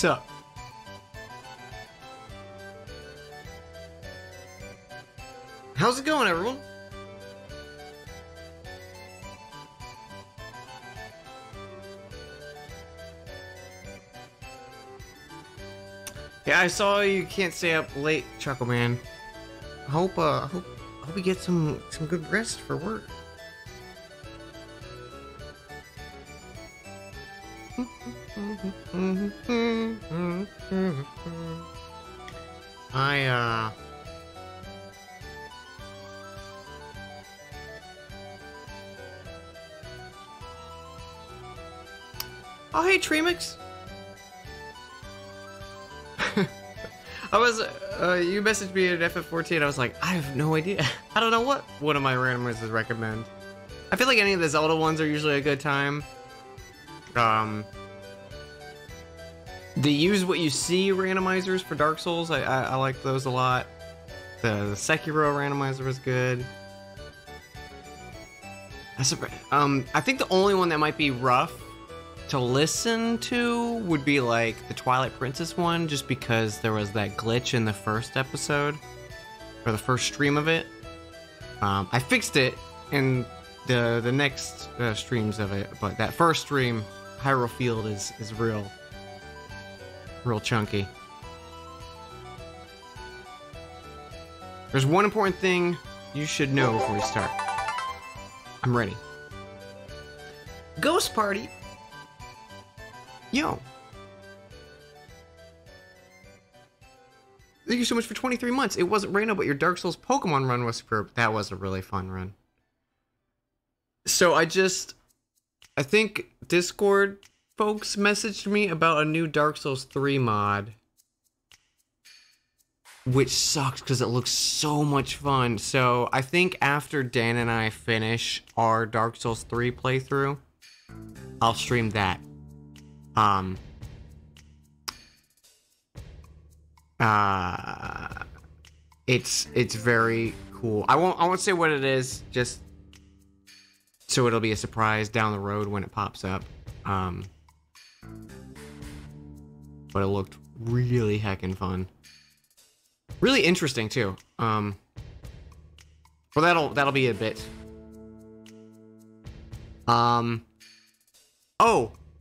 So, how's it going, everyone? Yeah, I saw you can't stay up late, Chuckle Man. I hope we get some good rest for work. Oh, hey, Tremix. I was, you messaged me at FF14. I was like, I have no idea. I don't know what one of my randomizers recommend. I feel like any of the Zelda ones are usually a good time. The use what you see randomizers for Dark Souls, I like those a lot. The Sekiro randomizer was good. I think the only one that might be rough to listen to would be like the Twilight Princess one, just because there was that glitch in the first episode, or the first stream of it. I fixed it in the next streams of it, but that first stream, Hyrule Field is real chunky. There's one important thing you should know before you start. I'm ready. Ghost Party! Yo! Thank you so much for 23 months. It wasn't Reno, but your Dark Souls Pokemon run was superb. That was a really fun run. So I think Discord folks messaged me about a new Dark Souls 3 mod, which sucks because it looks so much fun. So I think after Dan and I finish our Dark Souls 3 playthrough, I'll stream that. It's very cool. I won't say what it is, just so it'll be a surprise down the road when it pops up. But it looked really heckin' fun. Really interesting too. Well, that'll be a bit. Oh,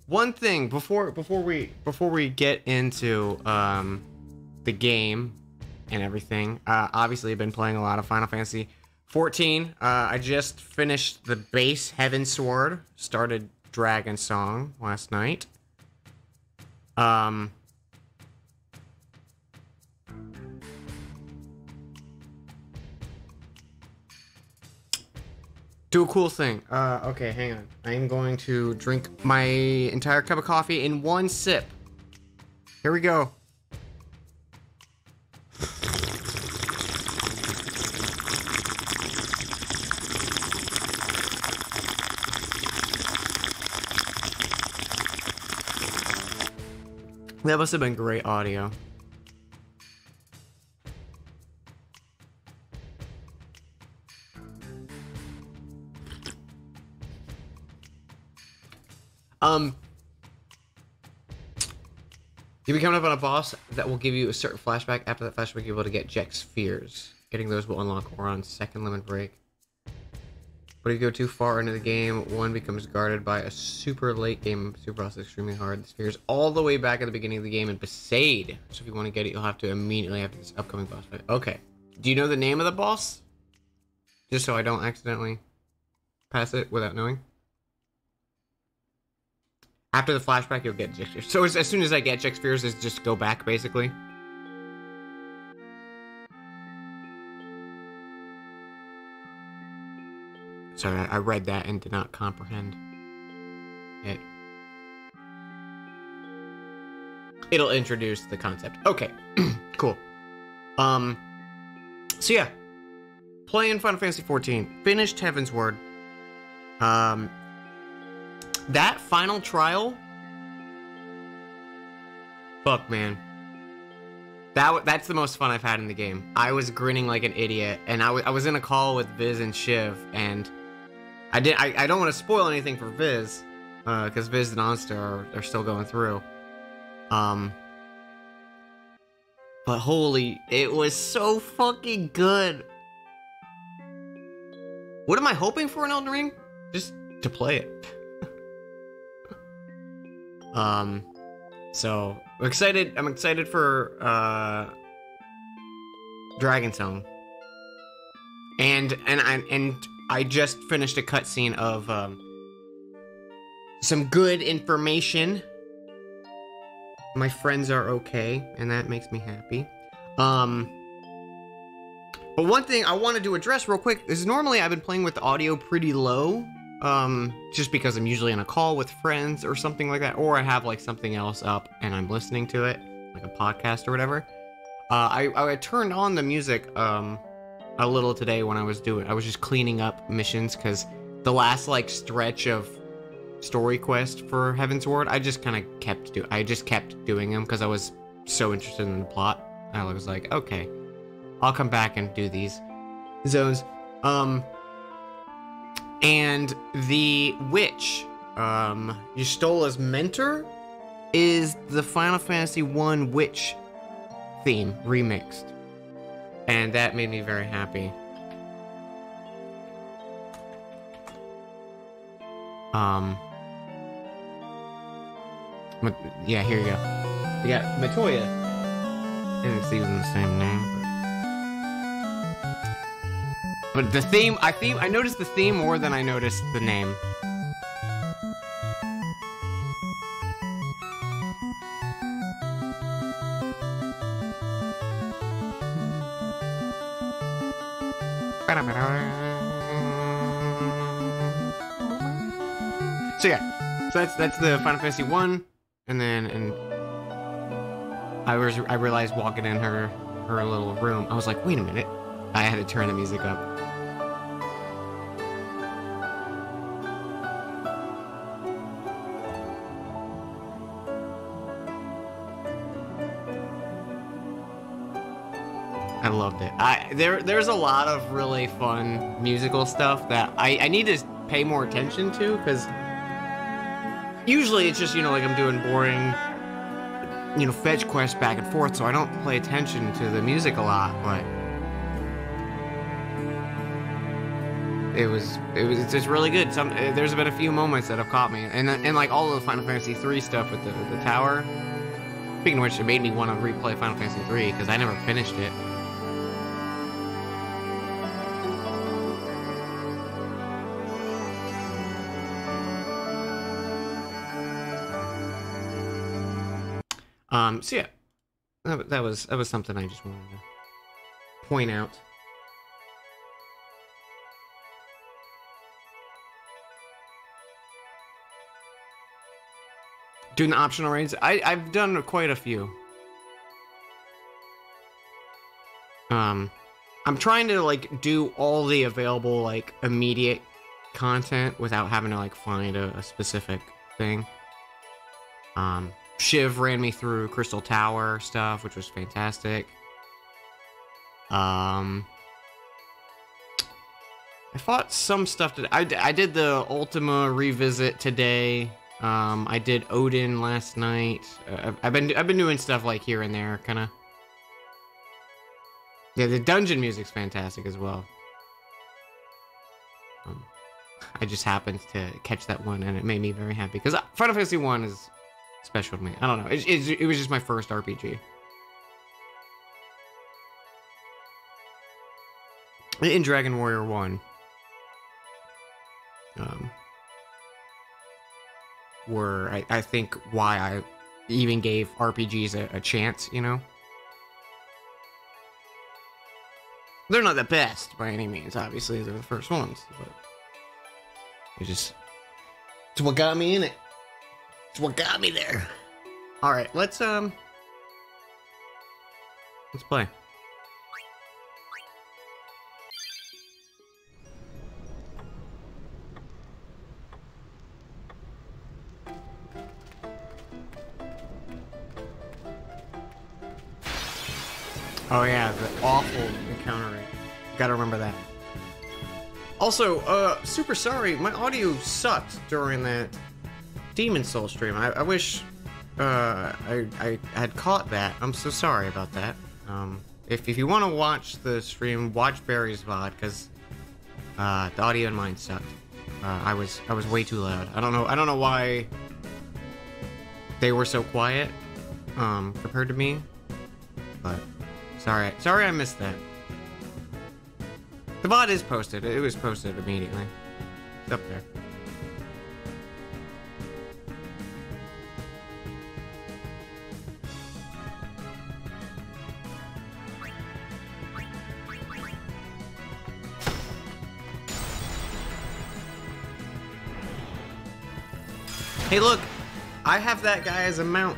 one thing before we get into the game and everything. Obviously, I've been playing a lot of Final Fantasy 14. I just finished the base Heaven Sword. Started Dragon Song last night. Do a cool thing. Okay, hang on. I am going to drink my entire cup of coffee in one sip. Here we go. That must have been great audio. You'll be coming up on a boss that will give you a certain flashback. After that flashback, you'll be able to get Jack's Fears. Getting those will unlock Oron's second limit break. But if you go too far into the game, one becomes guarded by a super late game super boss extremely hard. The sphere's all the way back at the beginning of the game in Besaid. So if you want to get it, you'll have to immediately after this upcoming boss fight. Okay. Do you know the name of the boss? Just so I don't accidentally pass it without knowing. After the flashback, you'll get Jack's Fears. So as soon as I get Jack's Fears, is just go back, basically. Sorry, I read that and did not comprehend it. It'll introduce the concept. Okay, cool. So yeah, playing Final Fantasy 14, finished Heaven's Word. That final trial, fuck man, that's the most fun I've had in the game. I was grinning like an idiot, and I was in a call with Viz and Shiv, and I don't want to spoil anything for Viz, because Viz and Onsta are still going through. But holy, it was so fucking good. What am I hoping for in Elden Ring? Just to play it. So I'm excited. I'm excited for Dragon Song. And I just finished a cutscene of some good information. My friends are okay, and that makes me happy. But one thing I wanted to address real quick is normally I've been playing with the audio pretty low, just because I'm usually on a call with friends or something like that, or I have like something else up and I'm listening to it, like a podcast or whatever. I turned on the music a little today when I was just cleaning up missions, because the last like stretch of story quest for Heaven's Ward, I just kind of kept doing them because I was so interested in the plot. I was like, okay, I'll come back and do these zones. And the witch, Yustola's mentor, is the Final Fantasy I witch theme remixed, and that made me very happy. Yeah, here you go. We got Latoya. I think it's using the same name, but the theme, I noticed the theme more than I noticed the name. So yeah, so that's the Final Fantasy 1, and I realized walking in her little room, I was like, wait a minute, I had to turn the music up. I loved it. There's a lot of really fun musical stuff that I need to pay more attention to, because usually it's just, like I'm doing boring, fetch quests back and forth, so I don't pay attention to the music a lot, but it's just really good. There's been a few moments that have caught me, and like all of the Final Fantasy 3 stuff with the tower. Speaking of which, it made me want to replay Final Fantasy 3 because I never finished it. So yeah, that was something I just wanted to point out. Doing the optional raids, I've done quite a few. I'm trying to like do all the available like immediate content without having to like find a specific thing. Shiv ran me through Crystal Tower stuff, which was fantastic. I fought some stuff today. I did the Ultima revisit today. I did Odin last night. I've been doing stuff like here and there, kind of. Yeah, the dungeon music's fantastic as well. I just happened to catch that one, and it made me very happy because Final Fantasy 1 is special to me. I don't know. It was just my first RPG. In Dragon Warrior 1, were I think why I even gave RPGs a chance. They're not the best by any means. Obviously, they're the first ones, but it's what got me in it. It's what got me there. All right, let's play. Oh yeah, the awful encounter rate. Gotta remember that. Also, super sorry, my audio sucked during that Demon Soul stream. I wish I had caught that. I'm so sorry about that. If you want to watch the stream, watch Barry's VOD, because the audio in mine sucked. I was way too loud. I don't know why they were so quiet, compared to me. But sorry I missed that. The VOD is posted. It was posted immediately. It's up there. Hey, look! I have that guy as a mount.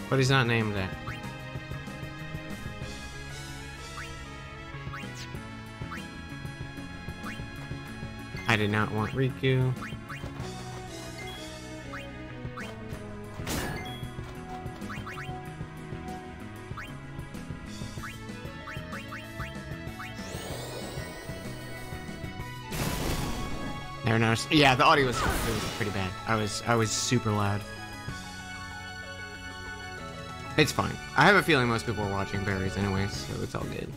But he's not named that. I did not want Riku. There, no. Yeah, the audio was pretty bad. I was super loud. It's fine. I have a feeling most people are watching Berries anyways, so it's all good.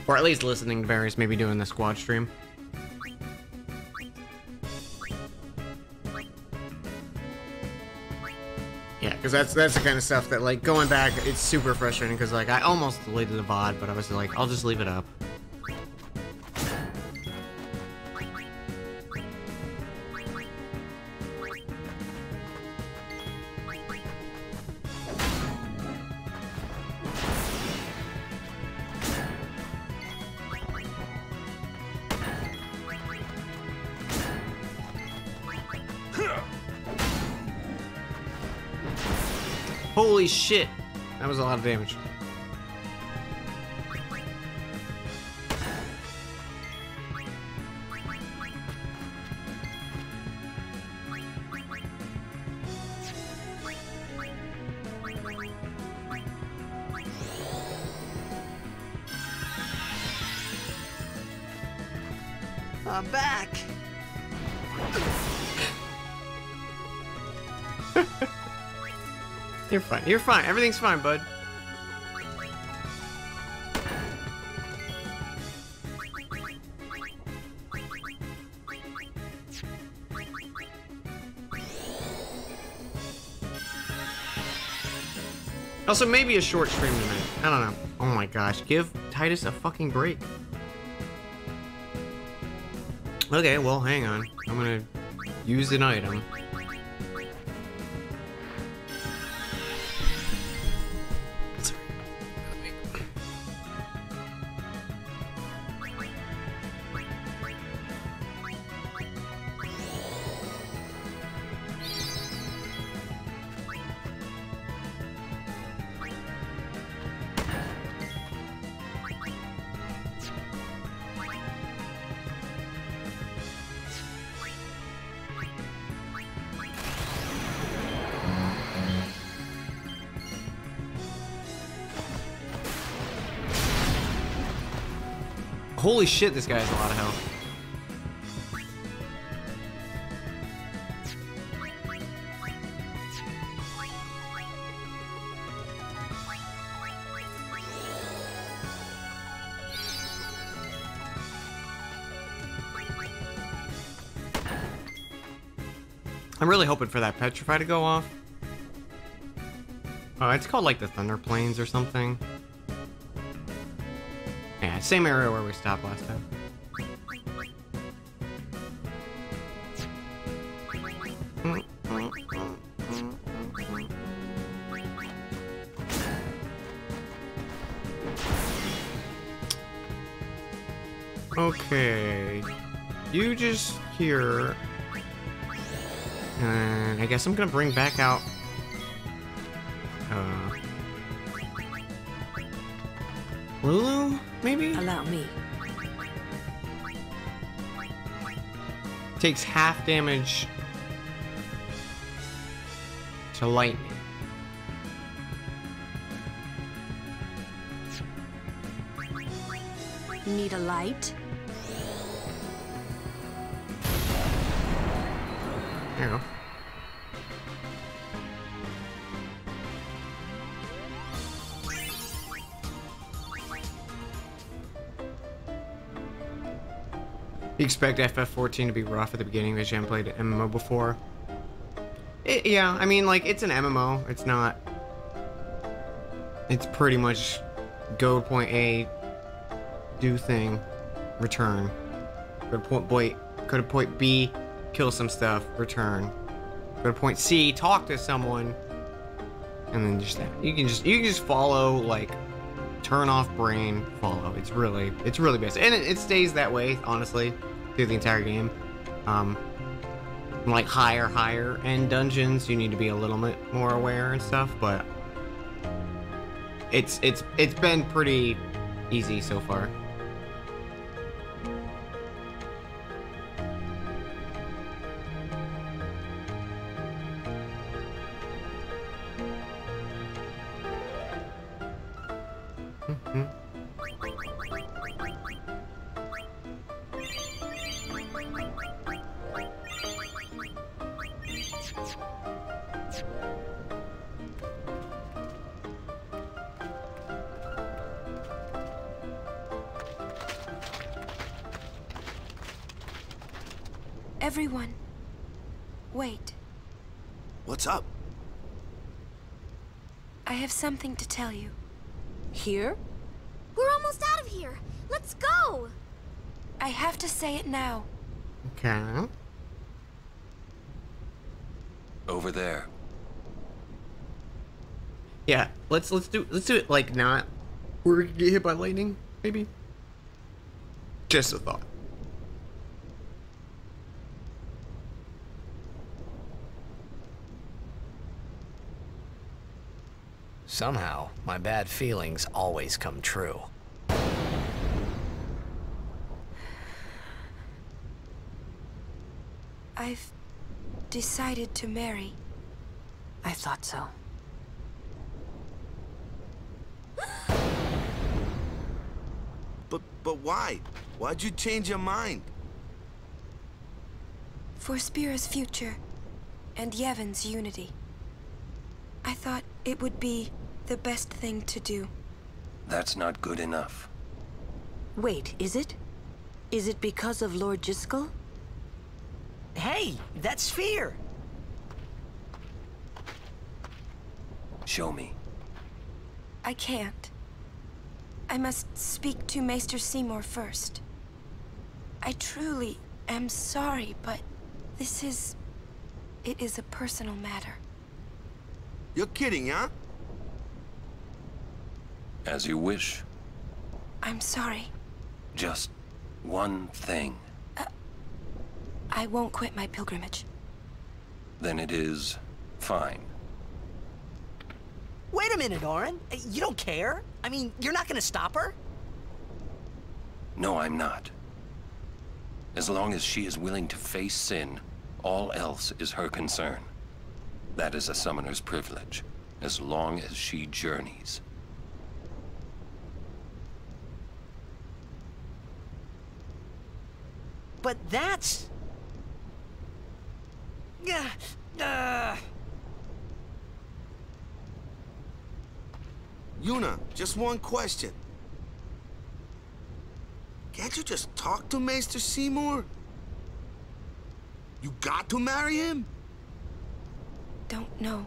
Or at least listening to Berries, maybe doing the squad stream. Yeah, because that's the kind of stuff that, like, going back, it's super frustrating, because, like, I almost deleted the VOD, but I was like, I'll just leave it up. Holy shit! That was a lot of damage. I'm back! You're fine. You're fine. Everything's fine, bud. Also, maybe a short stream tonight. I don't know. Oh my gosh. Give Titus a fucking break. Okay, well, hang on. I'm gonna use an item. Holy shit, this guy has a lot of health. I'm really hoping for that Petrify to go off. It's called like the Thunder Plains or something. Yeah, same area where we stopped last time. Okay. You just here. And I guess I'm gonna bring back out Lulu, maybe? Allow me. Takes half damage to lightning. Need a light? There you go. You expect FF14 to be rough at the beginning because you haven't played an MMO before. Yeah, I mean, like, it's an MMO. It's not... It's pretty much go to point A, do thing, return. Go to point B, kill some stuff, return. Go to point C, talk to someone, and then just that. You can just follow, like, turn off brain, follow. It's really basic, and it stays that way, honestly, through the entire game. Like higher end dungeons, you need to be a little bit more aware and stuff, but it's been pretty easy so far. Everyone, wait. What's up? I have something to tell you. Here? We're almost out of here. Let's go. I have to say it now. Okay. Over there. Yeah, let's do it like not where we can get hit by lightning, maybe. Just a thought. Somehow, my bad feelings always come true. I've decided to marry. I thought so. But why? Why'd you change your mind? For Spira's future and Yevon's unity. I thought it would be the best thing to do. That's not good enough. Wait, is it? Is it because of Lord Jiskel? Hey, that's Sphere! Show me. I can't. I must speak to Maester Seymour first. I truly am sorry, but this is... It is a personal matter. You're kidding, huh? As you wish. I'm sorry. Just one thing. I won't quit my pilgrimage. Then it is fine. Wait a minute, Orin. You don't care? I mean, you're not gonna stop her? No, I'm not. As long as she is willing to face sin, all else is her concern. That is a summoner's privilege, as long as she journeys. But that's... Yuna, just one question. Can't you just talk to Maester Seymour? You got to marry him? Don't know.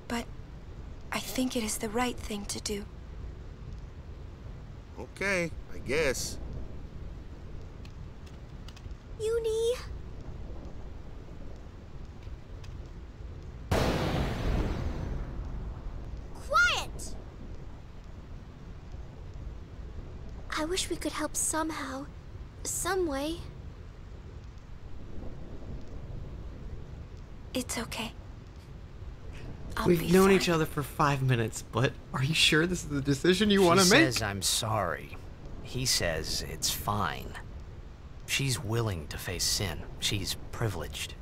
But I think it is the right thing to do. Okay, I guess. Uni. Quiet! I wish we could help somehow. Some way. It's okay. We've known each other for 5 minutes, but are you sure this is the decision you want to make? She says I'm sorry. He says it's fine. She's willing to face sin. She's privileged.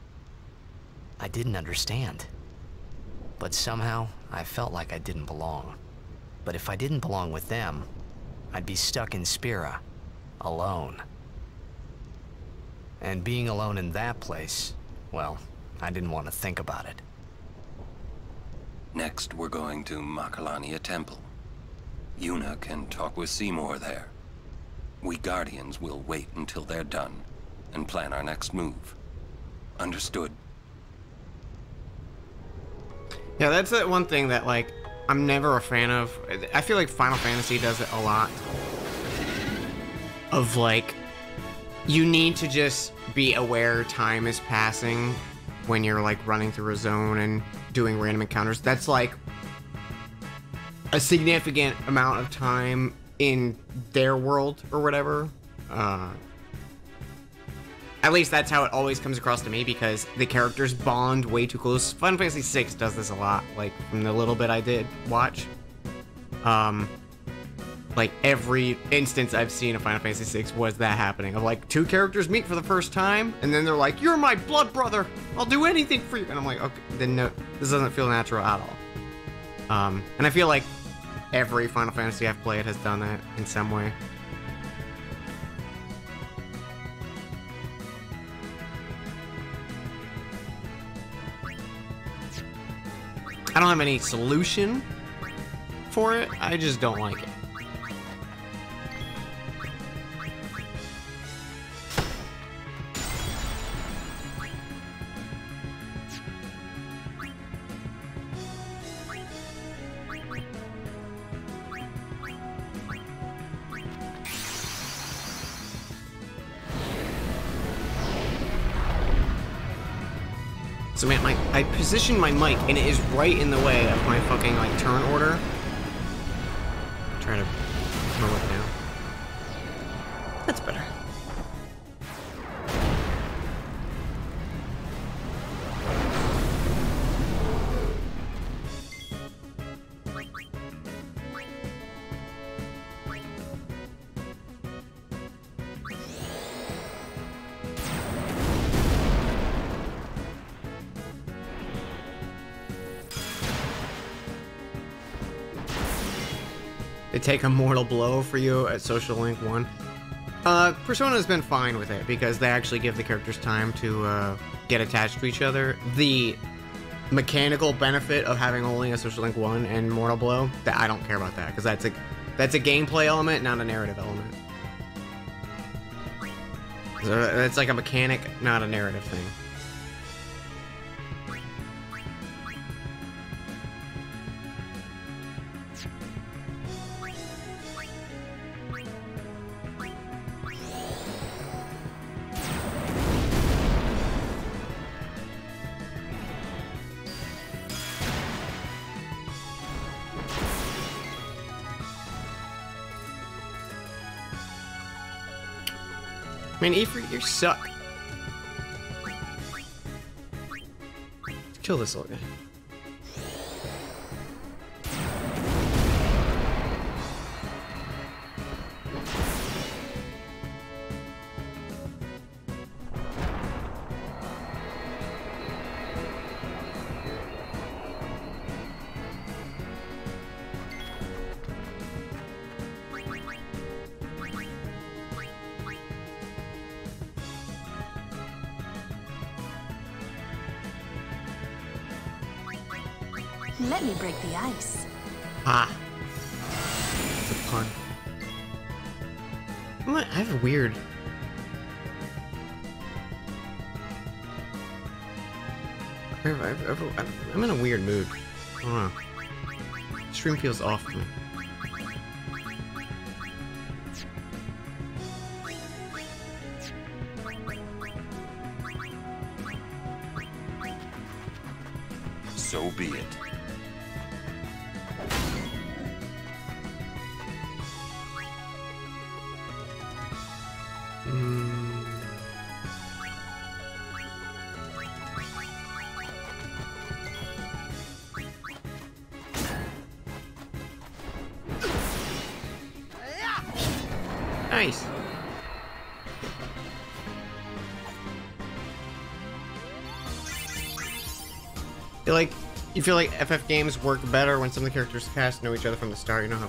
I didn't understand. But somehow, I felt like I didn't belong. But if I didn't belong with them, I'd be stuck in Spira, alone. And being alone in that place, well, I didn't want to think about it. Next, we're going to Makalania Temple. Yuna can talk with Seymour there. We Guardians will wait until they're done and plan our next move. Understood? Yeah, that's the one thing that, like, I'm never a fan of. I feel like Final Fantasy does it a lot. Of, like, you need to just be aware time is passing when you're, like, running through a zone and doing random encounters. That's, like, a significant amount of time in their world or whatever. At least that's how it always comes across to me, because the characters bond way too close. Final Fantasy VI does this a lot, like, from the little bit I did watch. Like, every instance I've seen of Final Fantasy VI was that happening. Of, like, two characters meet for the first time, and then they're like, "You're my blood brother! I'll do anything for you!" And I'm like, okay, then no, this doesn't feel natural at all. And I feel like every Final Fantasy I've played has done that in some way. I don't have any solution for it, I just don't like it. So man, I positioned my mic and it is right in the way of my fucking, like, turn order. Try to slow it down. That's better. They take a mortal blow for you at Social Link 1. Persona's been fine with it because they actually give the characters time to get attached to each other. The mechanical benefit of having only a Social Link 1 and Mortal Blow, that I don't care about that, because that's a gameplay element, not a narrative element. So that's like a mechanic, not a narrative thing. Man, Ifrit, you suck. Let's kill this little guy. Let me break the ice. Ah. It's a pun. I have a weird... I'm in a weird mood. I don't know. Stream feels off to me. So be it. Nice. You feel like FF games work better when some of the characters cast know each other from the start. You know how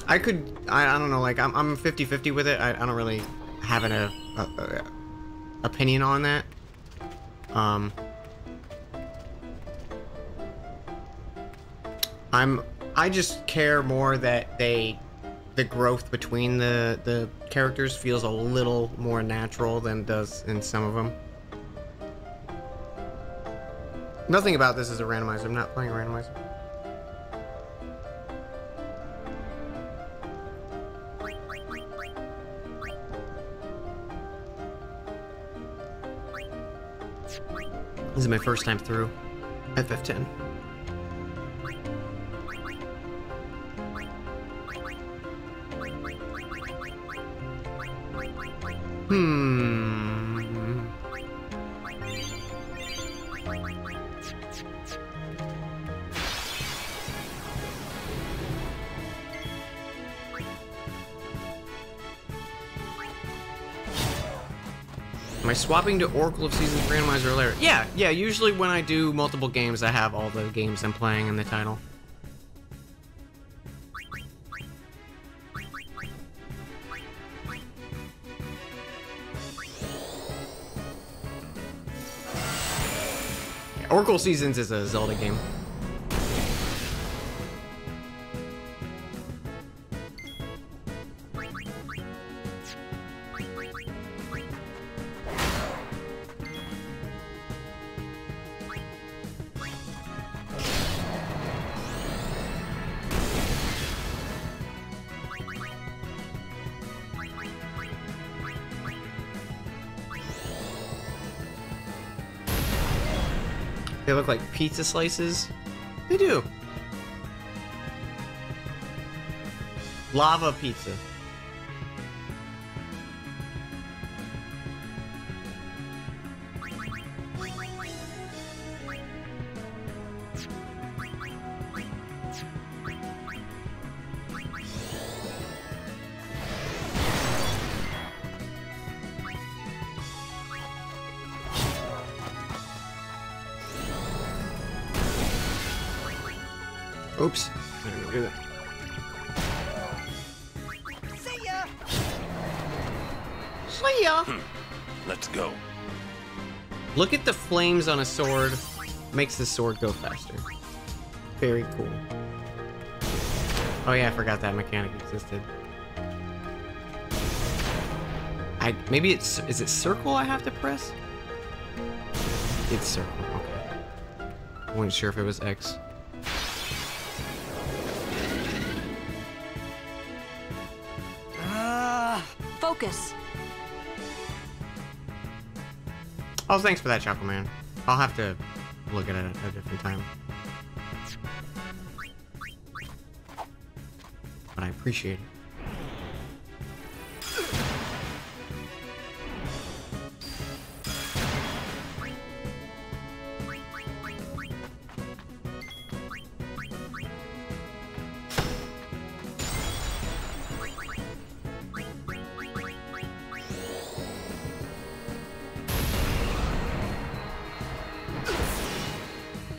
I don't know, like I'm 50-50 with it. I don't really have an opinion on that. I just care more that the growth between the characters feels a little more natural than it does in some of them. Nothing about this is a randomizer. I'm not playing a randomizer. This is my first time through FF10. Am I swapping to Oracle of Seasons randomizer later? Yeah, usually when I do multiple games, I have all the games I'm playing in the title. Yeah, Oracle Seasons is a Zelda game. They look like pizza slices. They do. Lava pizza. Oops. I didn't do that. See ya! See ya! Let's go. Look at the flames on a sword. Makes the sword go faster. Very cool. Oh yeah, I forgot that mechanic existed. Maybe it's... Is it circle I have to press? It's circle, okay. I wasn't sure if it was X. Focus. Oh, thanks for that, Choco Man. I'll have to look at it at a different time. But I appreciate it.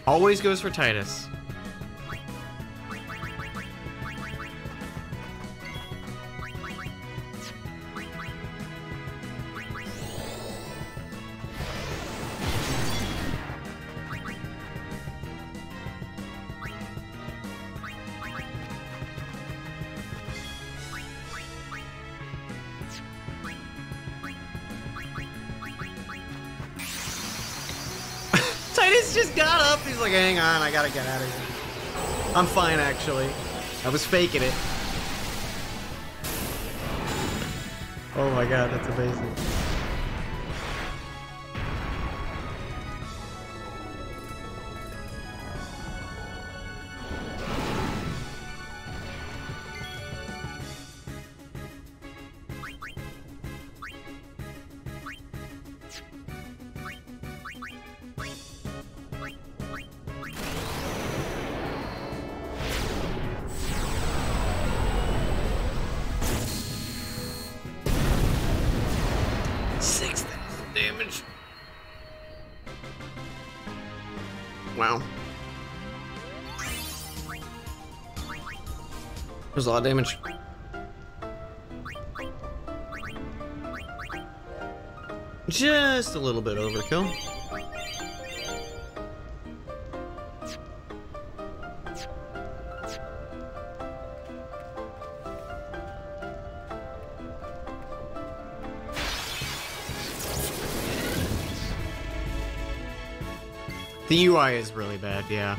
Always goes for Titus. Titus just got up. He's like, hang on, I gotta get out of here. I'm fine, actually. I was faking it. Oh my god, that's amazing. Damage. Wow. There's a lot of damage. Just a little bit overkill. The UI is really bad, yeah.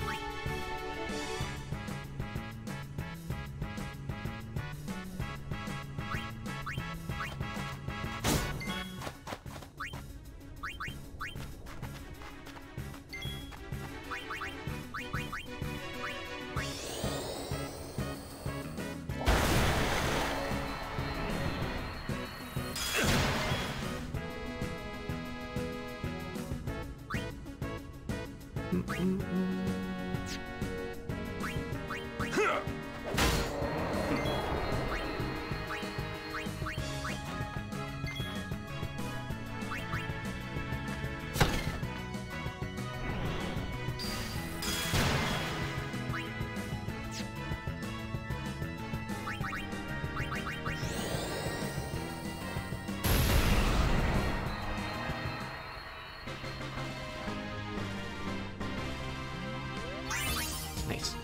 Nice.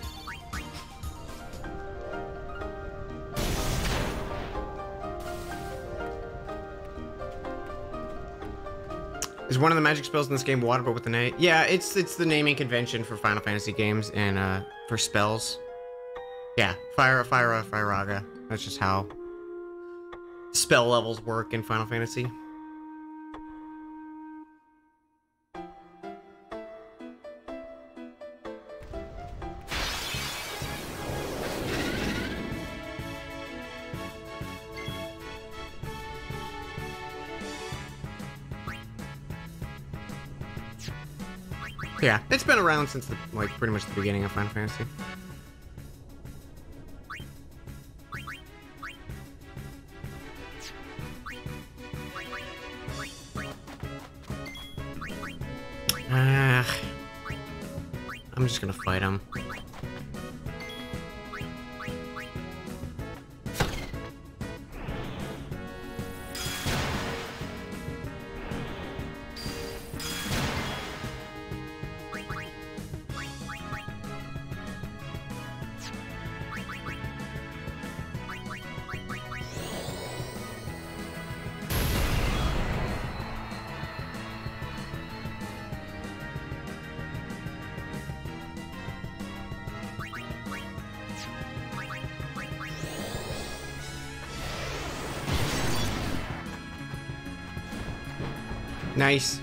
Is one of the magic spells in this game water but with an A? Yeah, it's the naming convention for Final Fantasy games and for spells. Yeah, Firaga. That's just how spell levels work in Final Fantasy. Yeah, it's been around since like pretty much the beginning of Final Fantasy. I'm just gonna fight him. Nice.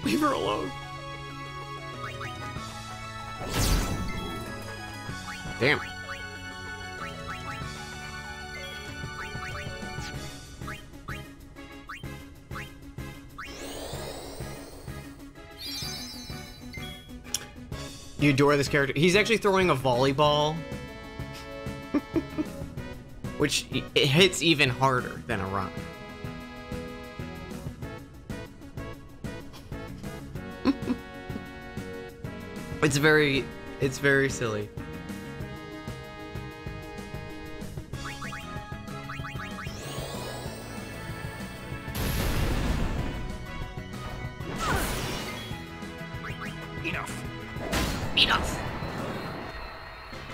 Leave her alone. Damn. You adore this character. He's actually throwing a volleyball. Which it hits even harder than a rock. It's very silly.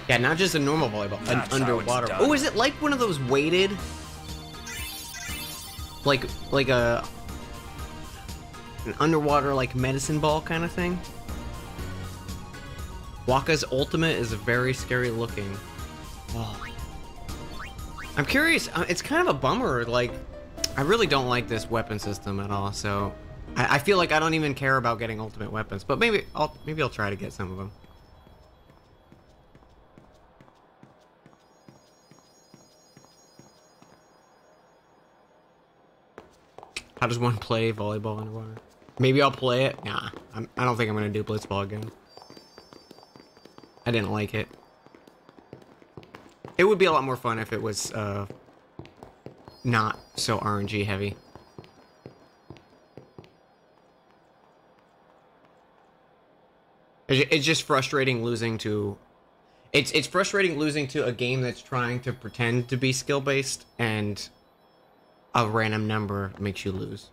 Yeah, not just a normal volleyball, an underwater. Oh, is it like one of those weighted? Like an underwater like medicine ball kind of thing? Wakka's ultimate is very scary looking. Oh. I'm curious, it's kind of a bummer, like, I really don't like this weapon system at all, so I feel like I don't even care about getting ultimate weapons, but maybe I'll try to get some of them. How does one play volleyball underwater? Maybe I'll play it. Nah, I don't think I'm gonna do Blitzball again. I didn't like it. It would be a lot more fun if it was not so RNG heavy. It's just frustrating losing to... It's frustrating losing to a game that's trying to pretend to be skill-based and a random number makes you lose.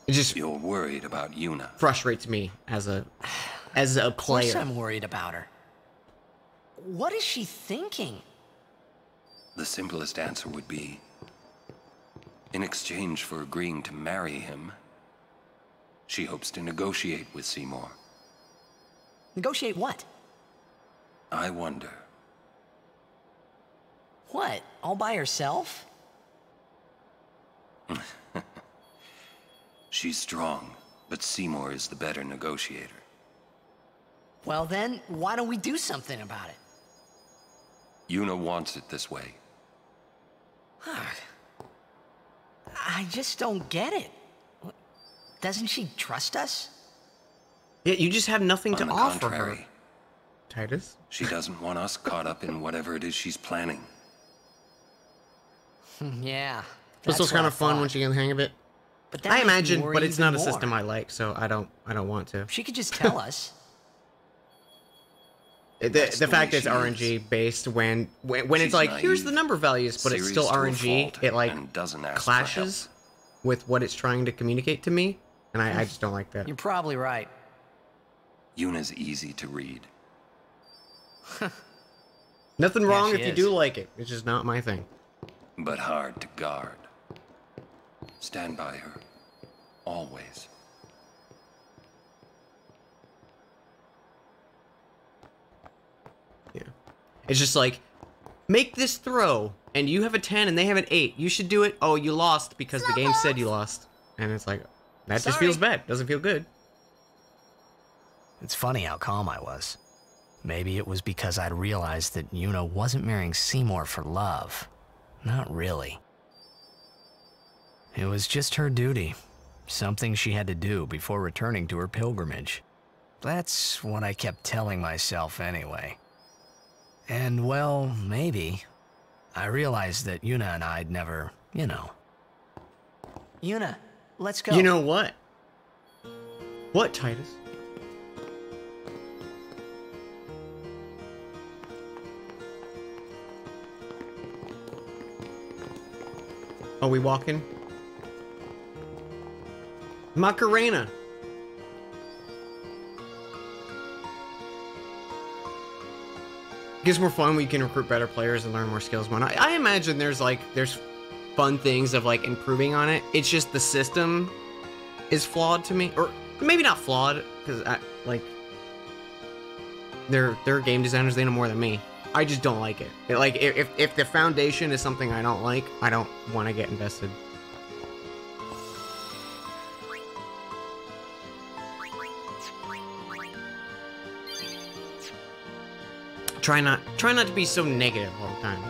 It just... You're worried about Yuna. Frustrates me as as a Of course player. I'm worried about her. What is she thinking? The simplest answer would be, in exchange for agreeing to marry him, she hopes to negotiate with Seymour. Negotiate what? I wonder. What? All by herself? She's strong, but Seymour is the better negotiator. Well then, why don't we do something about it? Yuna wants it this way. I just don't get it. Doesn't she trust us? Yeah, you just have nothing to On the offer her. contrary, Titus? she doesn't want us caught up in whatever it is she's planning. Yeah. This was that's what kind I of fun when thought. she can hang a bit. But that I makes me imagine, worry but it's even not a more. system I like, so I don't want to. She could just tell us. The That's the fact way that it's she RNG based when it's She's like, here's naive, the number values, but it's serious still to a RNG, fault, it like and doesn't ask for clashes with what it's trying to communicate to me, and I just don't like that. You're probably right. Yuna's easy to read. Nothing Yeah, wrong she if you is. do like it. It's just not my thing. But hard to guard. Stand by her. Always. Yeah. It's just like, make this throw, and you have a 10 and they have an 8. You should do it. Oh, you lost because the game said you lost. And it's like, that just feels bad. Doesn't feel good. It's funny how calm I was. Maybe it was because I'd realized that Yuna wasn't marrying Seymour for love. Not really. It was just her duty. Something she had to do before returning to her pilgrimage. That's what I kept telling myself anyway. And well, maybe. I realized that Yuna and I'd never, Yuna, let's go. You know what? What, Titus? Are we walking? Macarena. Gets more fun when you can recruit better players and learn more skills. I imagine there's fun things of like improving on it. It's just the system is flawed to me, or maybe not flawed because they're game designers. They know more than me. I just don't like it. If the foundation is something I don't like, I don't want to get invested. Try not to be so negative all the time.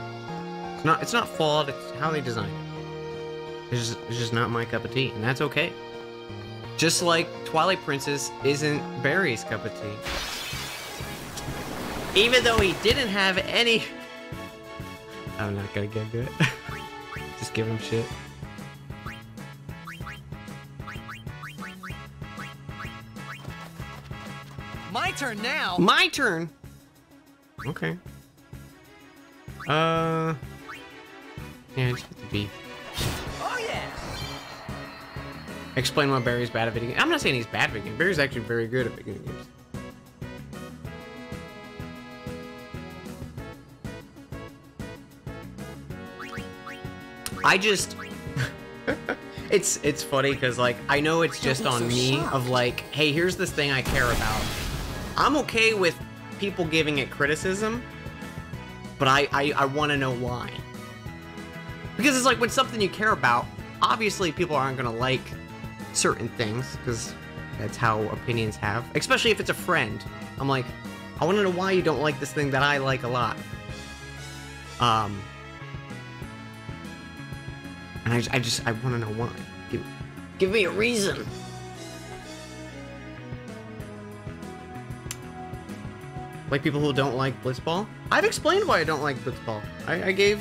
It's not flawed. It's how they designed it. It's just not my cup of tea, and that's okay. Just like Twilight Princess isn't Barry's cup of tea. Even though he didn't have any... I'm not gonna get into it. Just give him shit. My turn now. My turn! Okay. Yeah, just get the beef. Oh yeah. Explain why Barry's bad at video games. I'm not saying he's bad at video games. Barry's actually very good at video games. I just... it's funny because like I know it's just on me of like, hey, here's this thing I care about. I'm okay with people giving it criticism, but I want to know why. Because it's like when something you care about, obviously people aren't gonna like certain things because that's how opinions have. Especially if it's a friend. I'm like, I want to know why you don't like this thing that I like a lot. And I want to know why. Give me a reason. Like people who don't like Blitzball? I've explained why I don't like Blitzball. I gave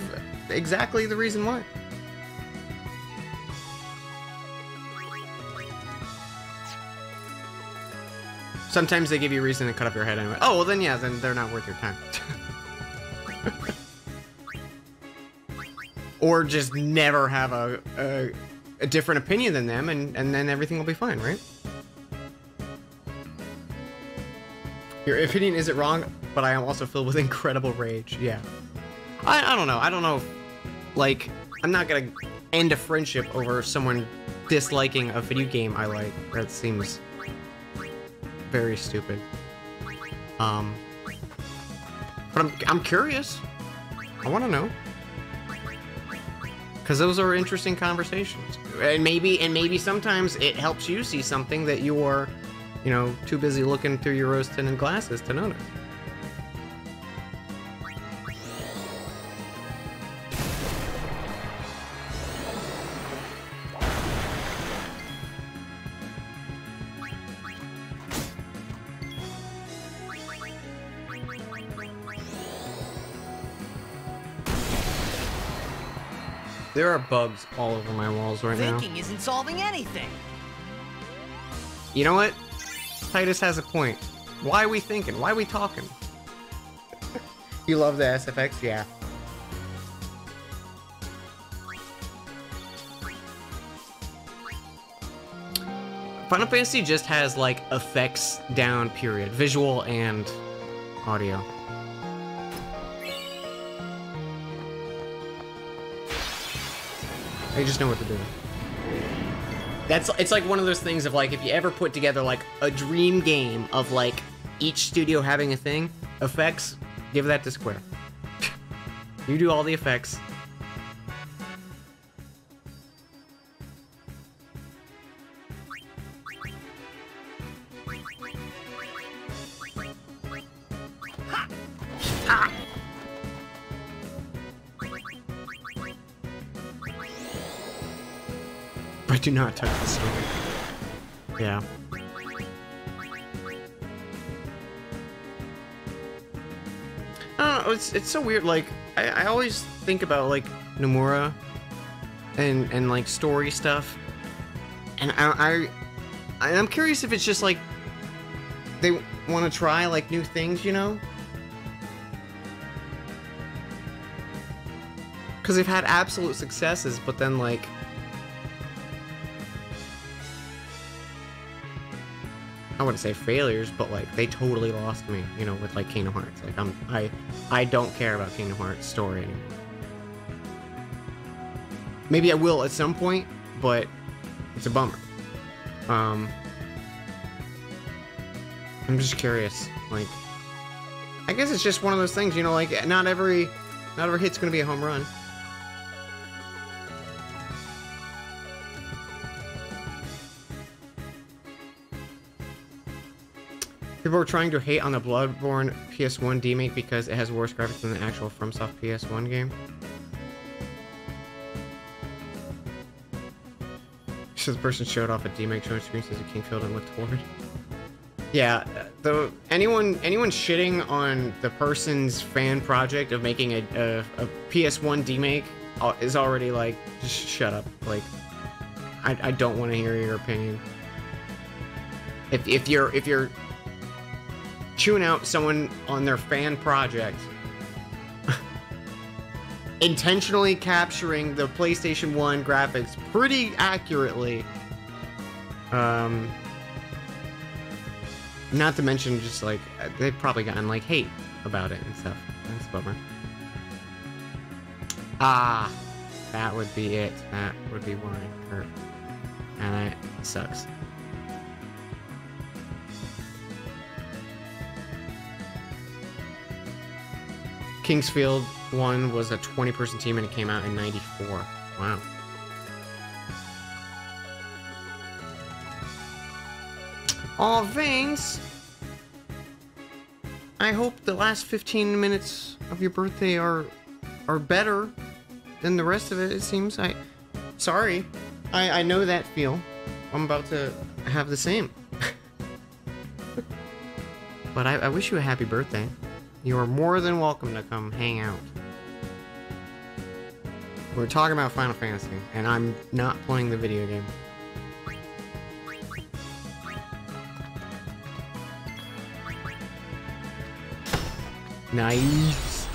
exactly the reason why. Sometimes they give you a reason to cut off your head anyway. Oh, well then yeah, then they're not worth your time. Or just never have a different opinion than them, and then everything will be fine, right? Your opinion isn't wrong, but I am also filled with incredible rage. Yeah. I don't know. I don't know if, like, I'm not gonna end a friendship over someone disliking a video game I like. That seems very stupid. But I'm curious. I want to know. Because those are interesting conversations. And maybe sometimes it helps you see something that you're, you know, too busy looking through your rose-tinted glasses to notice. There are bugs all over my walls right now. Thinking isn't solving anything. You know what? Titus has a point. Why are we thinking? Why are we talking? You love the SFX? Yeah. Final Fantasy just has, like, effects down, period. Visual and audio. They just know what to do. It's like one of those things of, like, if you ever put together, like, a dream game of, like, each studio having a thing, effects, give that to Square. You do all the effects. But do not touch the story. Yeah. I don't know, it's so weird, like, I always think about, like, Nomura and like, story stuff. And I'm curious if it's just, like, they want to try, like, new things, you know? Because they've had absolute successes, but then, like, I wouldn't say failures, but, like, they totally lost me, you know, with, like, Kingdom Hearts. Like, I don't care about Kingdom Hearts story anymore. Maybe I will at some point, but it's a bummer. I'm just curious. Like, I guess it's just one of those things, you know, like, not every hit's gonna be a home run. People are trying to hate on the Bloodborne PS1 remake because it has worse graphics than the actual FromSoft PS1 game. So the person showed off a remake showing screens as a Kingfield and looked forward. Yeah, anyone shitting on the person's fan project of making a PS1 remake is already like, just shut up. Like, I don't want to hear your opinion. If you're chewing out someone on their fan project, intentionally capturing the PlayStation 1 graphics pretty accurately, not to mention just like they've probably gotten like hate about it and stuff. That's a bummer. Ah, that would be it. That would be why it hurt, and that sucks. Kingsfield 1 was a 20-person team and it came out in '94. Wow. Aw, Vangs! I hope the last 15 minutes of your birthday are better than the rest of it, it seems. Sorry. I know that feel. I'm about to have the same. But I wish you a happy birthday. You are more than welcome to come hang out. We're talking about Final Fantasy, and I'm not playing the video game. Nice.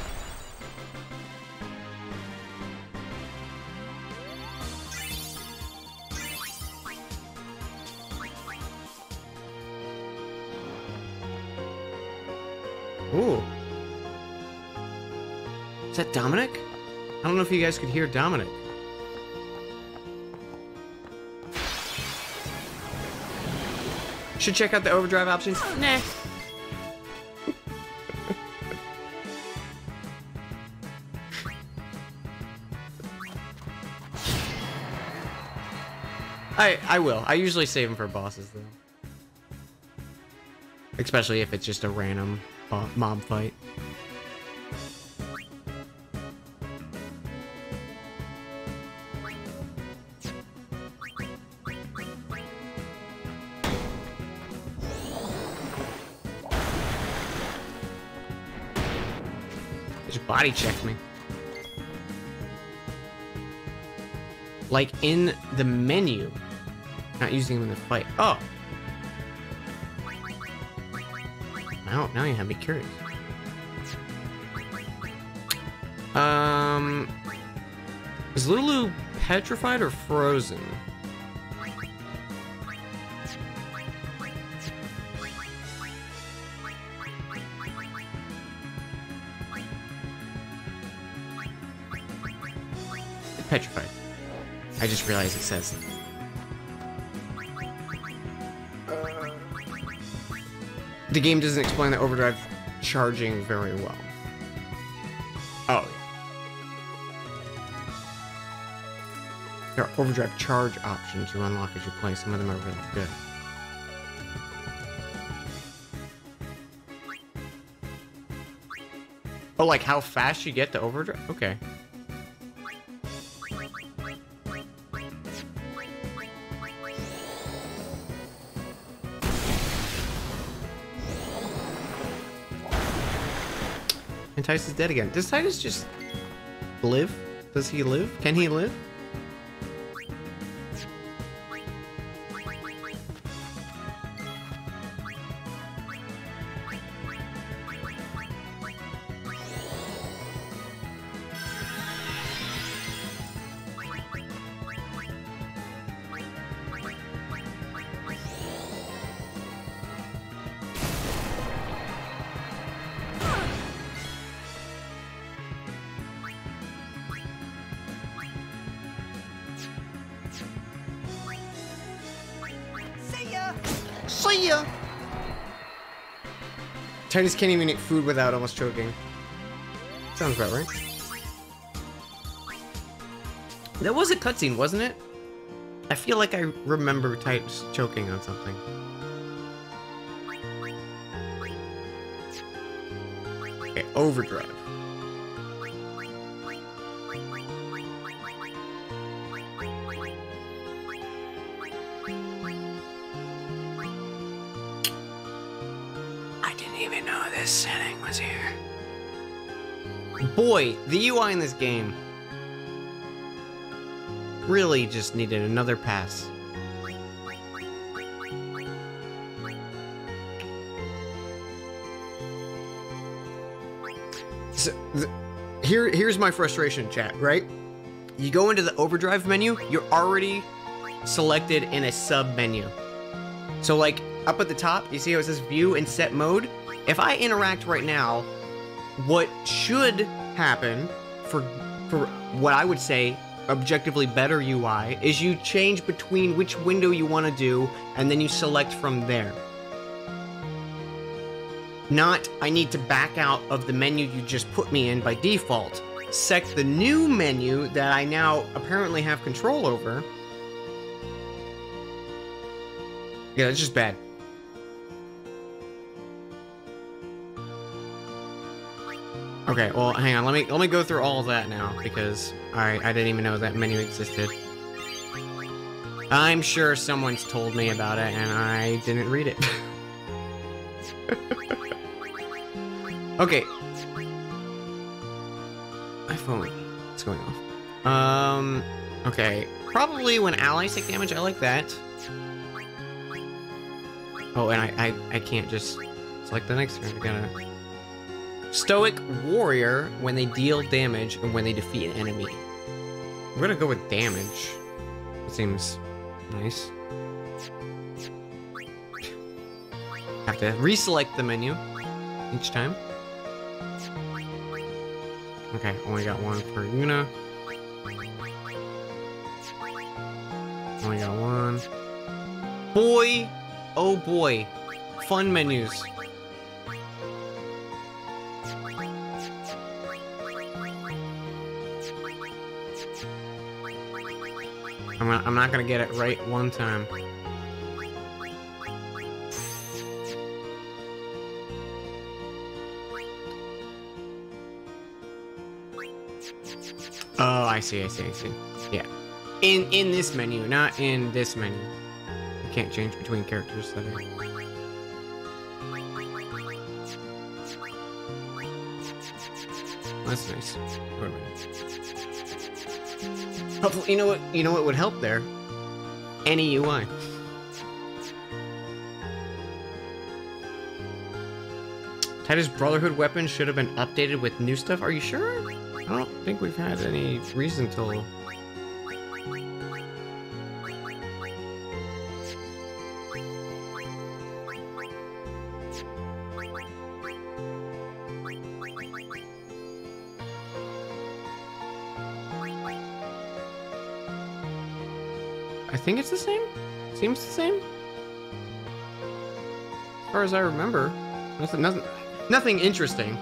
Ooh. Is that Dominic? I don't know if you guys could hear Dominic. Should check out the overdrive options. Nah. I will. I usually save them for bosses, though. Especially if it's just a random mob fight. Just body checked me. Like in the menu. Not using them in the fight. Oh! Now you have me curious. Is Lulu petrified or frozen? Petrified. I just realized it says. The game doesn't explain the overdrive charging very well. Oh, yeah. There are overdrive charge options you unlock as you play. Some of them are really good. Oh, like how fast you get to overdrive? Okay. And Titus is dead again. Does Titus just live? Does he live? Can he live? See ya! Titus can't even eat food without almost choking. Sounds about right. That was a cutscene, wasn't it? I feel like I remember Titus choking on something. Okay, overdrive. This setting was here. Boy, the UI in this game really just needed another pass. So, here's my frustration, chat, right? You go into the overdrive menu, you're already selected in a sub menu. So like up at the top, you see how it says view and set mode? If I interact right now, what should happen for what I would say objectively better UI is you change between which window you want to do and then you select from there. Not, I need to back out of the menu you just put me in by default. Select the new menu that I now apparently have control over. Yeah, that's just bad. Okay, well, hang on. Let me go through all of that now because I didn't even know that menu existed. I'm sure someone's told me about it and I didn't read it. Okay. My phone is going off. Okay. Probably when allies take damage, I like that. Oh, and I can't just select the next turn. I gotta... Stoic Warrior when they deal damage and when they defeat an enemy. I'm gonna go with damage. It seems nice. Have to reselect the menu each time. Okay, only got one for Yuna. Only got one. Boy! Oh boy. Fun menus. I'm not gonna get it right one time. Oh, I see. Yeah. In this menu, not in this menu. You can't change between characters. That's nice. Wait a minute. Hopefully, you know what would help there? Any UI. Titus Brotherhood weapon should have been updated with new stuff. Are you sure? I don't think we've had any reason to. I think it's the same. Seems the same. As far as I remember, nothing interesting.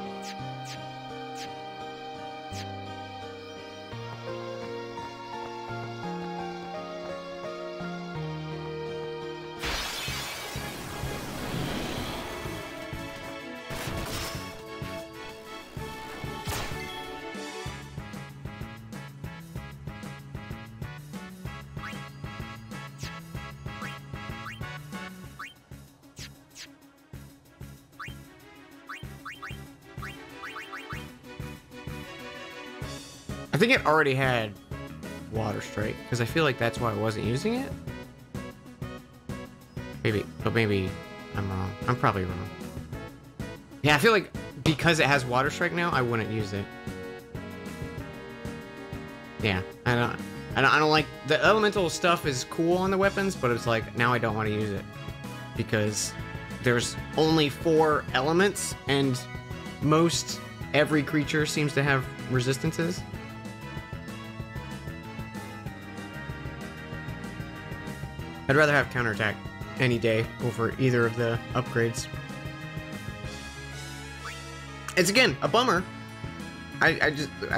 I think it already had Water Strike, because I feel like that's why I wasn't using it. But maybe I'm wrong. I'm probably wrong. Yeah, I feel like because it has Water Strike now, I wouldn't use it. Yeah, I don't like the elemental stuff is cool on the weapons, but it's like now I don't want to use it because there's only 4 elements and every creature seems to have resistances. I'd rather have counterattack any day over either of the upgrades. It's again a bummer. I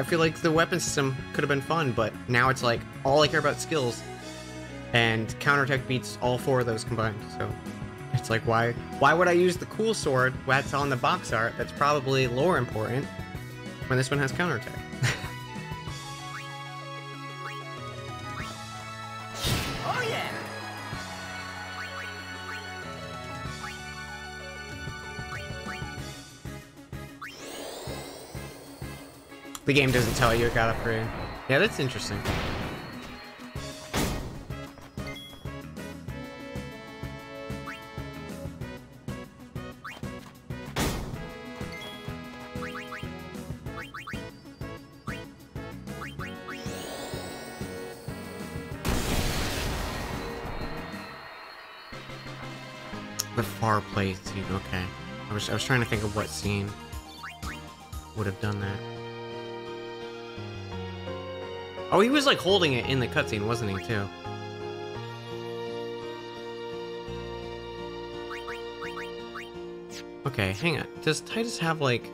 feel like the weapon system could have been fun, but now it's like all I care about is skills, and counterattack beats all 4 of those combined. So it's like why would I use the cool sword that's on the box art that's probably lore important when this one has counterattack? Oh yeah. The game doesn't tell you it got upgraded. Yeah, that's interesting. The far play scene, okay. I was trying to think of what scene would have done that. Oh, he was like holding it in the cutscene, wasn't he, too? Okay, hang on. Does Titus have like...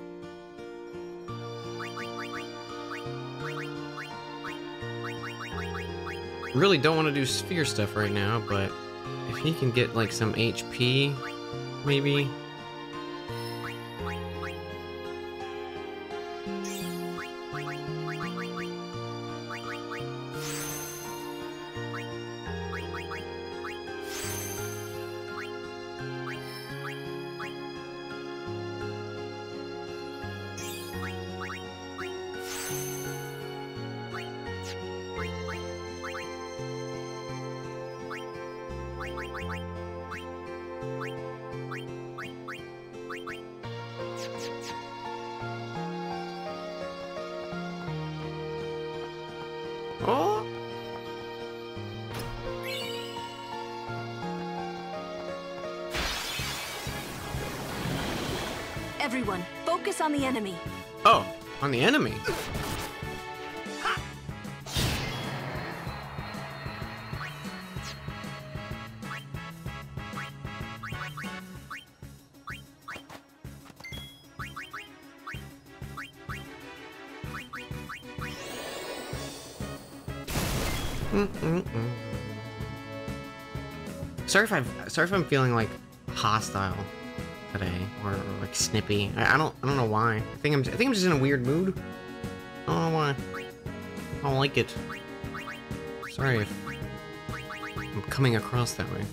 Really don't want to do sphere stuff right now, but if he can get like some HP, maybe... Oh! Everyone, focus on the enemy. Oh, On the enemy? Sorry if I'm feeling like hostile today or like snippy. I don't know why. I think I'm just in a weird mood. I don't know why. I don't like it. Sorry if I'm coming across that way.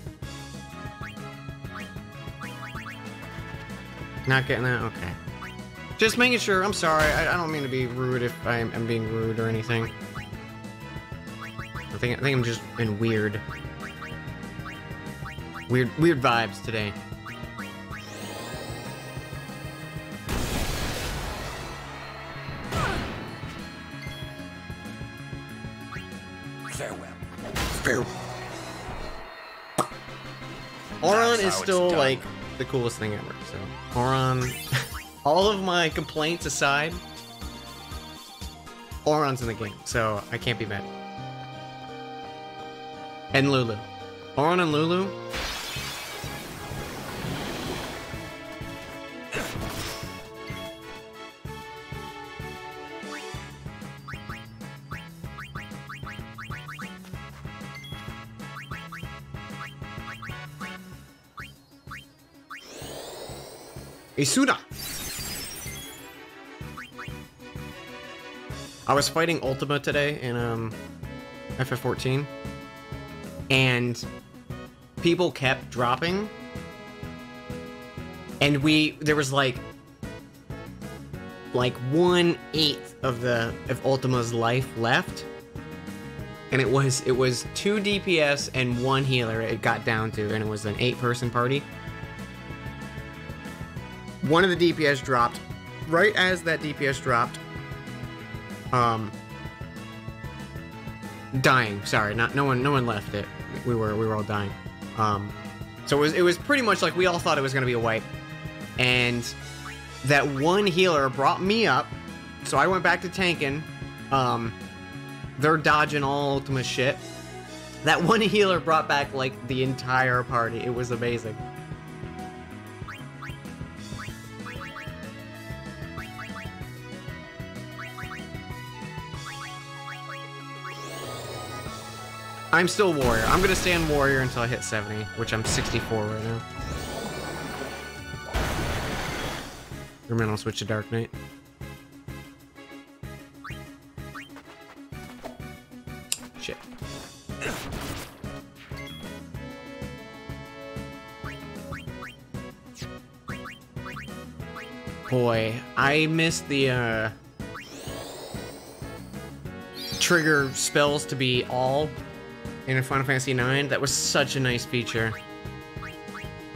Not getting that? Okay. Just making sure. I'm sorry. I don't mean to be rude if I'm being rude or anything. I think I'm just in weird vibes today. Farewell. Auron is still like the coolest thing ever. So Auron, all of my complaints aside, Auron's in the game, so I can't be mad. And Lulu. Auron and Lulu. Isuda. I was fighting Ultima today in FF14. And people kept dropping, and there was like 1/8 of Ultima's life left, and it was 2 DPS and 1 healer it got down to, and it was an 8-person party. One of the DPS dropped right as that DPS dropped. Dying. Sorry, no one left it. We were all dying. So it was pretty much like we all thought it was gonna be a wipe, and that one healer brought me up, so I went back to tanking. They're dodging all Ultima shit. That one healer brought back like the entire party. It was amazing. I'm still Warrior. I'm gonna stay on Warrior until I hit 70, which I'm 64 right now. And then I'll switch to Dark Knight. Shit. Boy, I missed the trigger spells to be all in Final Fantasy IX. That was such a nice feature.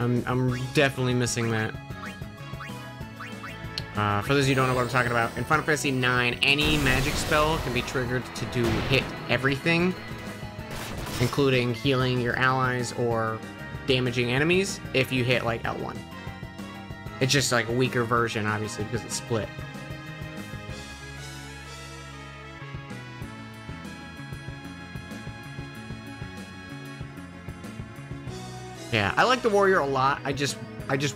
I'm definitely missing that. For those of you who don't know what I'm talking about, in Final Fantasy IX, any magic spell can be triggered to hit everything, including healing your allies or damaging enemies if you hit like L1. It's just like a weaker version, obviously, because it's split. Yeah, I like the Warrior a lot. I just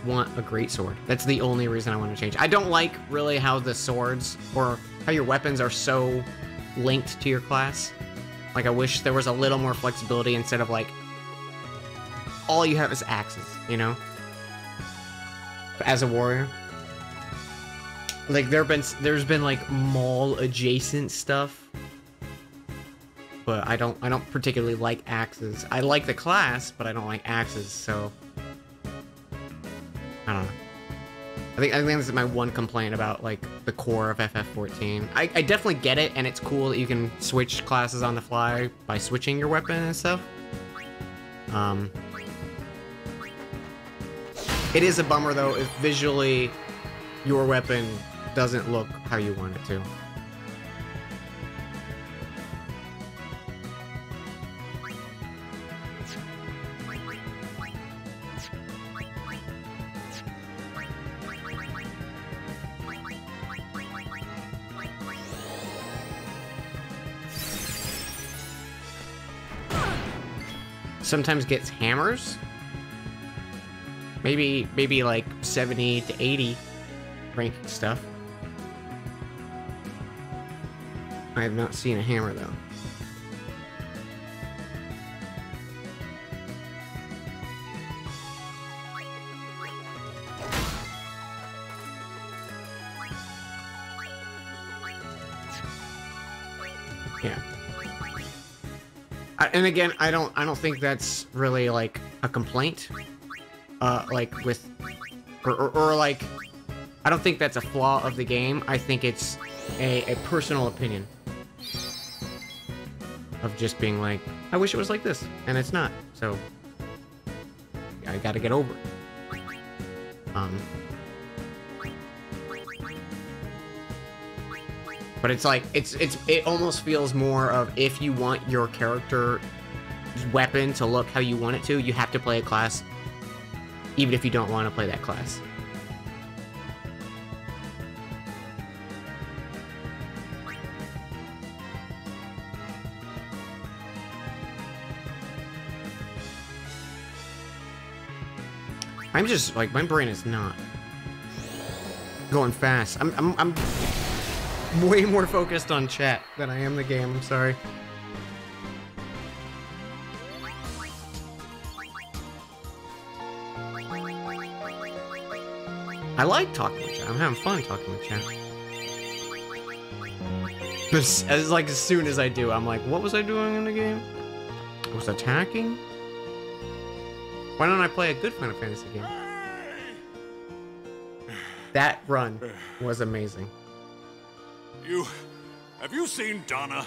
want a greatsword. That's the only reason I want to change. I don't like really how the swords or how your weapons are so linked to your class. Like, I wish there was a little more flexibility instead of like all you have is axes, you know? As a warrior. Like there's been like mall adjacent stuff. But I don't particularly like axes. I like the class, but I don't like axes, so I don't know. I think this is my one complaint about like the core of FF14. I definitely get it, and it's cool that you can switch classes on the fly by switching your weapon and stuff. It is a bummer though if visually your weapon doesn't look how you want it to. sometimes gets hammers. Maybe like 70 to 80 ranking stuff. I have not seen a hammer though. Yeah. And again, I don't think that's really like a complaint. Like with, or like, I don't think that's a flaw of the game. I think it's a personal opinion of just being like, I wish it was like this, and it's not. So I gotta get over it. But it's like it almost feels more of, if you want your character's weapon to look how you want it to, you have to play a class, even if you don't want to play that class. I'm just like, my brain is not going fast. I'm way more focused on chat than I am the game. I'm sorry. I like talking with chat. I'm having fun talking with chat. But as soon as I do, I'm like, what was I doing in the game? I was attacking? Why don't I play a good Final Fantasy game? That run was amazing. Have you seen Donna?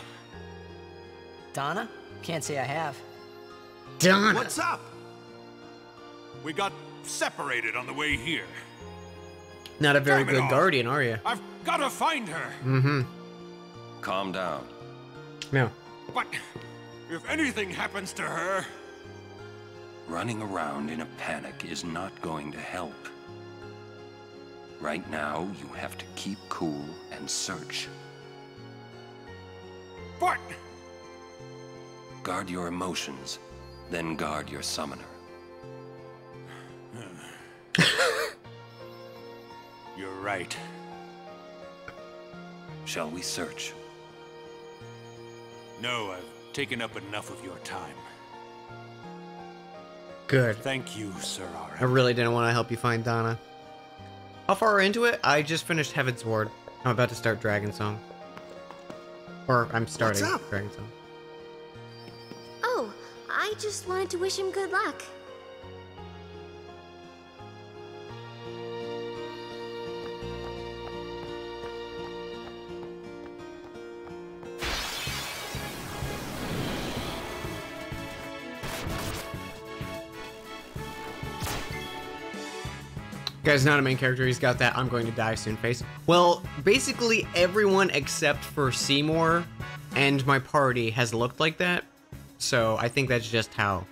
Donna? Can't say I have. Donna! What's up? We got separated on the way here. Not a very Damn it good all. guardian, are you? I've got to find her. Mm-hmm. Calm down. No. But if anything happens to her... Running around in a panic is not going to help. Right now, you have to keep cool and search. But... Guard your emotions, then guard your summoner. You're right. Shall we search? No, I've taken up enough of your time. Good. Thank you, Sir I really didn't want to help you find Donna. How far into it? I just finished Heaven's Ward. I'm about to start Dragon Song. Or I'm starting Dragon Song. Oh, I just wanted to wish him good luck. Guy's not a main character, he's got that I'm going to die soon face. Well, basically everyone except for Seymour and my party has looked like that. So I think that's just how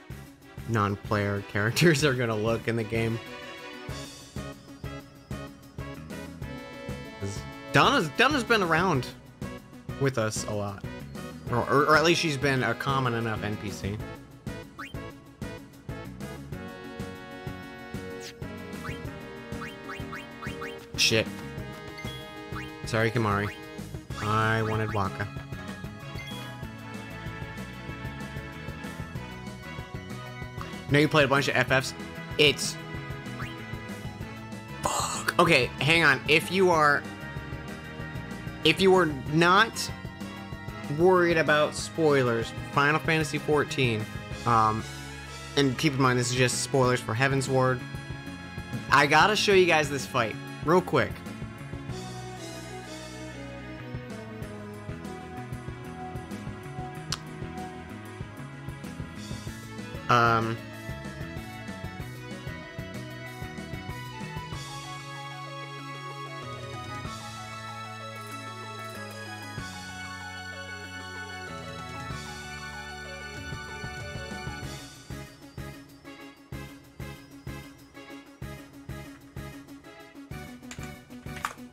non-player characters are gonna look in the game. Donna's been around with us a lot. Or at least she's been a common enough NPC. Shit. Sorry, Kamari. I wanted Waka. Know you played a bunch of FFs? It's... Fuck. Okay, hang on. If you are not worried about spoilers, Final Fantasy XIV, and keep in mind this is just spoilers for Heaven's Ward, I gotta show you guys this fight. Real quick.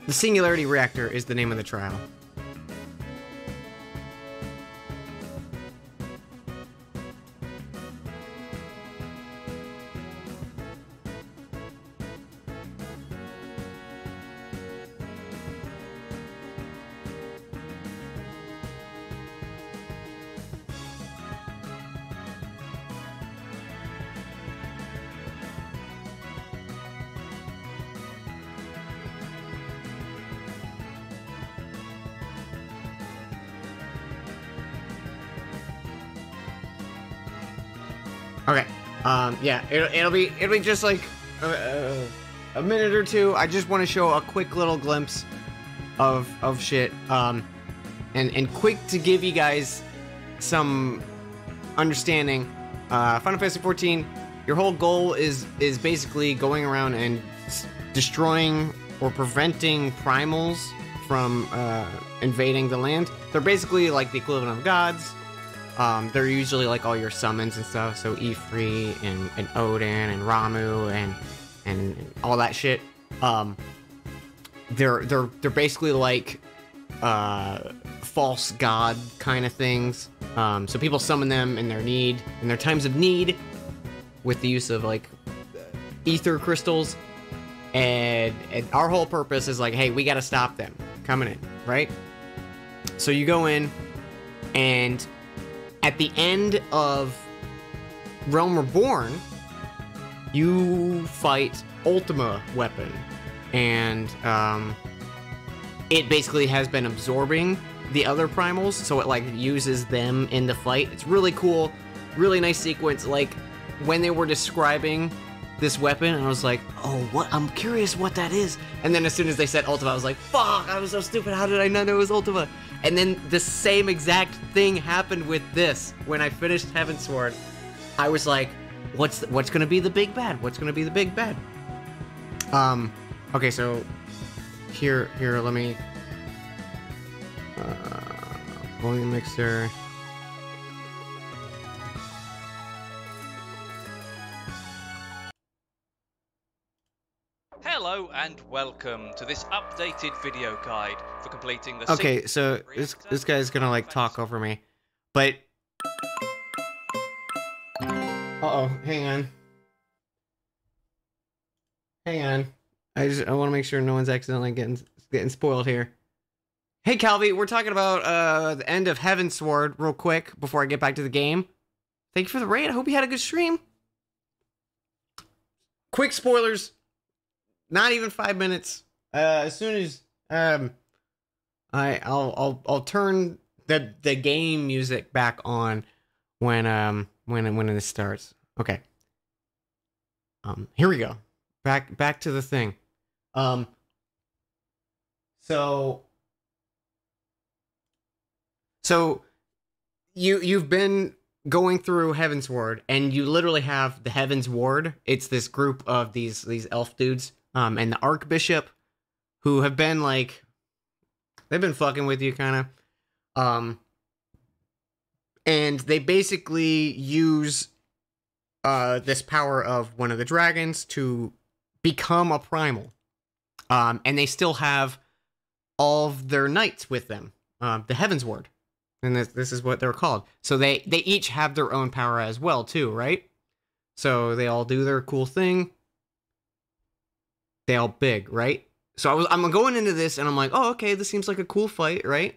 The Singularity Reactor is the name of the trial. Okay. Yeah, it'll be just like a minute or two. I just want to show a quick little glimpse of shit. And quick to give you guys some understanding. Final Fantasy 14. Your whole goal is basically going around and destroying or preventing primals from invading the land. They're basically like the equivalent of gods. They're usually like all your summons and stuff. So Ifrit and Odin and Ramu and all that shit. They're basically like false god kind of things. So people summon them in their times of need, with the use of like ether crystals. And our whole purpose is like, hey, we gotta stop them coming in, right? So you go in, and at the end of Realm Reborn, you fight Ultima Weapon, and it basically has been absorbing the other primals, so it like uses them in the fight. It's really cool, really nice sequence. Like when they were describing this weapon, and I was like, oh, what? I'm curious what that is. And then as soon as they said Ultima, I was like, fuck, I was so stupid. How did I not know it was Ultima? And then the same exact thing happened with this. When I finished Heavensward, I was like, what's gonna be the big bad? What's gonna be the big bad? Okay, so here, let me volume mixer. Hello and welcome to this updated video guide for completing the Okay, so this guy's gonna like talk over me, but uh-oh, hang on. I want to make sure no one's accidentally getting spoiled here. Hey Calvi, we're talking about the end of Heavensward real quick before I get back to the game. Thank you for the raid. I hope you had a good stream. Quick spoilers. Not even 5 minutes. As soon as I'll turn the game music back on when this starts. Okay. Here we go. Back to the thing. So you've been going through Heavensward, and you literally have the Heavens Ward. It's this group of these elf dudes. And the Archbishop, who have been like, they've been fucking with you kind of. And they basically use this power of one of the dragons to become a primal. And they still have all of their knights with them, the Heavens Ward. And this is what they're called. So they each have their own power as well, too, right? So they all do their cool thing. They all big, right? So I'm going into this, and I'm like, oh, okay, this seems like a cool fight, right?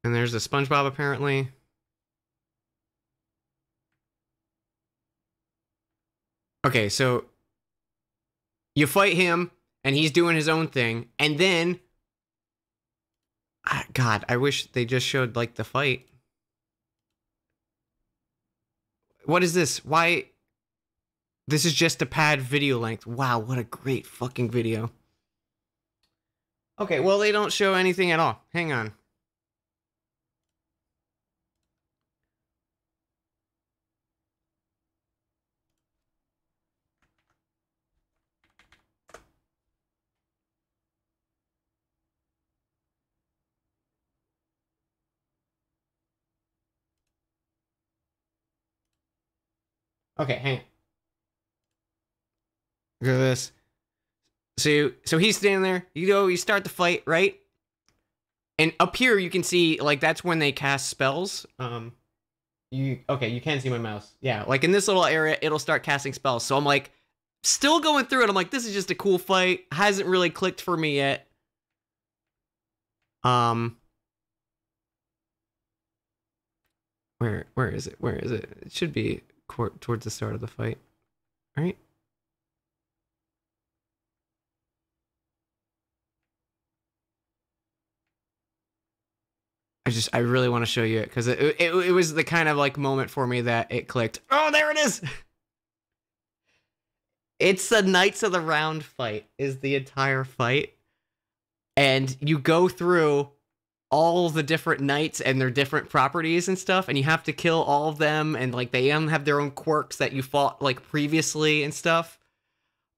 And there's the SpongeBob, apparently. Okay, so you fight him, and he's doing his own thing, and then... God, I wish they just showed, like, the fight. What is this? Why... This is just a pad video length. Wow, what a great fucking video. Okay, well, they don't show anything at all. Hang on. Okay, hang on. Look at this. So he's standing there. You start the fight, right? And up here you can see, like, that's when they cast spells. You can see my mouse. Yeah, like in this little area, it'll start casting spells. So I'm like, still going through it. I'm like, this is just a cool fight. Hasn't really clicked for me yet. Where is it? Where is it? It should be towards the start of the fight, right? I really want to show you it because it was the kind of like moment for me that it clicked. Oh, there it is. It's the Knights of the Round fight is the entire fight. And you go through all the different knights and their different properties and stuff, and you have to kill all of them, and like they have their own quirks that you fought like previously and stuff.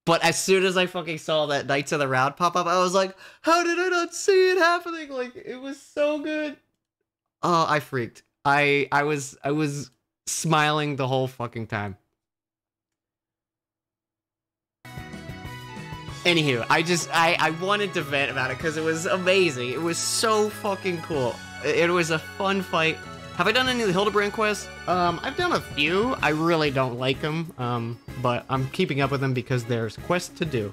But as soon as I fucking saw that Knights of the Round pop up, I was like, how did I not see it happening? Like, it was so good. Oh, I freaked. I was smiling the whole fucking time. Anywho, I wanted to vent about it because it was amazing. It was so fucking cool. It was a fun fight. Have I done any of the Hildebrand quests? I've done a few. I really don't like them, but I'm keeping up with them because there's quests to do.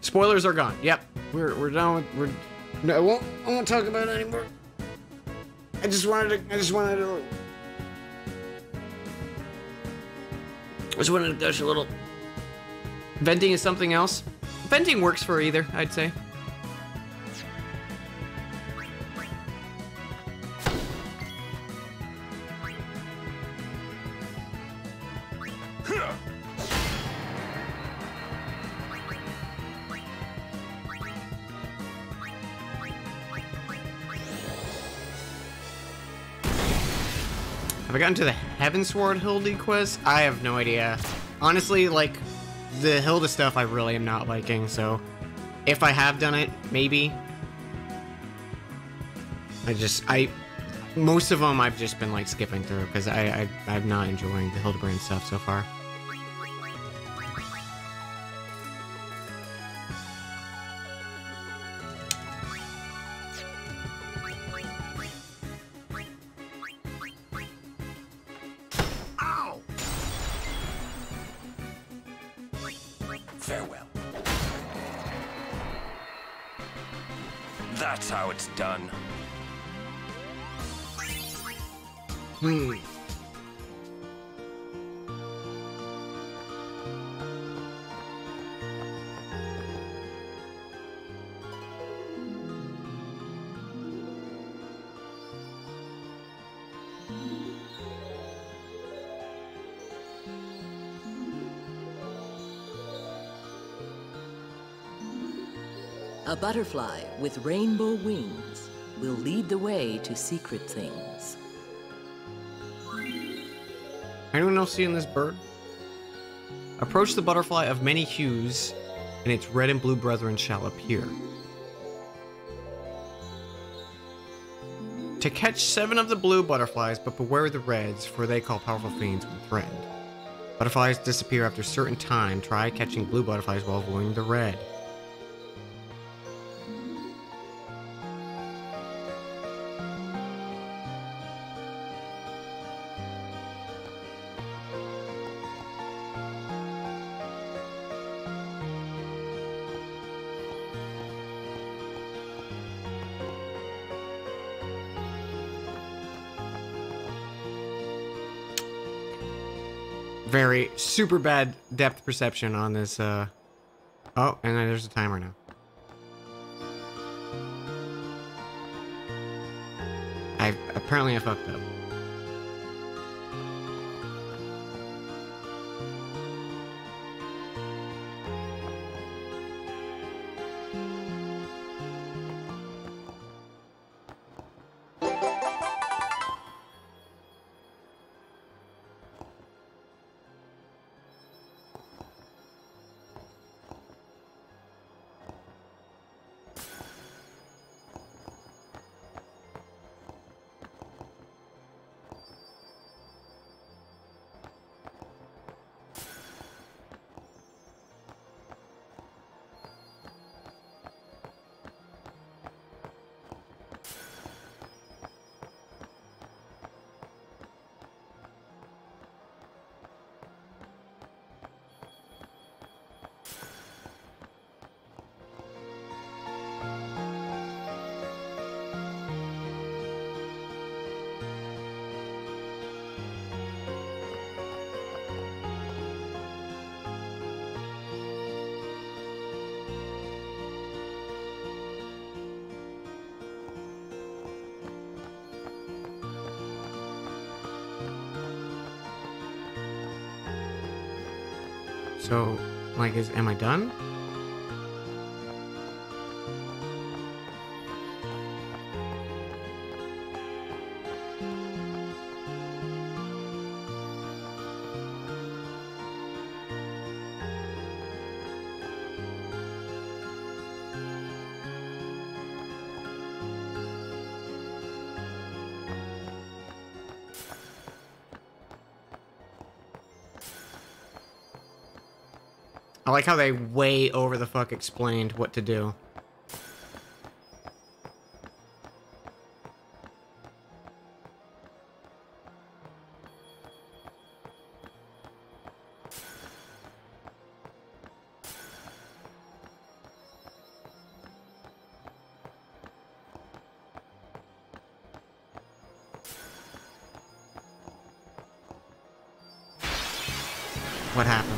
Spoilers are gone. Yep, we're done with, no, I won't talk about it anymore. I just wanted to gush a little. Venting is something else. Venting works for either, I'd say. Have I gotten to the Heavensward Hildy quest? I have no idea. Honestly, like, the Hilda stuff I really am not liking, so if I have done it, maybe. Most of them I've just been, like, skipping through, because I'm not enjoying the Hildebrand stuff so far. Farewell. That's how it's done. A butterfly with rainbow wings will lead the way to secret things. Anyone else seeing this bird? Approach the butterfly of many hues, and its red and blue brethren shall appear. To catch 7 of the blue butterflies, but beware the reds, for they call powerful fiends when threatened. Butterflies disappear after a certain time. Try catching blue butterflies while avoiding the red. Very super bad depth perception on this. Oh, and then there's a timer now. Apparently I fucked up. So, like, am I done? I like how they way over the fuck explained what to do. What happened?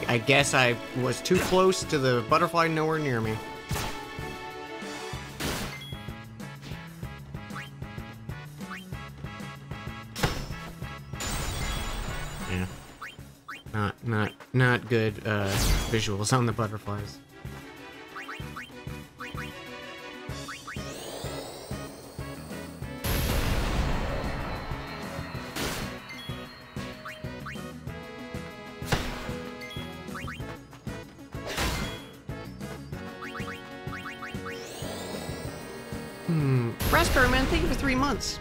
I guess I was too close to the butterfly, nowhere near me. Yeah. Not good visuals on the butterflies. Raspberry Man, thank you for 3 months.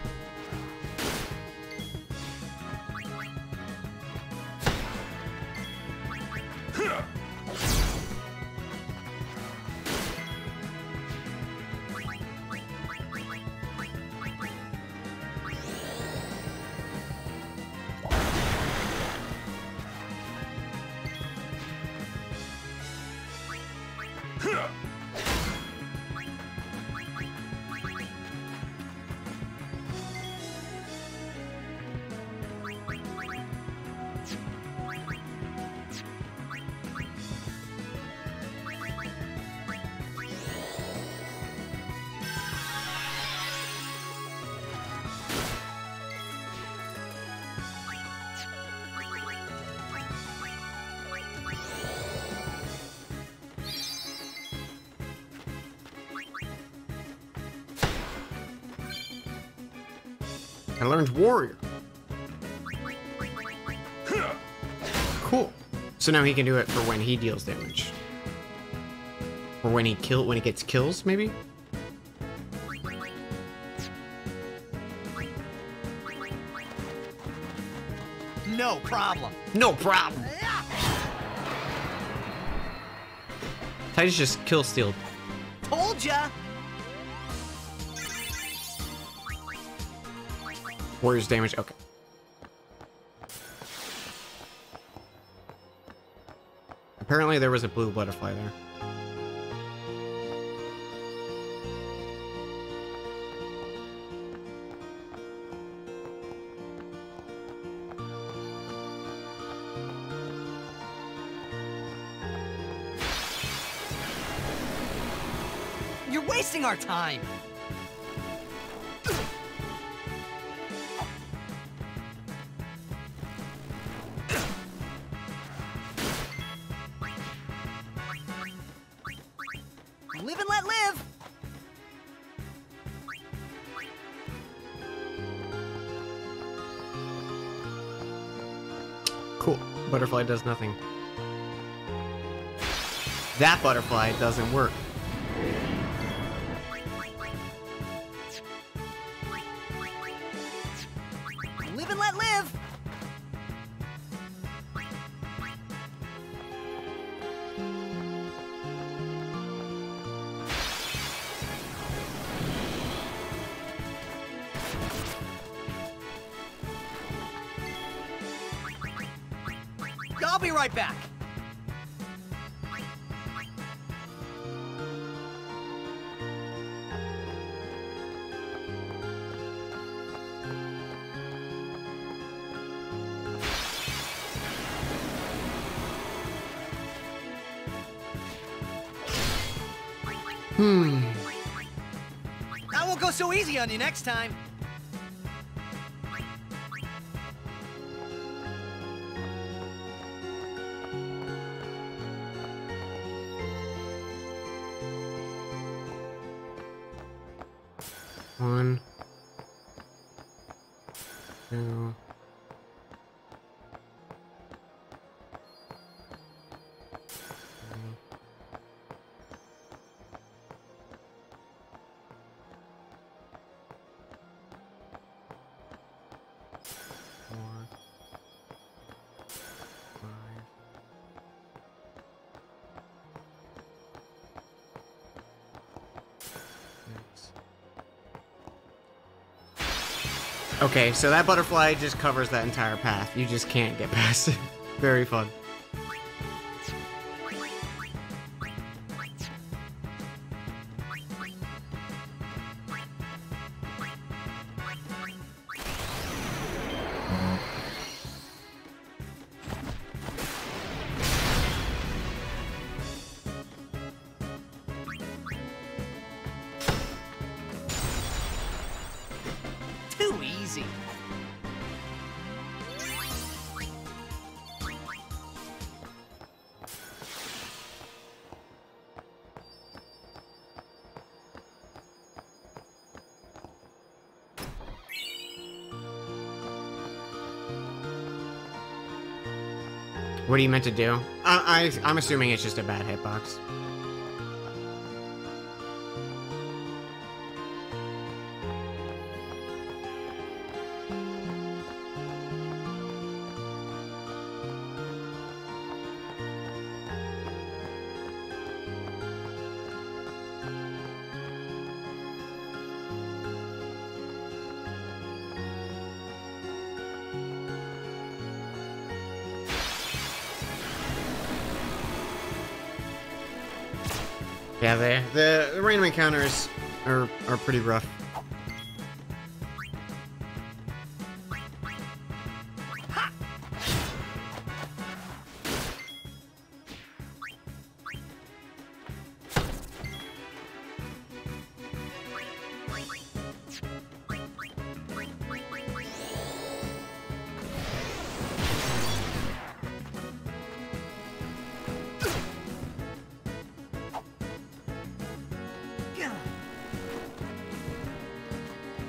I learned Warrior. Cool. So now he can do it for when he deals damage. Or when he gets kills, maybe? No problem. No problem. Titus just kill stealed. Told ya. Warrior's damage, okay. Apparently there was a blue butterfly there. You're wasting our time. Live and let live. Cool. Butterfly does nothing. That butterfly doesn't work. Live and let live. I'll be right back. I won't go so easy on you next time. 1, 2. Okay, so that butterfly just covers that entire path. You just can't get past it. Very fun. Too easy. What are you meant to do? I'm assuming it's just a bad hitbox. Yeah, the random encounters are pretty rough.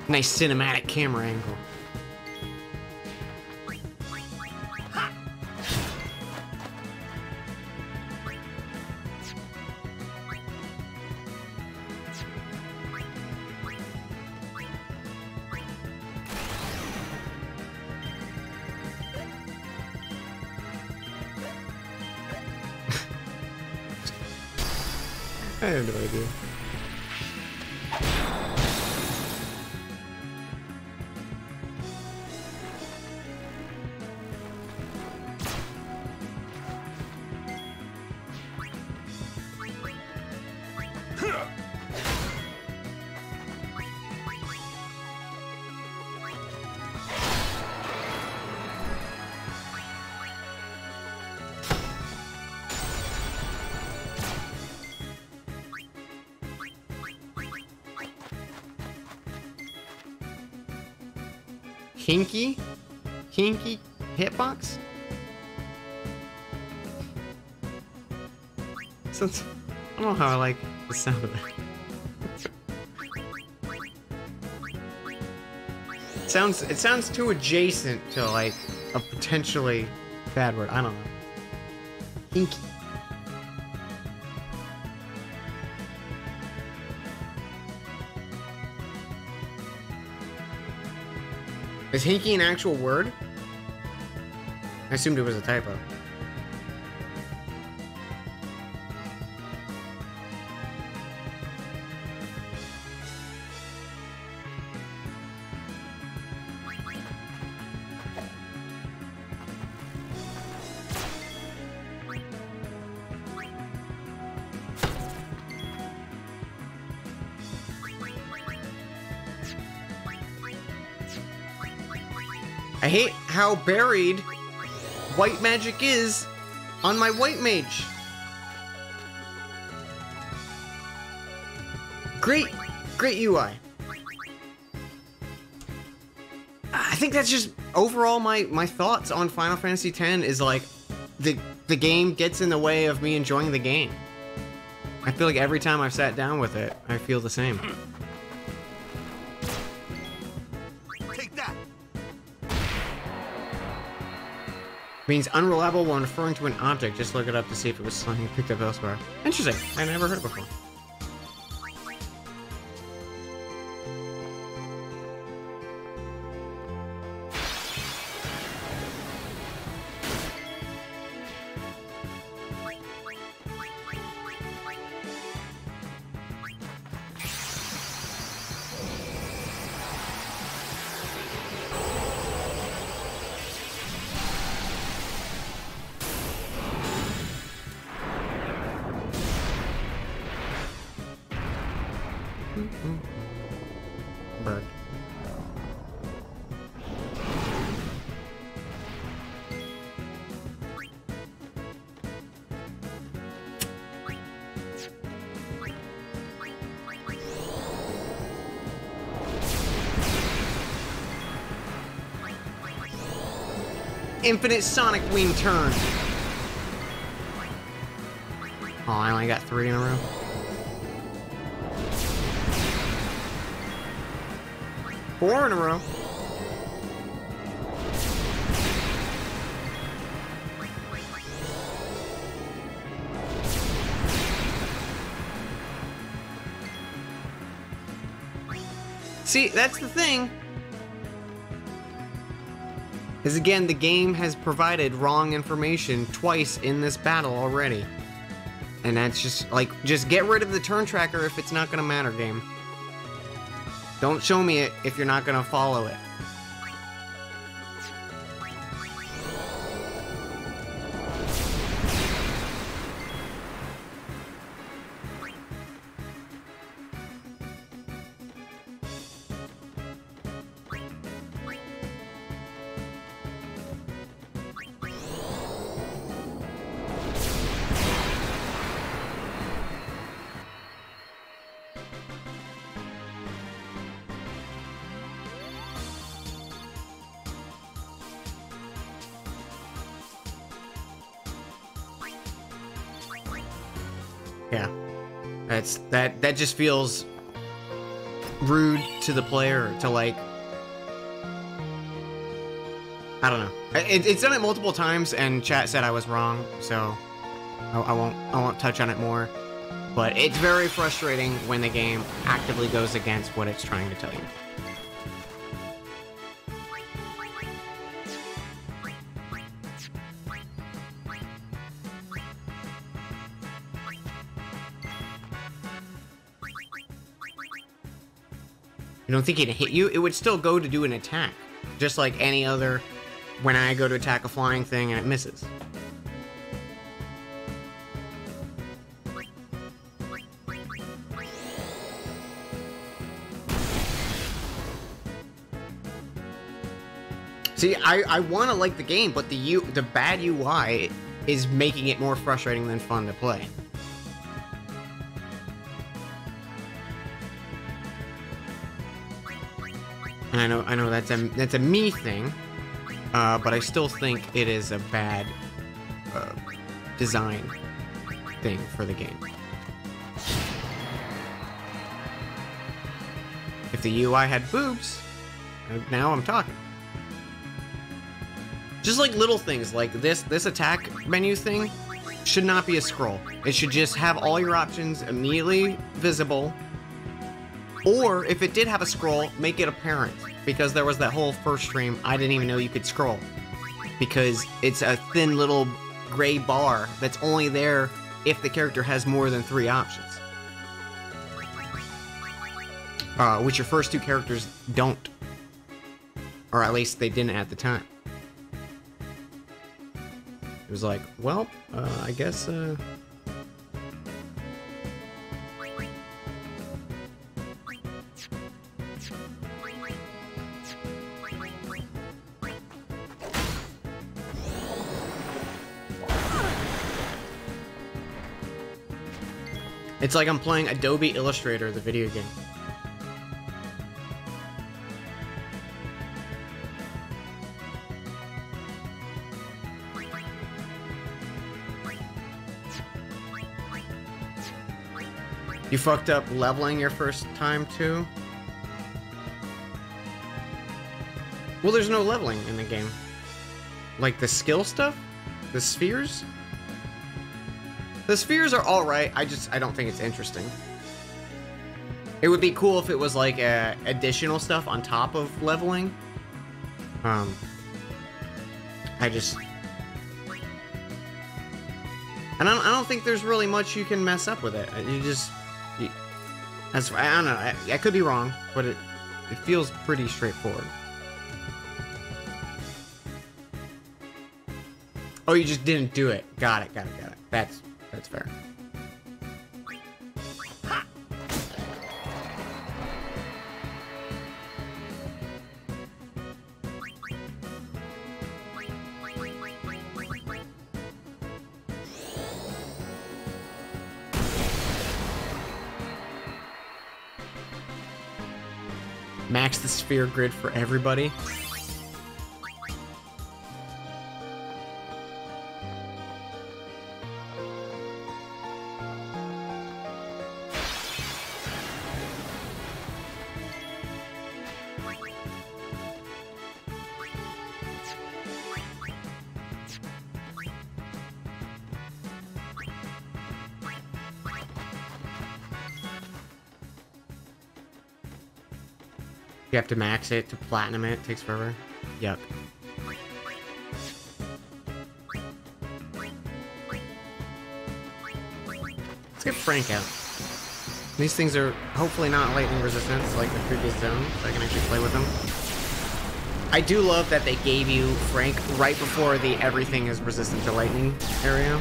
Nice cinematic camera angle. I have no idea. Hinky? Hinky hitbox? Since I don't know how I like the sound of that. It sounds too adjacent to like a potentially bad word. I don't know. Hinky. Is hinky an actual word? I assumed it was a typo. I hate how buried white magic is on my white mage. Great UI. I think that's just overall my thoughts on Final Fantasy X is like the game gets in the way of me enjoying the game. I feel like every time I've sat down with it, I feel the same. Means unreliable when referring to an object. Just look it up to see if it was something picked up elsewhere. Interesting. I never heard it before. Bird. Infinite Sonic Wing turn. Oh, I only got 3 in a row. Four in a row. See, that's the thing. Is again, the game has provided wrong information twice in this battle already. And that's just, like, just get rid of the turn tracker if it's not gonna matter, game. Don't show me it if you're not gonna follow it. Yeah, that just feels rude to the player to, like, I don't know. It's done it multiple times, and chat said I was wrong, so I won't touch on it more. But it's very frustrating when the game actively goes against what it's trying to tell you. You don't think it'd hit you? It would still go to do an attack. Just like any other, when I go to attack a flying thing and it misses. See, I want to like the game, but the bad UI is making it more frustrating than fun to play. And I know that's a me thing, but I still think it is a bad design thing for the game. If the UI had boobs, now I'm talking. Just like little things like this attack menu thing should not be a scroll. It should just have all your options immediately visible. Or, if it did have a scroll, make it apparent. Because there was that whole first stream, I didn't even know you could scroll. Because it's a thin little gray bar that's only there if the character has more than 3 options. Which your first 2 characters don't. Or at least they didn't at the time. It was like, well, I guess, It's like I'm playing Adobe Illustrator, the video game. You fucked up leveling your first time too? Well, there's no leveling in the game. like the skill stuff, the spheres. The spheres are all right. I don't think it's interesting. It would be cool if it was like additional stuff on top of leveling. I don't think there's really much you can mess up with it. I don't know. I could be wrong, but it feels pretty straightforward. Oh, you just didn't do it. Got it. That's fair. Max the sphere grid for everybody. You have to max it to platinum it. It takes forever. Yuck. Let's get Frank out. These things are hopefully not lightning resistant like the previous zone, so I can actually play with them. I do love that they gave you Frank right before the everything is resistant to lightning area.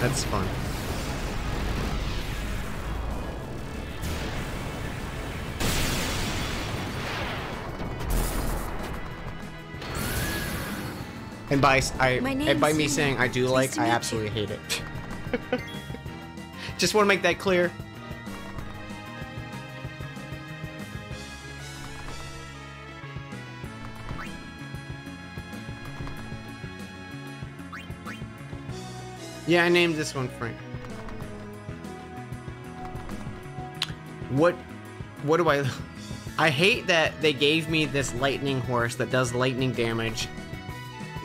That's fun. And by me saying I do like, I absolutely hate it. Just want to make that clear. Yeah, I named this one Frank. What do I hate that they gave me this lightning horse that does lightning damage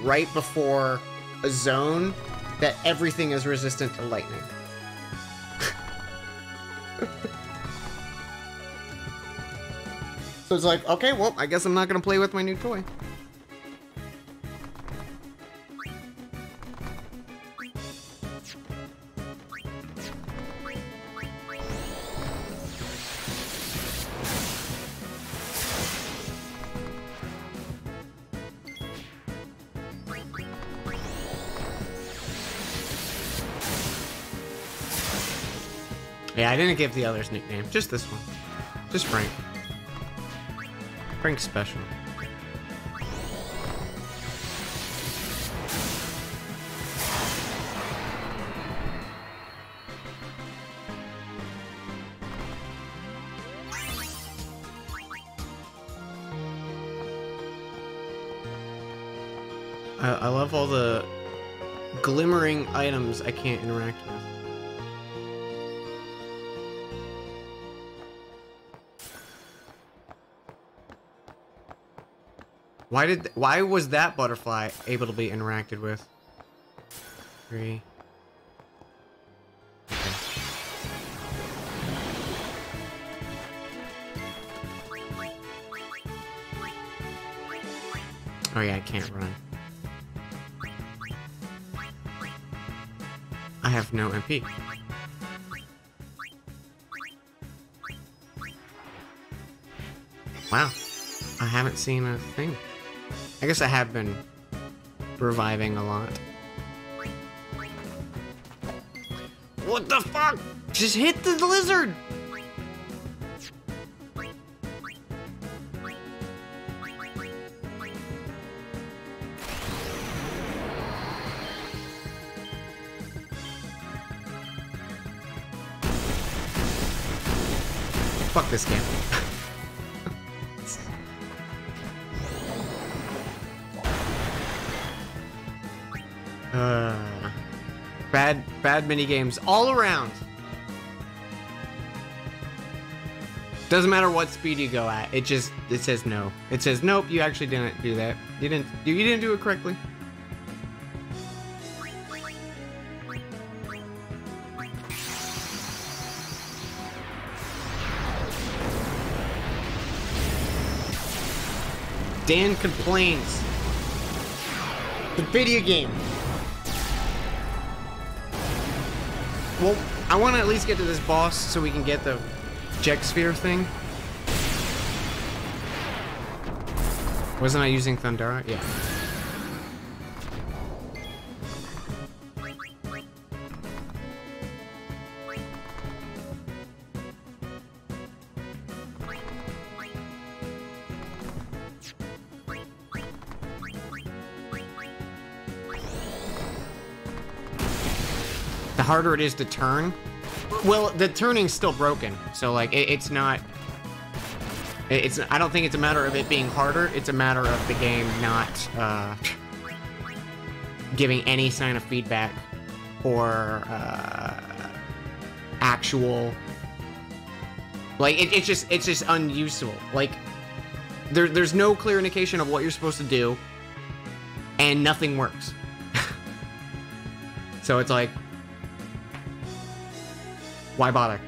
right before a zone that everything is resistant to lightning. So it's like, okay, well, I guess I'm not gonna play with my new toy. Yeah, I didn't give the others nickname. Just this one. Just Frank. Frank's special. I love all the glimmering items I can't interact with. Why was that butterfly able to be interacted with? 3. Okay. Oh yeah, I can't run. I have no MP. Wow. I haven't seen a thing. I guess I have been reviving a lot. What the fuck? Just hit the lizard! Fuck this game. Bad mini games all around. Doesn't matter what speed you go at. It says no. It says nope. You actually didn't do that. You didn't do it correctly. Dan complains. The video game. Well, I want to at least get to this boss so we can get the Jek Sphere thing. Wasn't I using Thundara? Yeah. The harder it is to turn, well, the turning's still broken, so like it's not. I don't think it's a matter of it being harder. It's a matter of the game not giving any sign of feedback or actual. Like it's just unusable. Like there's no clear indication of what you're supposed to do, and nothing works. So it's like, why bother?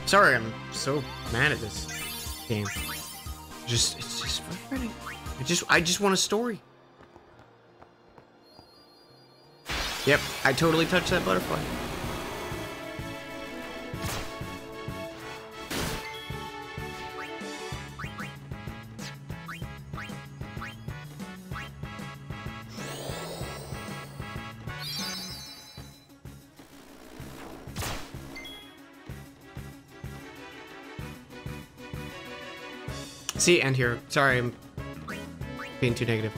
Sorry, I'm so mad at this game. It's just frustrating. I just want a story. Yep, I totally touched that butterfly. See, end here. Sorry, I'm being too negative.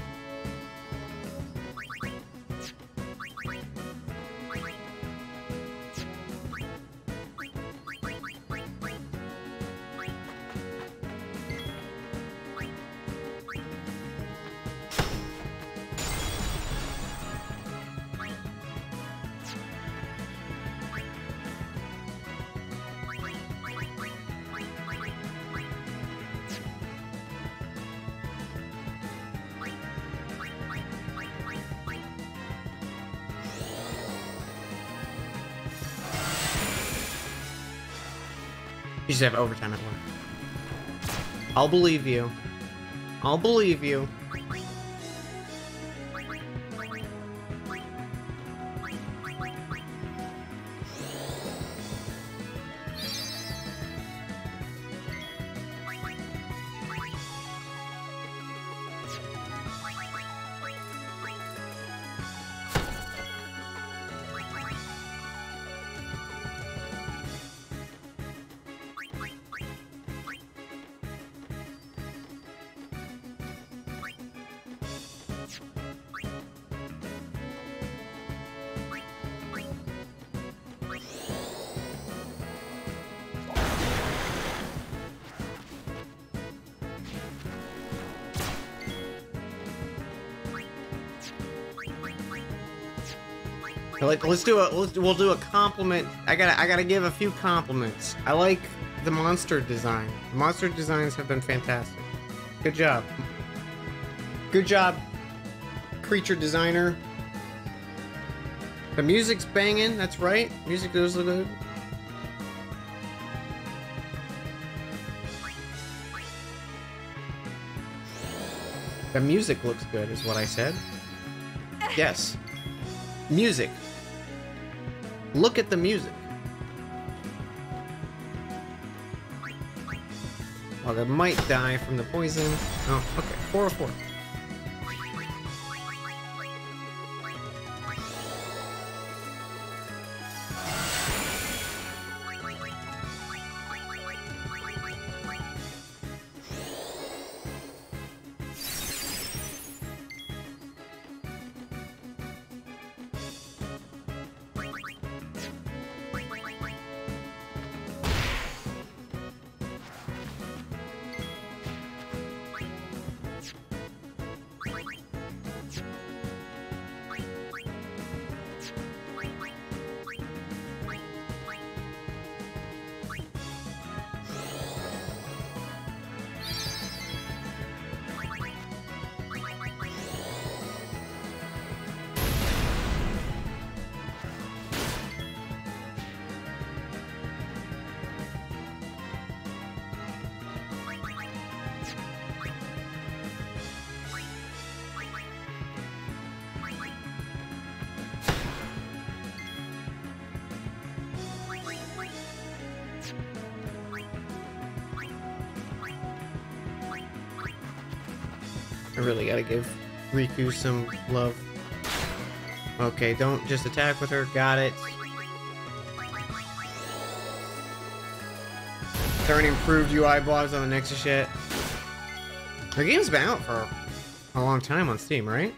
You just have overtime at work. I'll believe you. I'll believe you. Like, we'll do a compliment. I gotta give a few compliments. I like the monster design. The monster designs have been fantastic. Good job. Good job, creature designer. The music's banging, that's right. Music does look good. The music looks good, is what I said. Yes. Music. Look at the music. While they might die from the poison. Oh, okay. 4 of 4. I really gotta give Riku some love. Okay, don't just attack with her. Got it. There are any improved UI blocks on the Nexus yet? The game's been out for a long time on Steam, right?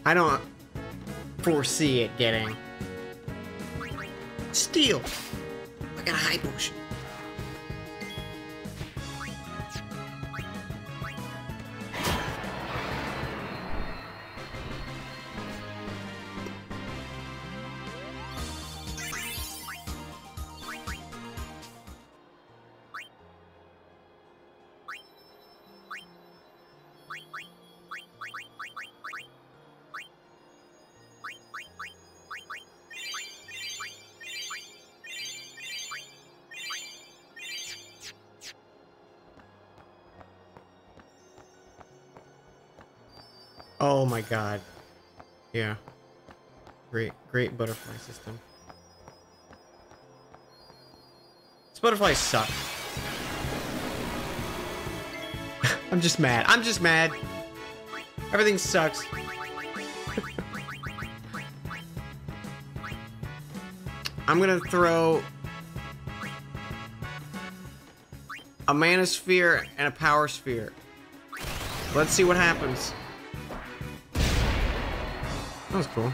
I don't foresee it getting steel. I got a high potion. Oh my god. Yeah. Great butterfly system. This butterfly sucks. I'm just mad. I'm just mad. Everything sucks. I'm gonna throw a mana sphere and a power sphere. Let's see what happens. That was cool.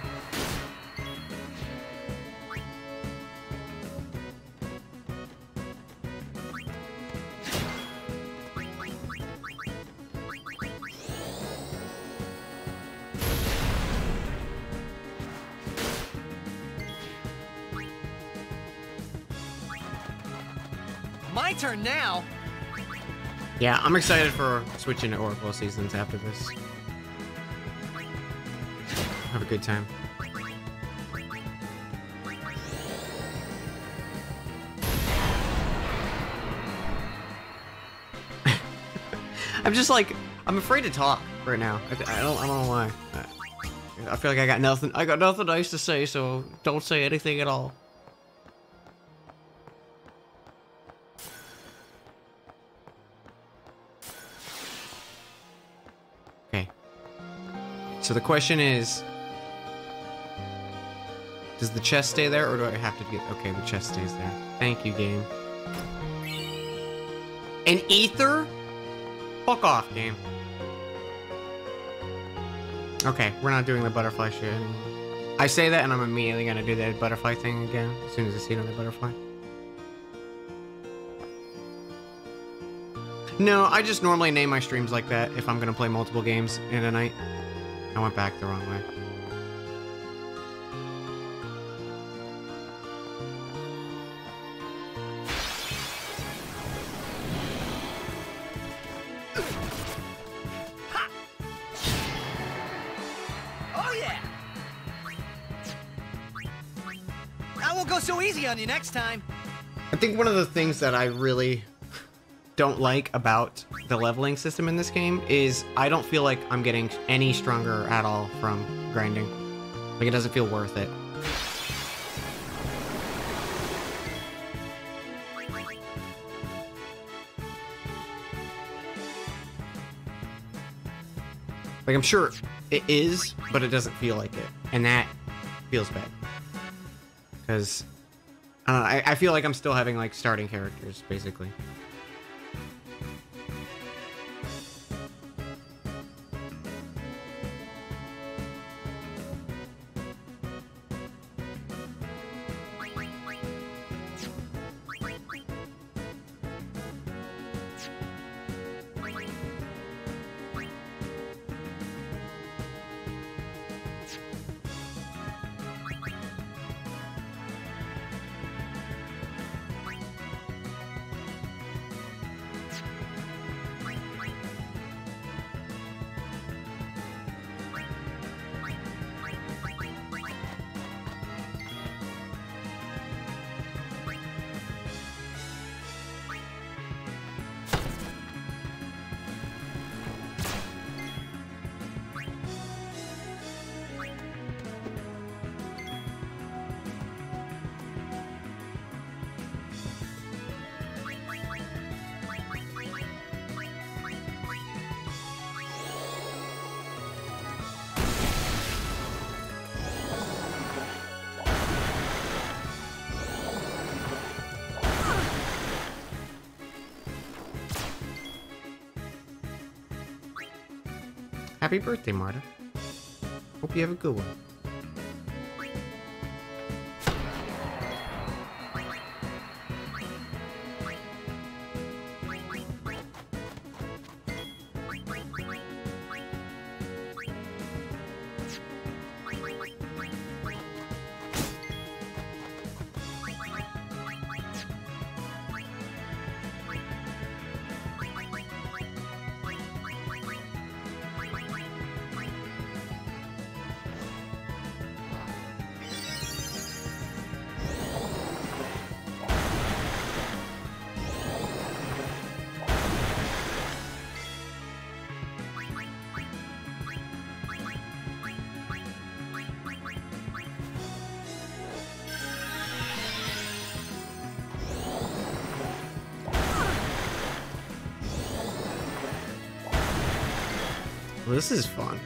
My turn now. Yeah, I'm excited for switching to Oracle Seasons after this. Have a good time. I'm just like, I'm afraid to talk right now. I don't know why. I feel like I got nothing nice to say, so don't say anything at all. Okay. So the question is, does the chest stay there, or do I have to get... Okay, the chest stays there. Thank you, game. An ether? Fuck off, game. Okay, we're not doing the butterfly shit anymore. I say that, and I'm immediately gonna do that butterfly thing again, as soon as I see another butterfly. No, I just normally name my streams like that if I'm gonna play multiple games in a night. I went back the wrong way. So easy on you next time. I think one of the things that I really don't like about the leveling system in this game is I don't feel like I'm getting any stronger at all from grinding. Like, it doesn't feel worth it. Like, I'm sure it is, but it doesn't feel like it. And that feels bad. Because, I don't know, I feel like I'm still having, like, starting characters, basically. Happy birthday, Marta. Hope you have a good one. Well, this is fun.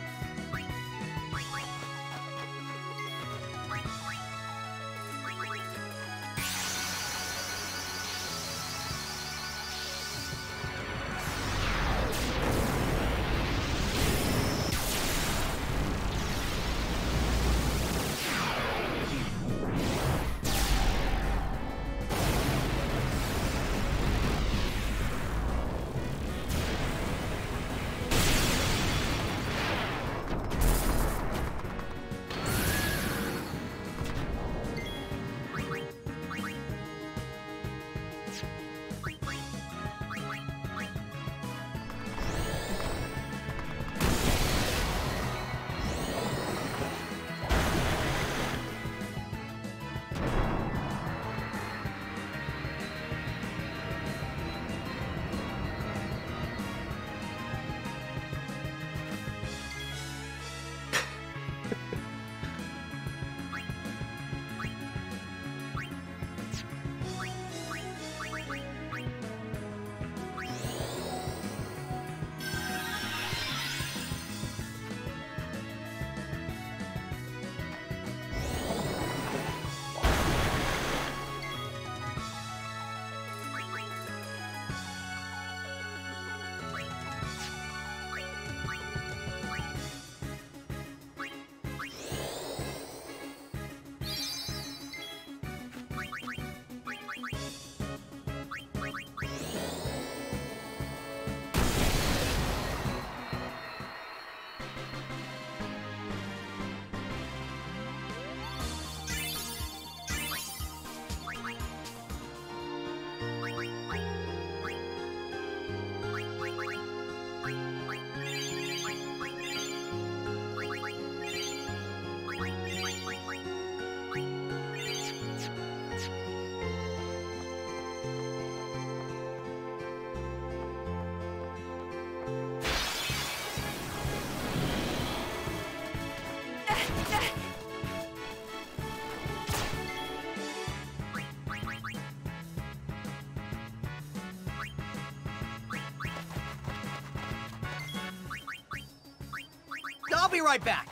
I'll be right back.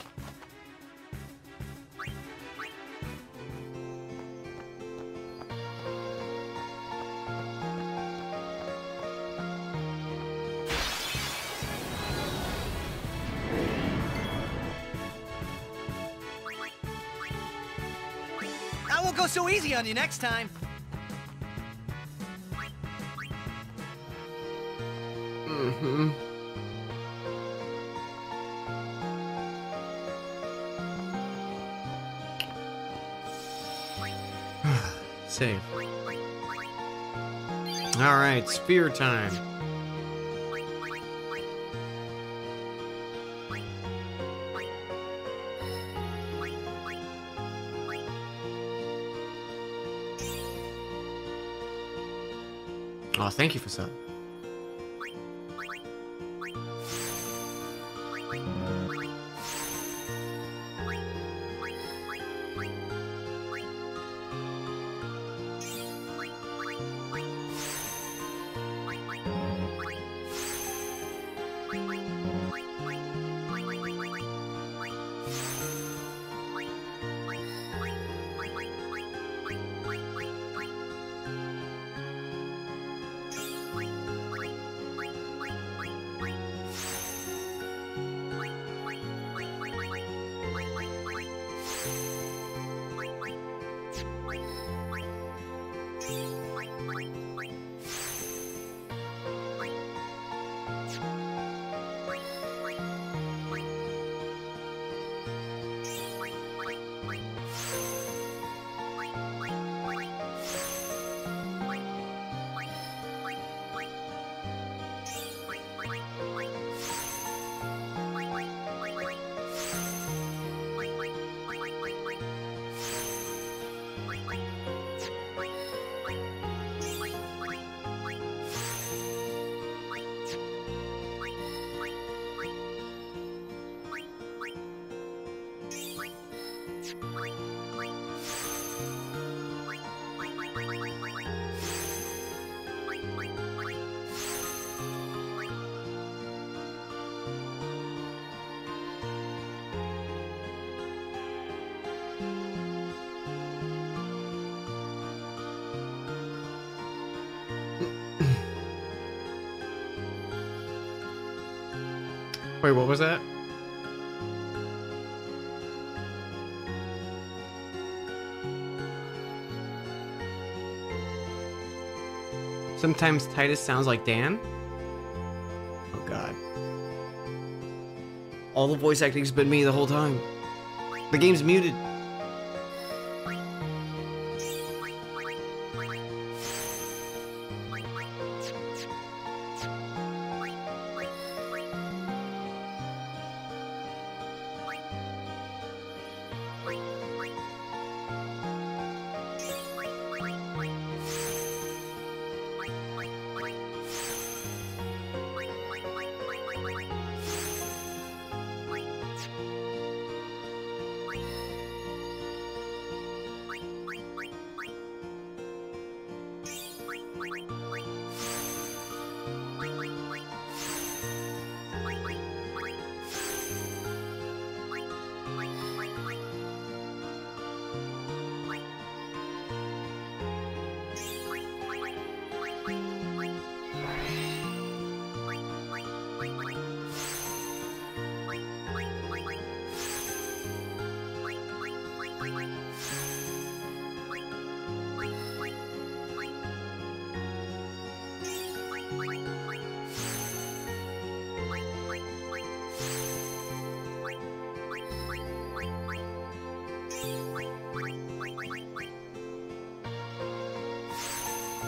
I won't go so easy on you next time. Mm-hmm. Save. Alright, spear time. Oh, thank you for sub. Wait, what was that? Sometimes Titus sounds like Dan? Oh god. All the voice acting's been me the whole time. The game's muted.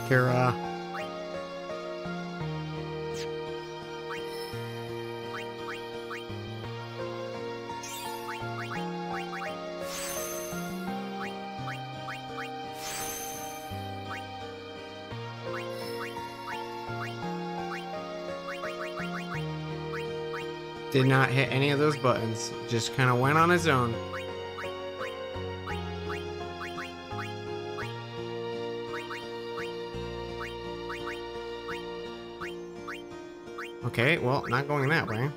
Kira. Did not hit any of those buttons. Just kind of went on his own. Okay, well, not going that way.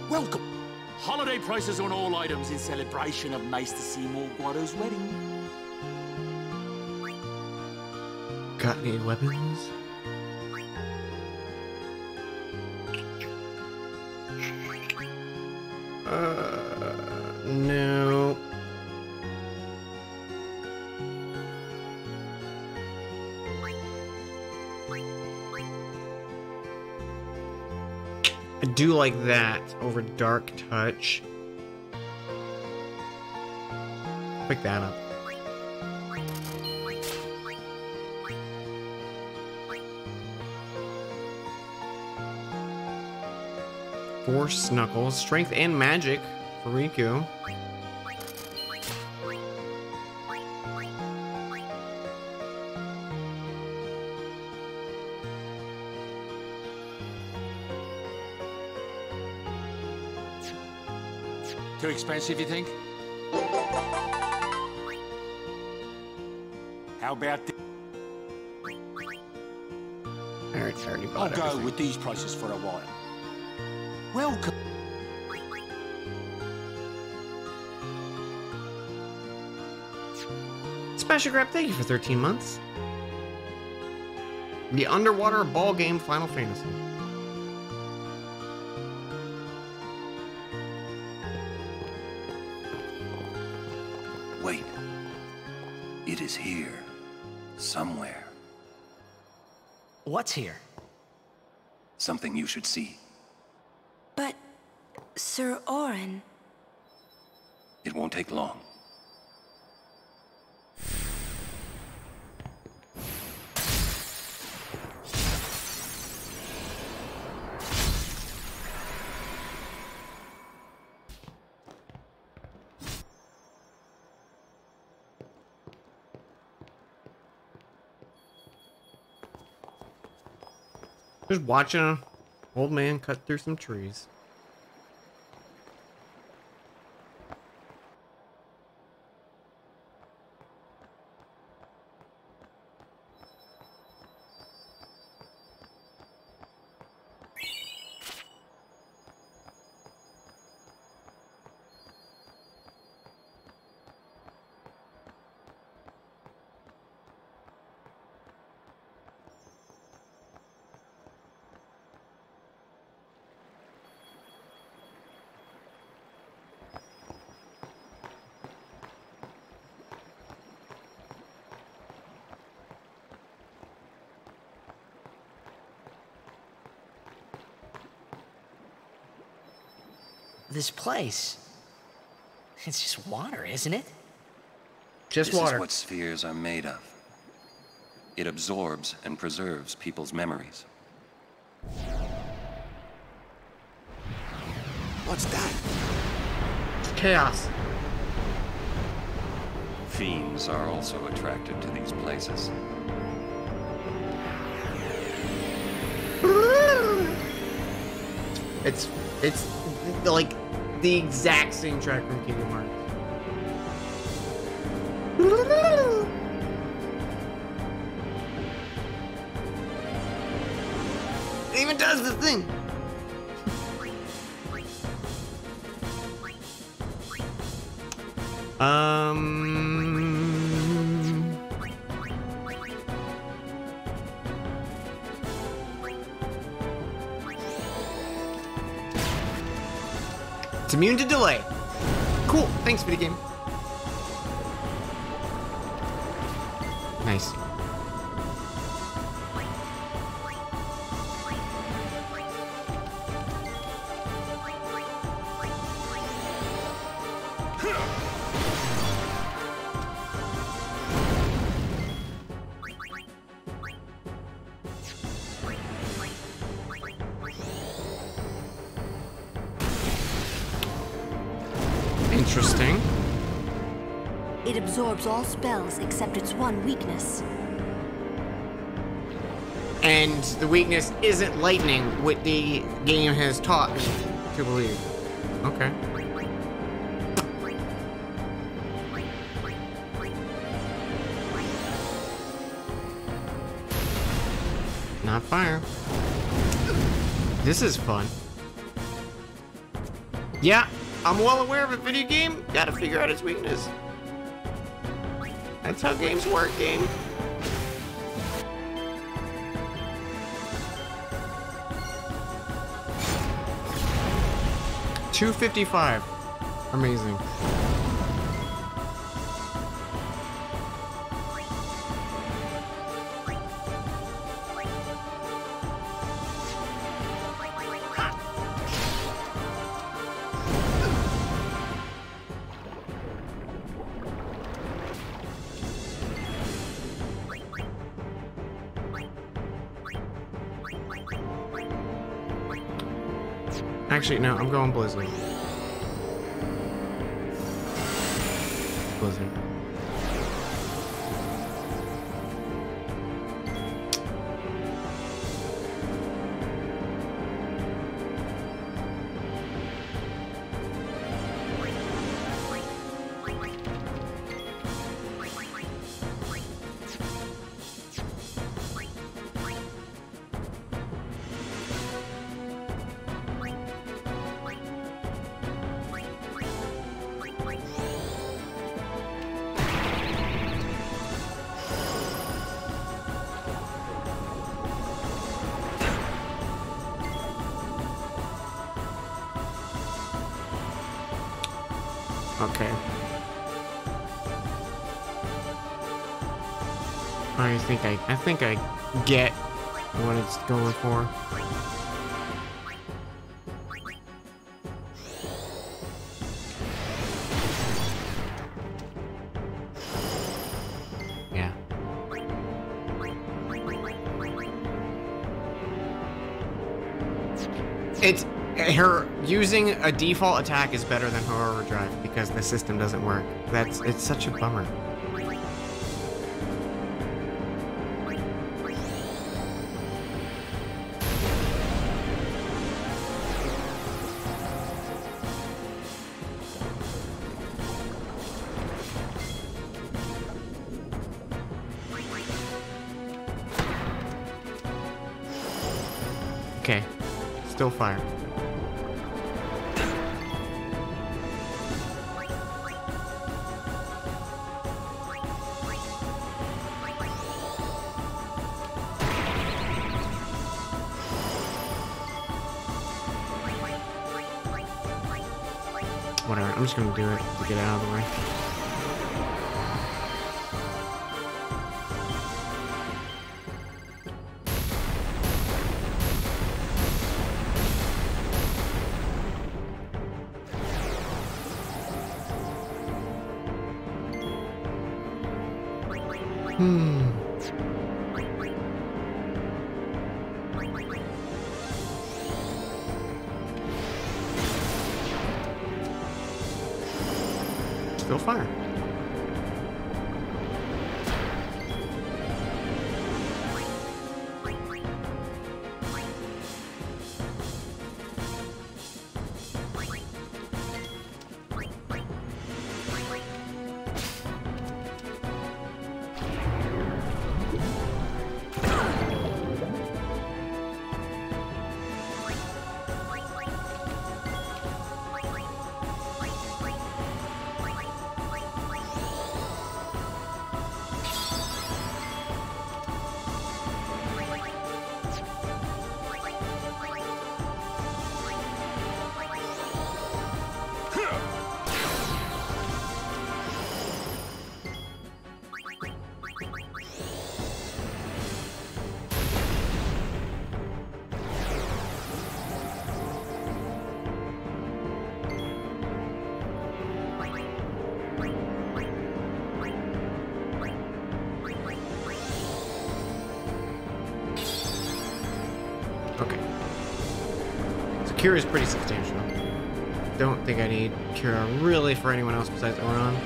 Welcome. Holiday prices on all items in celebration of Maester Seymour Guado's wedding. Got any weapons? No. I do like that over Dark Touch. Pick that up. Force Knuckles, Strength and Magic for Riku. Too expensive, you think? How about this? I already bought I'll go everything. with these prices for a while. Welcome. Special Grab, thank you for 13 months. The Underwater Ball Game Final Fantasy. Wait. It is here. Somewhere. What's here? Something you should see. But, Sir Orin... It won't take long. Just watching an old man cut through some trees. This place... It's just water, isn't it? Just This water. is what spheres are made of. It absorbs and preserves people's memories. What's that? It's chaos. Fiends are also attracted to these places. It's like the exact same track from Kingdom Hearts. It even does the thing. It's immune to delay. Cool. Thanks, video game. Nice. Interesting. It absorbs all spells except its one weakness. And the weakness isn't lightning, what the game has taught me to believe. Okay. Not fire. This is fun. Yeah, I'm well aware of it, video game. Gotta figure out its weakness. That's how games work, game. $255. Amazing. Actually, no, I'm going Blizzard. Blizzard. Okay. I think I get what it's going for. Yeah. It's her using a default attack is better than her overdrive because the system doesn't work. It's such a bummer. Okay, still fire. Whatever, I'm just gonna do it to get out of the way. Still fire. Cure is pretty substantial. Don't think I need Cure really for anyone else besides Oron.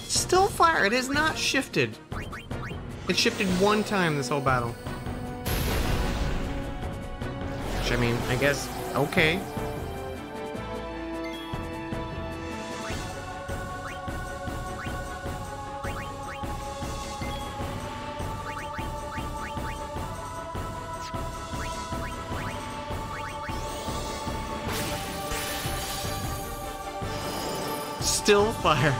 Still fire. It has not shifted. It shifted one time this whole battle. Which, I mean, I guess, okay. Still fire.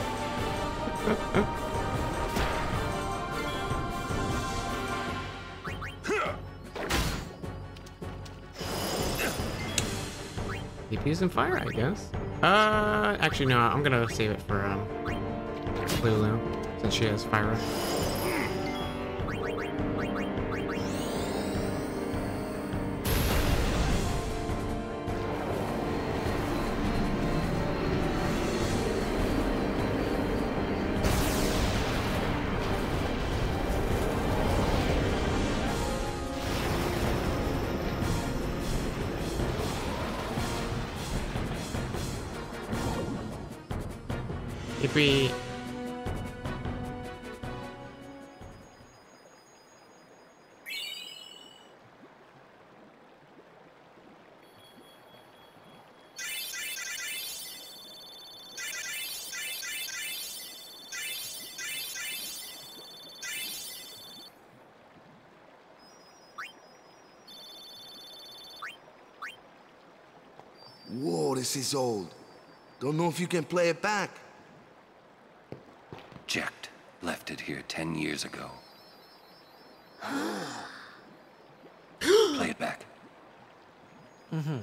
DPS and fire, I guess. Actually, no, I'm gonna save it for, Lulu, since she has fire. Yippee. Whoa, this is old. Don't know if you can play it back. Jacked left it here 10 years ago. Play it back. Mm-hmm.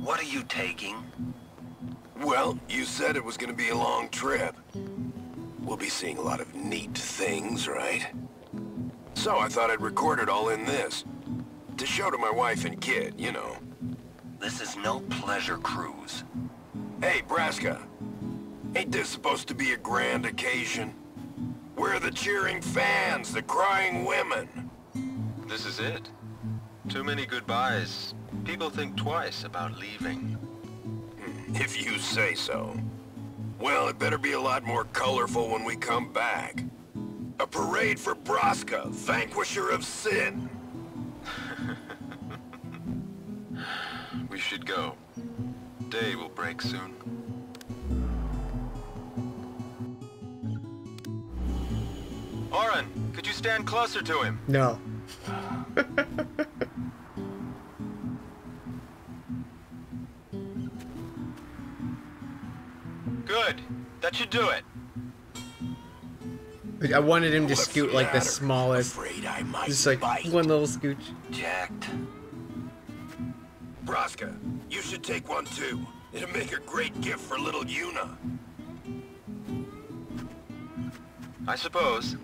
What are you taking? Well, you said it was gonna be a long trip. We'll be seeing a lot of neat things, right? So I thought I'd record it all in this. To show to my wife and kid, you know. This is no pleasure cruise. Hey, Braska. Ain't this supposed to be a grand occasion? We're the cheering fans, the crying women. This is it. Too many goodbyes. People think twice about leaving. If you say so. Well, it better be a lot more colorful when we come back. A parade for Braska, vanquisher of sin. We should go. Day will break soon. Oren, could you stand closer to him? No. Good. That should do it. I wanted him to scoot like the smallest. Just like one little scooch. Jacked. Braska, you should take one too. It'll make a great gift for little Yuna. I suppose.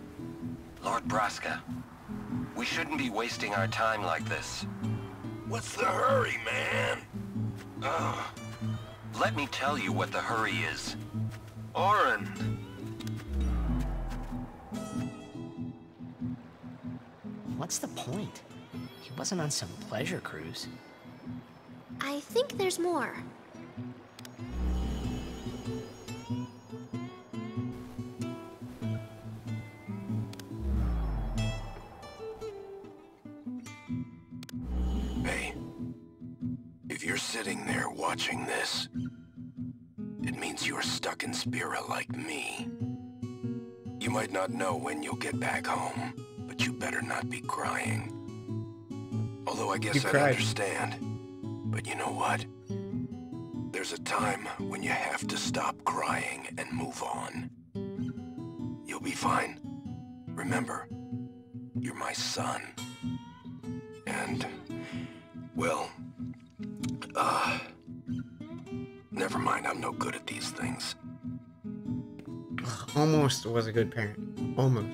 Lord Braska, we shouldn't be wasting our time like this. What's the hurry, man? Let me tell you what the hurry is. Oren. What's the point? He wasn't on some pleasure cruise. I think there's more. Hey, if you're sitting there watching this, it means you're stuck in Spira like me. You might not know when you'll get back home, but you better not be crying. Although I guess I'd understand. But you know what? There's a time when you have to stop crying and move on. You'll be fine. Remember, you're my son. And, well, never mind, I'm no good at these things. Almost was a good parent. Almost.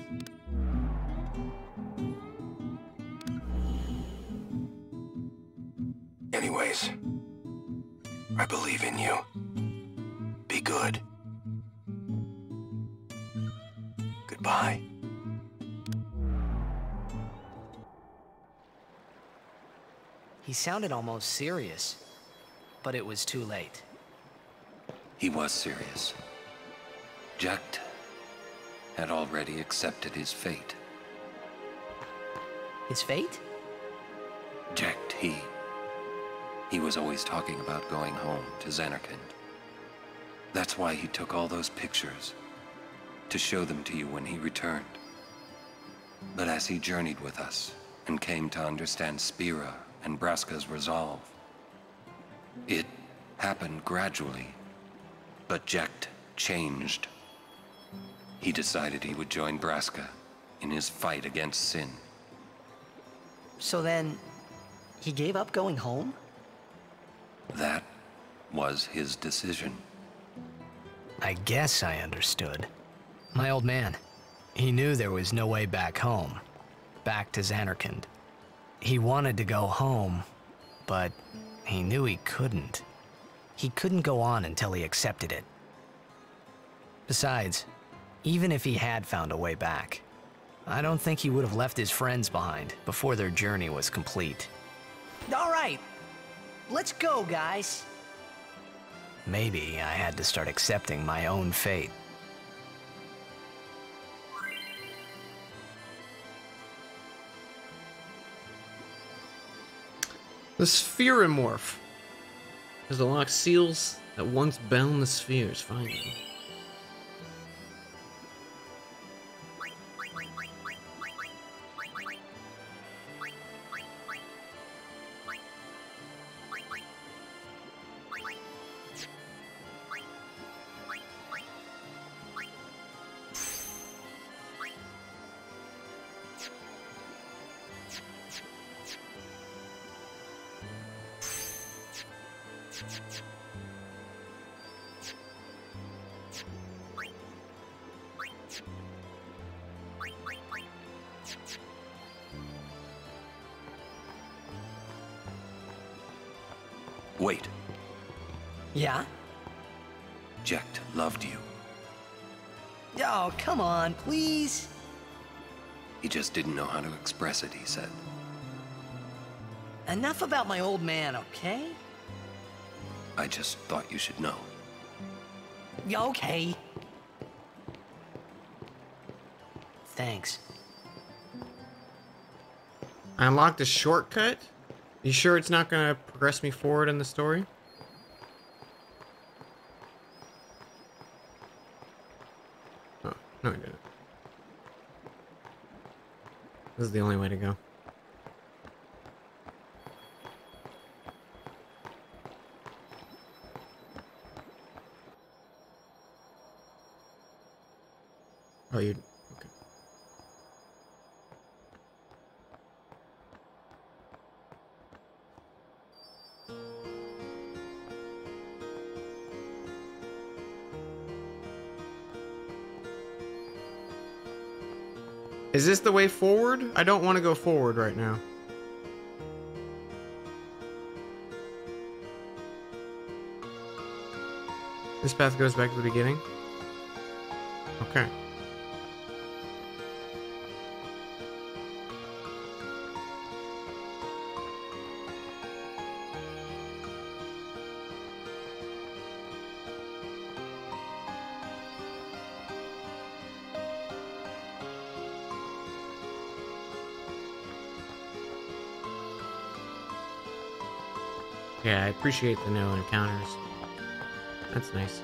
Anyways, I believe in you. Be good. He sounded almost serious, but it was too late. He was serious. Jekt had already accepted his fate. His fate? Jekt, he was always talking about going home to Zanarkand. That's why he took all those pictures, to show them to you when he returned. But as he journeyed with us and came to understand Spira and Braska's resolve, it happened gradually, but Jekt changed. He decided he would join Braska in his fight against Sin. So then, he gave up going home? That was his decision. I guess I understood. My old man, he knew there was no way back home, back to Zanarkand. He wanted to go home, but he knew he couldn't. He couldn't go on until he accepted it. Besides, even if he had found a way back, I don't think he would have left his friends behind before their journey was complete. All right, let's go, guys. Maybe I had to start accepting my own fate. The Spheromorph has unlocked seals that once bound the spheres. Find them. Wait. Yeah? Jekt loved you. Oh, come on, please. He just didn't know how to express it, he said. Enough about my old man, okay? I just thought you should know. Okay. Thanks. I unlocked a shortcut? You sure it's not gonna progress me forward in the story? Oh, no I didn't. This is the only way to go. Oh, you... okay. Is this the way forward? I don't want to go forward right now. This path goes back to the beginning? Okay. Yeah, I appreciate the no encounters. That's nice.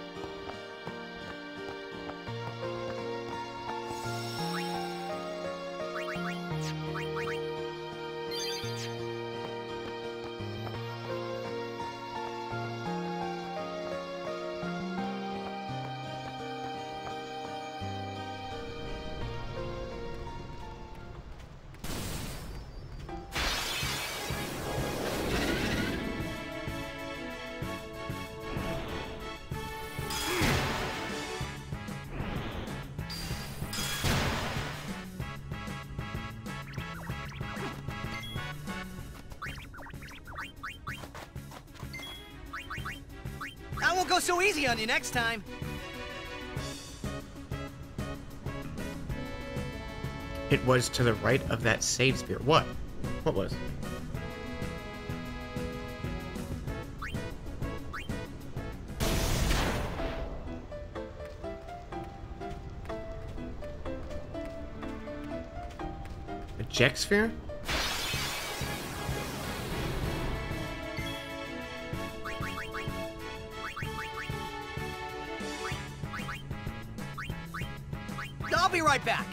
I won't go so easy on you next time. It was to the right of that save spear. What? What was? Jeck sphere? I'll be right back.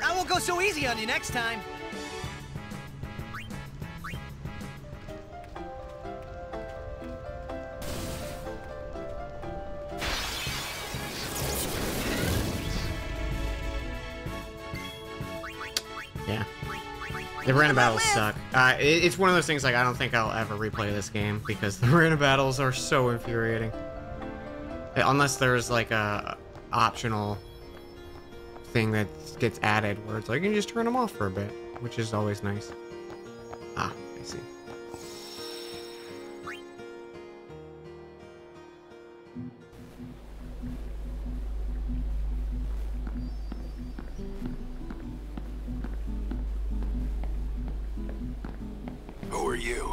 I won't go so easy on you next time. Yeah. The arena battles suck. It's one of those things, like, I don't think I'll ever replay this game because the arena battles are so infuriating. Unless there's, like, a optional thing that gets added where it's like, you can just turn them off for a bit, which is always nice. Ah, I see. Who are you?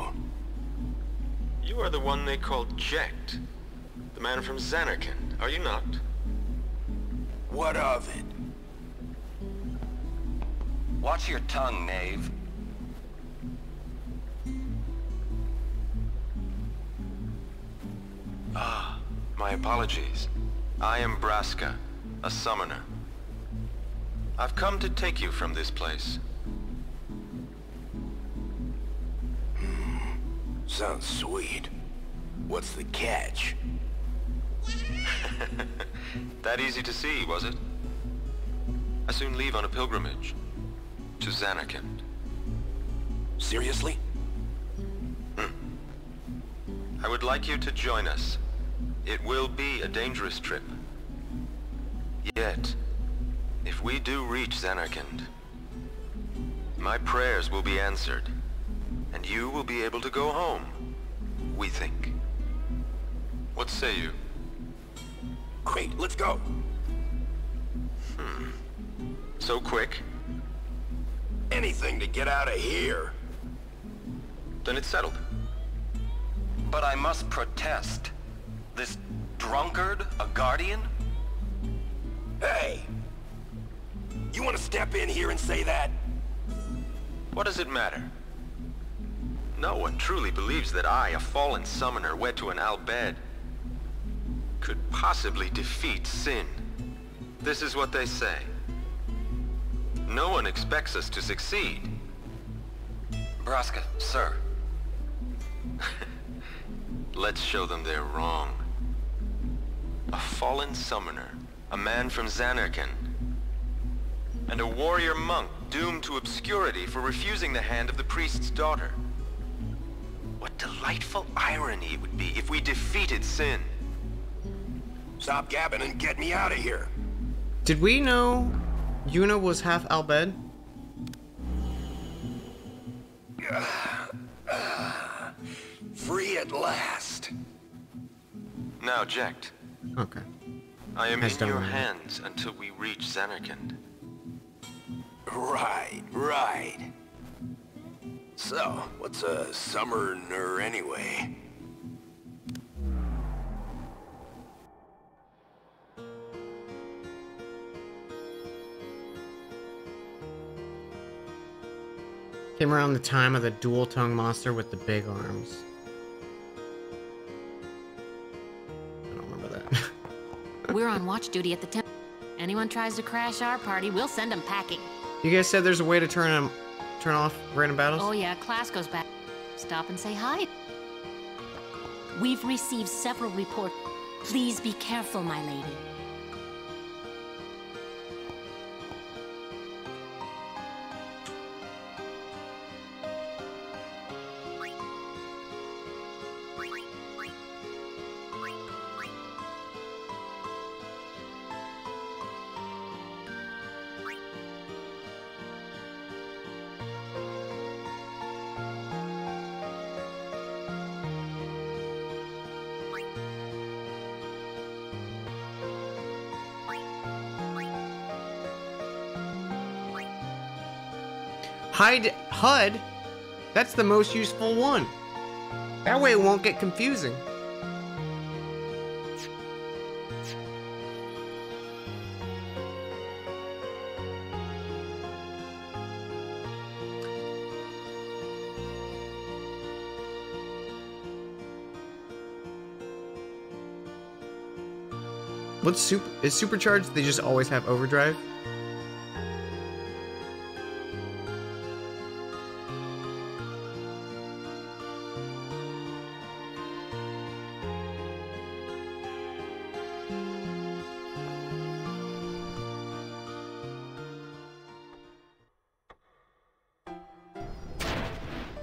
You are the one they called Jecht. The man from Zanarkand, are you not? What of it? Watch your tongue, knave. Ah, my apologies. I am Braska, a summoner. I've come to take you from this place. Sounds sweet. What's the catch? That easy to see, was it? I soon leave on a pilgrimage to Zanarkand. Seriously? I would like you to join us. It will be a dangerous trip. Yet, if we do reach Zanarkand, my prayers will be answered, and you will be able to go home, we think. What say you? Great, let's go. So quick? Anything to get out of here. Then it's settled. But I must protest. This drunkard, a guardian? Hey! You want to step in here and say that? What does it matter? No one truly believes that I, a fallen summoner wed to an Al-Bhed, could possibly defeat Sin. This is what they say. No one expects us to succeed. Braska, sir. Let's show them they're wrong. A fallen summoner, a man from Zanarkand, and a warrior monk doomed to obscurity for refusing the hand of the priest's daughter. What delightful irony it would be if we defeated Sin. Stop gabbing and get me out of here. Did we know Yuna was half Al-Bhed? Free at last. Now, Jecht. Okay. I am I in still your don't know. hands until we reach Zanarkand. Right. So, what's a summoner anyway? Came around the time of the dual-tongue monster with the big arms. I don't remember that. We're on watch duty at the temple. Anyone tries to crash our party, we'll send them packing. You guys said there's a way to turn off random battles? Oh yeah, class goes back. Stop and say hi. We've received several reports. Please be careful, my lady. HUD? That's the most useful one. That way it won't get confusing. What's supercharged? They just always have overdrive?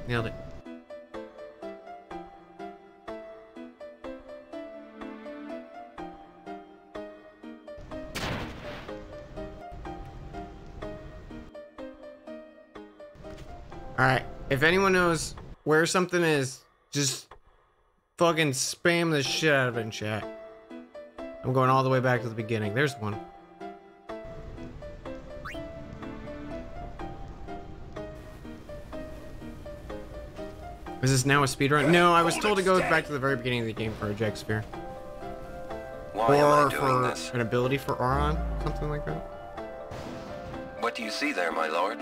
Nailed it. Alright, if anyone knows where something is, just fucking spam the shit out of it in chat. I'm going all the way back to the beginning. There's one. Is this now a speedrun? No, I was told to go back to the very beginning of the game for a Jack Sphere. Why am I doing for this? an ability for Auron, something like that. What do you see there, my lord?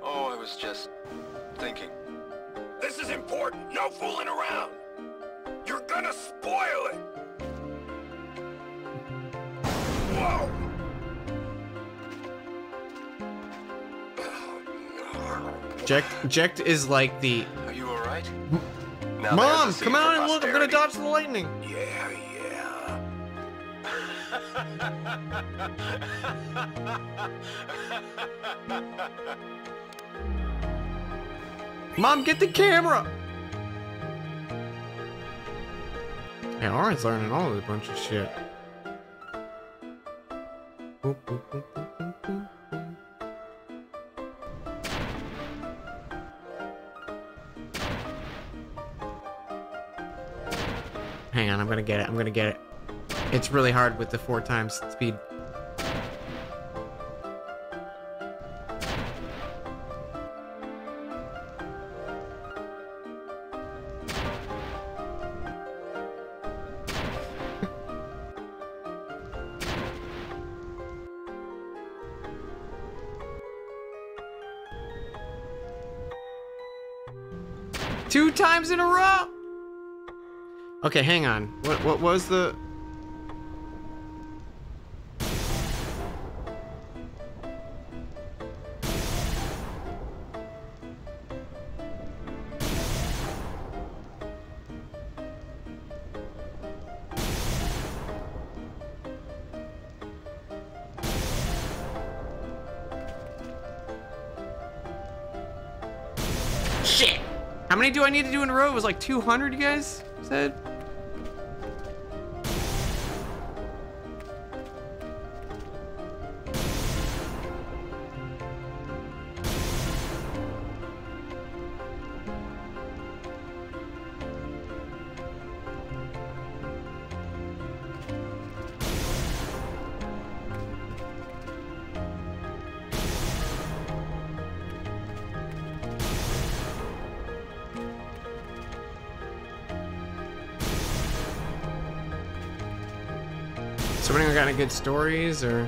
Oh, I was just thinking. This is important. No fooling around. You're gonna spoil it. Whoa. Jekt is like the... Are you alright? Mom, come out and look, I'm gonna dodge the lightning. Yeah. Mom, get the camera! Yeah, Auron's learning all of a bunch of shit. Hang on, I'm gonna get it. It's really hard with the 4 times speed. Two times in a row! Okay, hang on. What was the... Shit! How many do I need to do in a row? It was like 200, you guys said? So anyone got any good stories, or?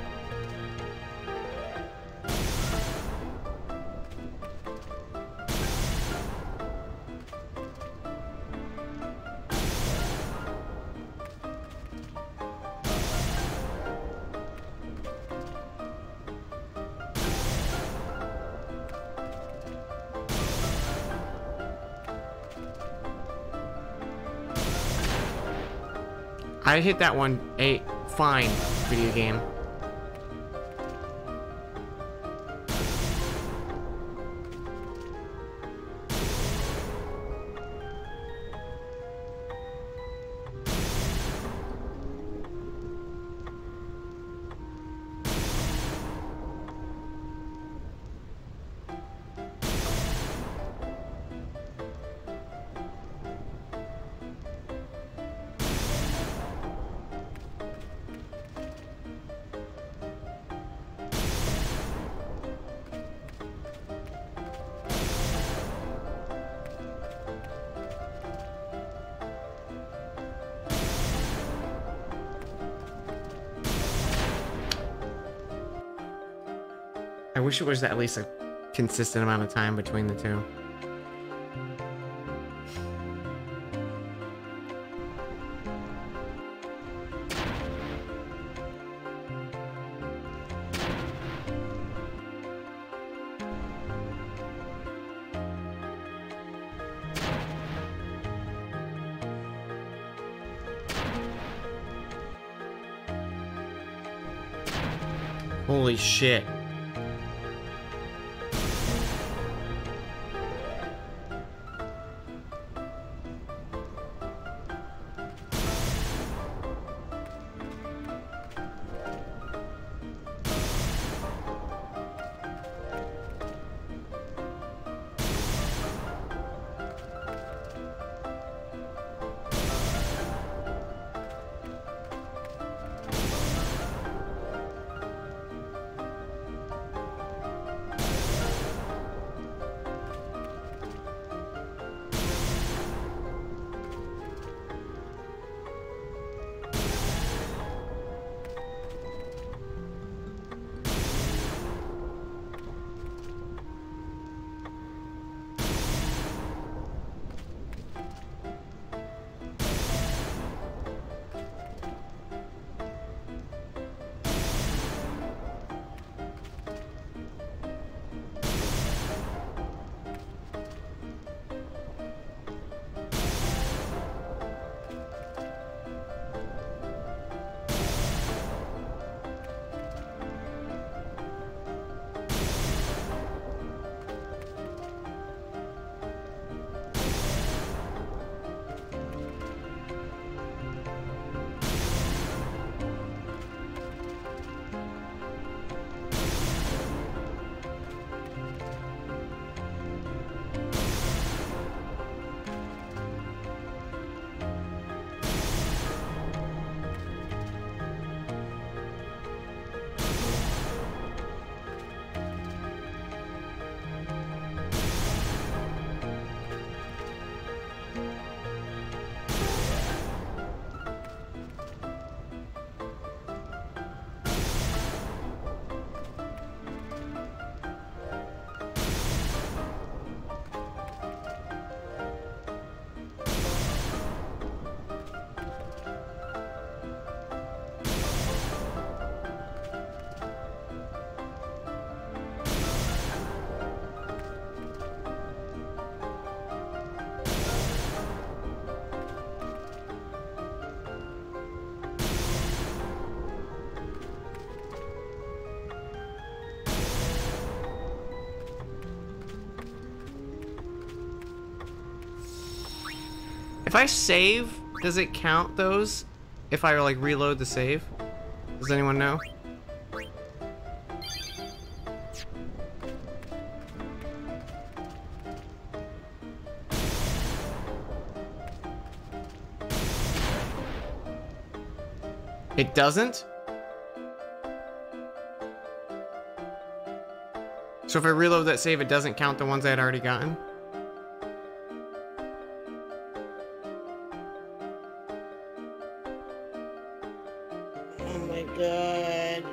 I hit that one a fine video game. wish it was at least a consistent amount of time between the two. Holy shit. If I save, does it count those? If I like reload the save? Does anyone know? It doesn't? So if I reload that save, it doesn't count the ones I had already gotten? Oh my god.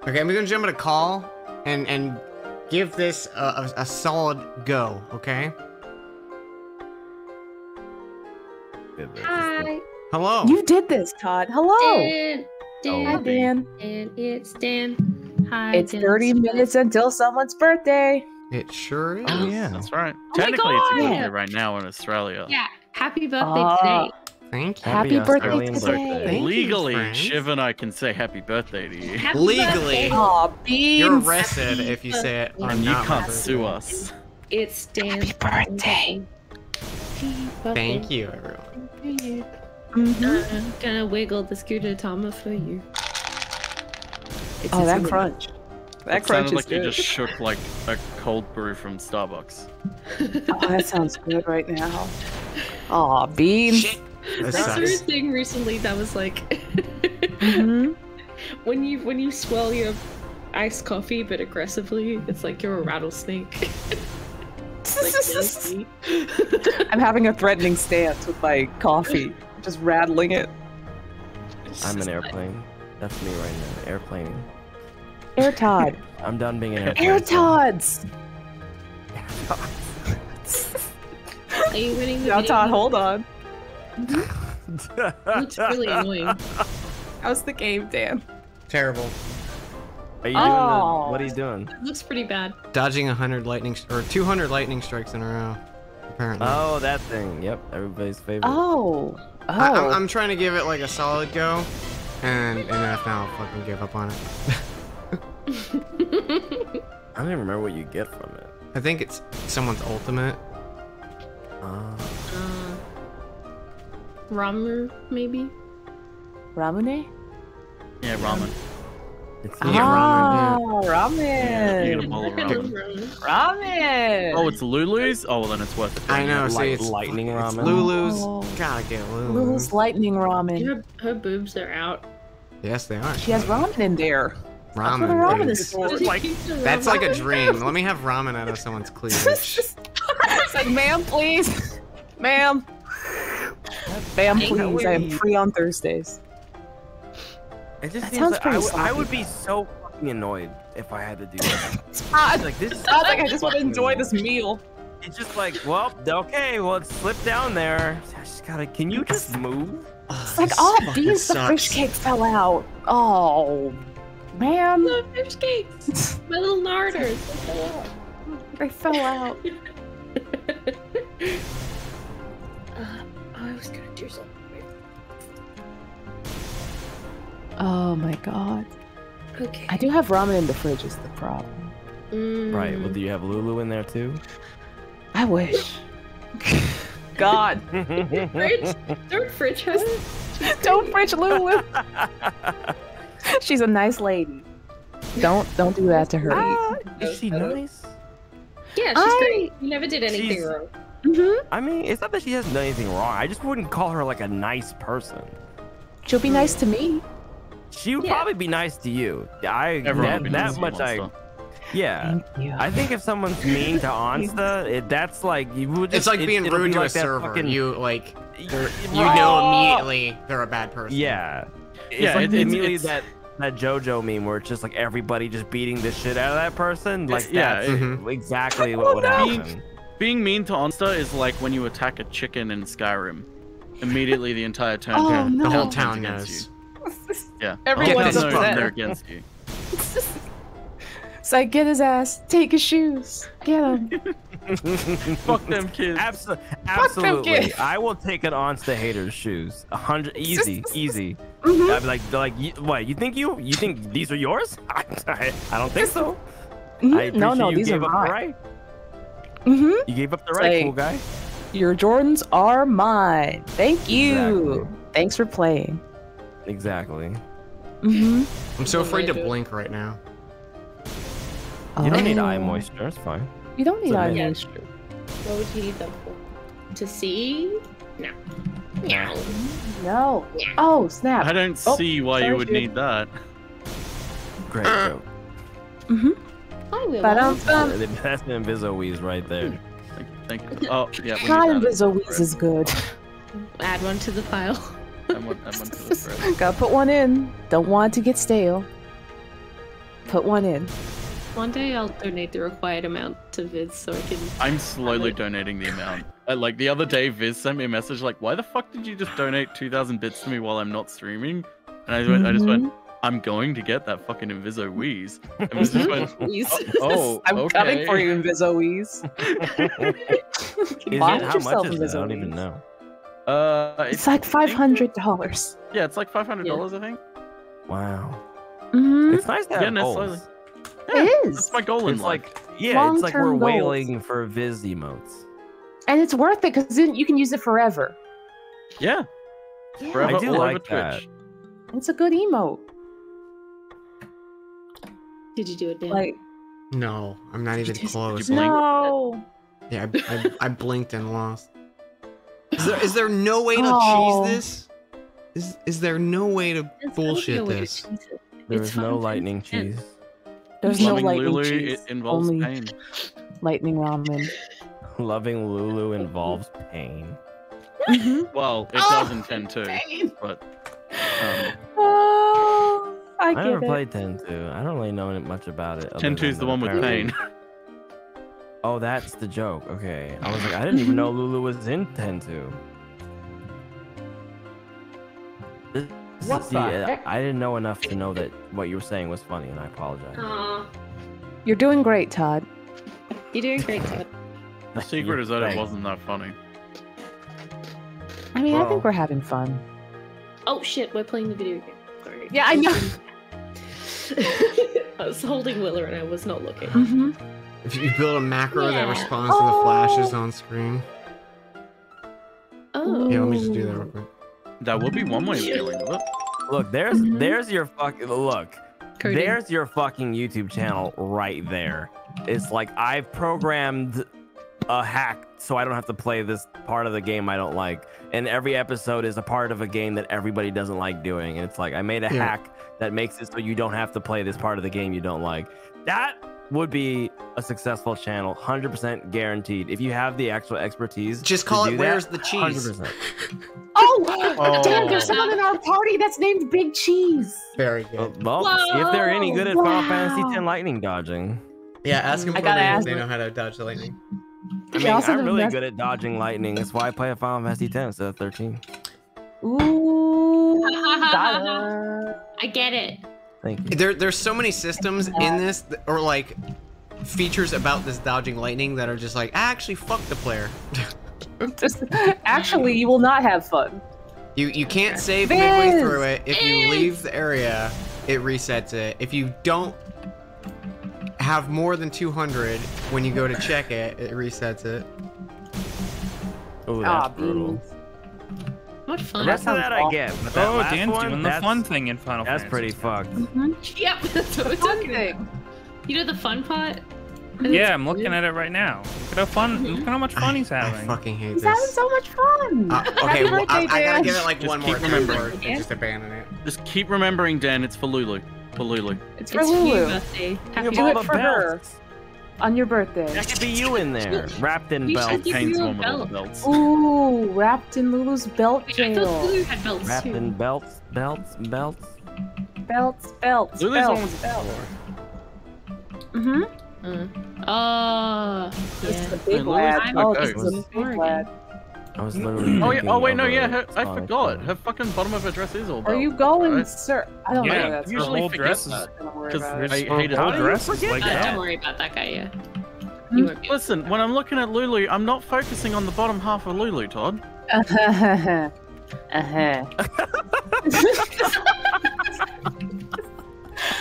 Okay, I'm gonna jump at a call and give this a solid go, okay? Hi. Hello. You did this, Todd. Hello. Hi, Dan. And it's Dan. Hi. It's Dan. 30 minutes until someone's birthday. It sure is. Oh yeah, that's right. my Technically, it's God. your birthday right now in Australia. Yeah, Happy birthday today. Thank you. Happy birthday Australian today. Thank you, Legally, friends. Shiv and I can say happy birthday to you. Happy Legally. birthday. Aw, Beans. You're arrested if you say it on And you not my can't birthday. sue us. It's Dan's birthday. Thank you, everyone. Gonna wiggle the scooter Tama for you. Oh, that crunch. That It crunch sounded is like you good. just shook like a cold brew from Starbucks. Oh, that sounds good right now. Aw, Beans. That I saw a sucks. thing recently that was like Mm-hmm. when you swell your iced coffee but aggressively, it's like you're a rattlesnake. Like, I'm having a threatening stance with my coffee, just rattling it. I'm an airplane. That's me right now. Airplaning. Air Todd. I'm done being an airplane. Air Todds. Are you winning the Now, game? Todd, hold on. Looks really annoying. How's the game, Dan? Terrible. Are you doing the, what are you doing? It looks pretty bad. Dodging 100 lightning or 200 lightning strikes in a row. Apparently. Oh, that thing. Yep, everybody's favorite. Oh. I'm trying to give it like a solid go, and if not, I'll fucking give up on it. I don't even remember what you get from it. I think it's someone's ultimate. Ramu, maybe? Ramune? Yeah, ramen. It's Ramen. Yeah, you get a bowl of ramen. Ramen. Oh, it's Lulu's? Oh, well, then it's worth it. I know, see, it's lightning ramen. It's Lulu's. Oh. Gotta get Lulu's. Lulu's lightning ramen. Her boobs are out. Yes, they are. She has ramen in there. That's what the Ramen. ramen dude. is for. That's like a dream. Let me have ramen out of someone's cleavage. It's like, ma'am, please. Ma'am. Ma'am, please. I am free on Thursdays. It just That seems sounds like pretty I sloppy. would be so fucking annoyed if I had to do that. Like, this sounds like I just want to enjoy this meal. It's just like, well, okay, well, it's slipped down there. I just gotta. Can you just move? It's like, oh, Beans, the fish cake fell out. Oh, man. The fish cakes. My little larders. They fell out. I was gonna do something. Oh my god. Okay. I do have ramen in the fridge is the problem. Right. Well, do you have Lulu in there too? I wish. God. Fridge? Don't fridge her. Don't fridge Lulu. She's a nice lady. Don't do that to her. Is she nice? Yeah, she's great. You never did anything She's- wrong. I mean, it's not that she hasn't done anything wrong. I just wouldn't call her like a nice person. She'll be nice to me. She would probably be nice to you. Everyone would be nice that to much you, I. Yeah. Thank you. I think if someone's mean to Onsta, that's like you would just. It's like being it'll rude be to like a that server. fucking- You like, you know immediately they're a bad person. Yeah. It's Yeah, like it's- immediately it's- that JoJo meme where it's just like everybody just beating the shit out of that person. Like Yeah, that's exactly what would happen. Being mean to Onsta is like when you attack a chicken in Skyrim. Immediately, the entire town, Oh, no. The whole turns town against knows. you. Yeah, Everyone's the whole town knows upset. they're against you. It's like, get his ass, take his shoes, get him. Fuck them kids. Absolutely. kids. I will take an Onsta hater's shoes. 100, easy. Mhm. I'd be like, what? You think these are yours? I don't think so. Mhm. I appreciate No, you these gave are up mine. the right. Mm-hmm. You gave up the It's right, like- cool guy. Your Jordans are mine. Thank you. Exactly. Thanks for playing. Exactly. Mm-hmm. I'm so afraid to blink right now. You don't need Oh. eye moisture. It's fine. You don't need It's a eye myth. moisture. What would you need them for? To see? No. No. No. Oh, snap. I don't Oh, see why sorry, you would dude. need that. Great joke. Mm-hmm. I will. That's the Inviso-Weeze right there. Thank you. Oh, yeah. we God, need that. Inviso-Weeze is good. Add one to the pile. I want to the thread. Gotta put one in. Don't want it to get stale. Put one in. One day I'll donate the required amount to Viz so I can. I'm slowly donating the amount. Like the other day, Viz sent me a message like, "Why the fuck did you just donate 2,000 bits to me while I'm not streaming?" And I just went, "I'm going to get that fucking Inviso-Weeze." And Viz just went, "Oh, I'm okay." coming for you, Inviso-Weeze. Is it, how much is it? I don't even know. It's like $500. Yeah, it's like $500, I think. Wow. Mm-hmm. It's nice to have Getting it goals. slowly. It is. That's my goal in It's life. like, yeah, it's like we're Long-term goals. wailing for Viz emotes. And it's worth it because then you can use it forever. Yeah. Yeah. Forever I do all over like that. Twitch. It's a good emote. Did you do it, Dan? Like, No, I'm not even close. no. Yeah, I blinked and lost. Is there no way to Oh. cheese this? Is there no way to bullshit this? There's no lightning cheese. There's no Loving lightning Lulu, cheese. it involves Only pain. lightning ramen. Loving Lulu involves pain. Well, it does in 10 too, but Oh, I I get never it. played 10-2. I don't really know much about it. 10-2 is the one with pain. Oh, that's the joke. Okay. I was like, I didn't even know Lulu was in 10-2. What the heck? I didn't know enough to know that what you were saying was funny, and I apologize. Aw. You're doing great, Todd. You're doing great, Todd. The secret is that it wasn't that funny. I mean, I think we're having fun. Oh shit, we're playing the video game. Sorry. Yeah, I know. I was holding Willer and I was not looking. Mm-hmm. If you build a macro that Yeah. responds to the flashes on screen. Oh. Yeah, let me just do that real quick. That would be one way of dealing with it. Look, there's your fucking look. Cody. There's your fucking YouTube channel right there. It's like I've programmed a hack so I don't have to play this part of the game I don't like. And every episode is a part of a game that everybody doesn't like doing. And it's like I made a hack that makes it so you don't have to play this part of the game you don't like. That would be a successful channel, 100% guaranteed. If you have the actual expertise, Just call to it do Where's that, the Cheese? 100%. Oh, damn, there's someone in our party that's named Big Cheese. Very good. Well, see if they're any good at Whoa. Final Fantasy X lightning dodging. Yeah, ask them I if gotta they ask they them. know how to dodge the lightning. I mean, also I'm the really best- good at dodging lightning. That's why I play a Final Fantasy X instead of 13. Ooh, got I get it. Thank you. There's so many systems in this, or like features about this dodging lightning that are just like, actually, fuck the player. Actually, you will not have fun. You can't save midway Viz! through it. If you leave the area, it resets it. If you don't have more than 200 when you go to check it, it resets it. Oh, that's brutal. What fun. The rest of that I get. But that Oh, last Dan's one, doing the that's- fun thing in Final That's Fantasy. pretty fucked. Yep, that's what we're talking about. You know the fun part? Yeah, I'm looking at it right now. Look at how fun. Look at how much fun he's I having. fucking hate He's having this. so much fun. Okay, Happy well, I birthday, gotta Dan. give it like Just one keep more time remembering. before I just abandon it. Just keep remembering, Dan, it's for Lulu. For Lulu. It's for It's for you, Lulu. birthday. Happy Give Do all it the for her belts. on your birthday. That should be you in there, wrapped in You should belts. give Pain's you the a one with all the belt. belts. Ooh, wrapped in Lulu's belt Wait, I thought jail. Lulu had belts Wrapped too. in belts, belts, belts. Belts. Lulu's one with the belts. belts. Mm-hmm. Oh, This is a yeah. big Lulu's lad. like Oh, goats. this is a big lad. I was literally. Oh, yeah, thinking oh wait, no, of yeah, a I Sonic forgot. song. Her fucking bottom of her dress is all Are belts. you going, right? sir? I don't know. Yeah, That's her usually whole forget dress is. that. Don't worry 'Cause about I it. hate it. Her How whole do you dress is forget like that? Don't that. worry about that guy, yeah. Hmm? You won't be. Listen, when I'm looking at Lulu, I'm not focusing on the bottom half of Lulu, Todd. Uh-huh.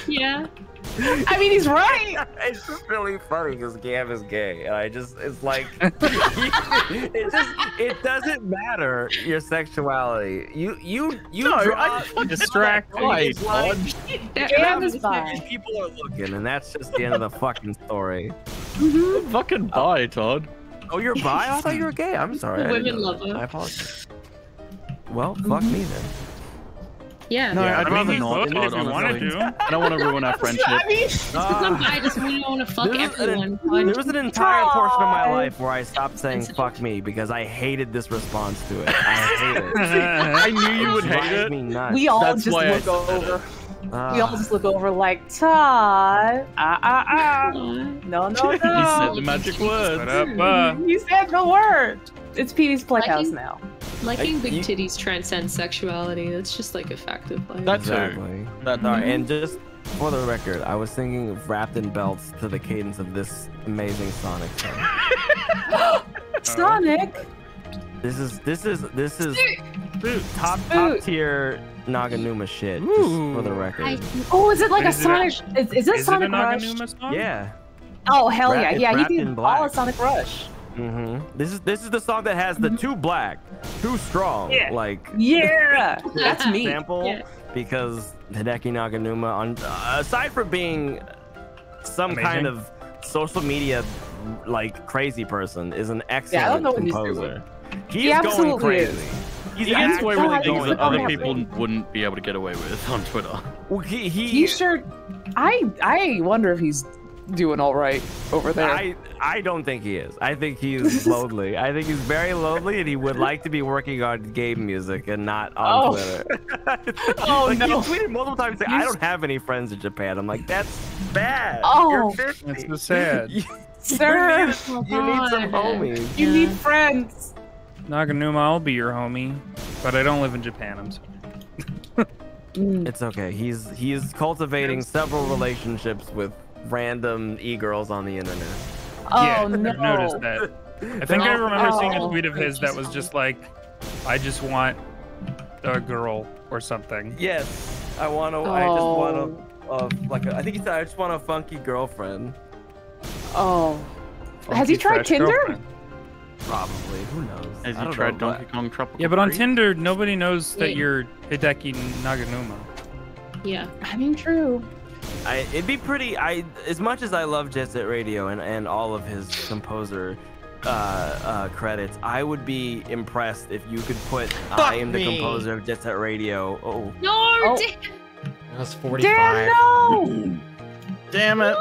Yeah. I mean, he's right. It's just really funny because Gav is gay, and it's like, it doesn't matter your sexuality. You No, draw distract Why, me, Todd. Gav is bi. People are looking, and that's just the end of the fucking story. Fucking bye, Todd. Oh, you're bi? I thought you were gay. I'm sorry. I didn't Women know love that. her. I apologize. Well, fuck me then. Yeah. No, Yeah, I'd I mean, rather you not, could Todd, if you wanted honestly. to. I don't want to ruin our friendship. I mean, I just we don't want to fuck everyone. There was an entire portion of my life where I stopped saying "fuck me" because I hated this response to it. I hate it. I knew you would hate drives it. me nuts. we all That's just why I look said over. Ah. We all just look over like Todd. No. He said the magic words. You said the word. It's Petey's Playhouse Liking- now. Liking big you- titties transcends sexuality. That's just like a fact of life. That too. Exactly. That All right, and just for the record, I was thinking of wrapped in belts to the cadence of this amazing Sonic song. Sonic. This is top tier Naganuma shit, just for the record. Oh, is it like a Sonic? Is it Sonic Rush? Naganuma song? Yeah. Oh hell yeah, yeah, he wrapped did in black. all of Sonic Rush. This is the song that has the too black, too strong. Yeah. Like That's me. Sample because Hideki Naganuma, on aside from being some kind of social media like crazy person, is an excellent composer. He's going crazy. He gets away with things that other people wouldn't be able to get away with on Twitter. Well, he sure. I wonder if he's doing all right over there. I don't think he is. I think he's lonely. I think he's very lonely, and he would like to be working on game music and not on Twitter. Oh no! He tweeted multiple times saying, "I don't have any friends in Japan." I'm like, that's bad. Oh, you're 50. That's so sad. Sir, you need some homies. You need friends. Naganuma, I'll be your homie, but I don't live in Japan. I'm sorry. It's okay. He's cultivating several relationships with random e-girls on the internet. Yeah, no. I've noticed that. I think I remember seeing a tweet of his that was just like, I just want a girl or something. Yes, I just want I think he said, I just want a funky girlfriend. Oh. Has he tried Tinder? Girlfriend. Probably. Who knows? Has he tried Donkey Kong Tropical? Yeah, but on Freeze? Tinder, nobody knows that you're Hideki Naganuma. Yeah. I mean, true. It'd be pretty. As much as I love Jet Set Radio and all of his composer credits, I would be impressed if you could put I am the composer of Jet Set Radio. Oh. No! That's 45. Damn, no! Damn it!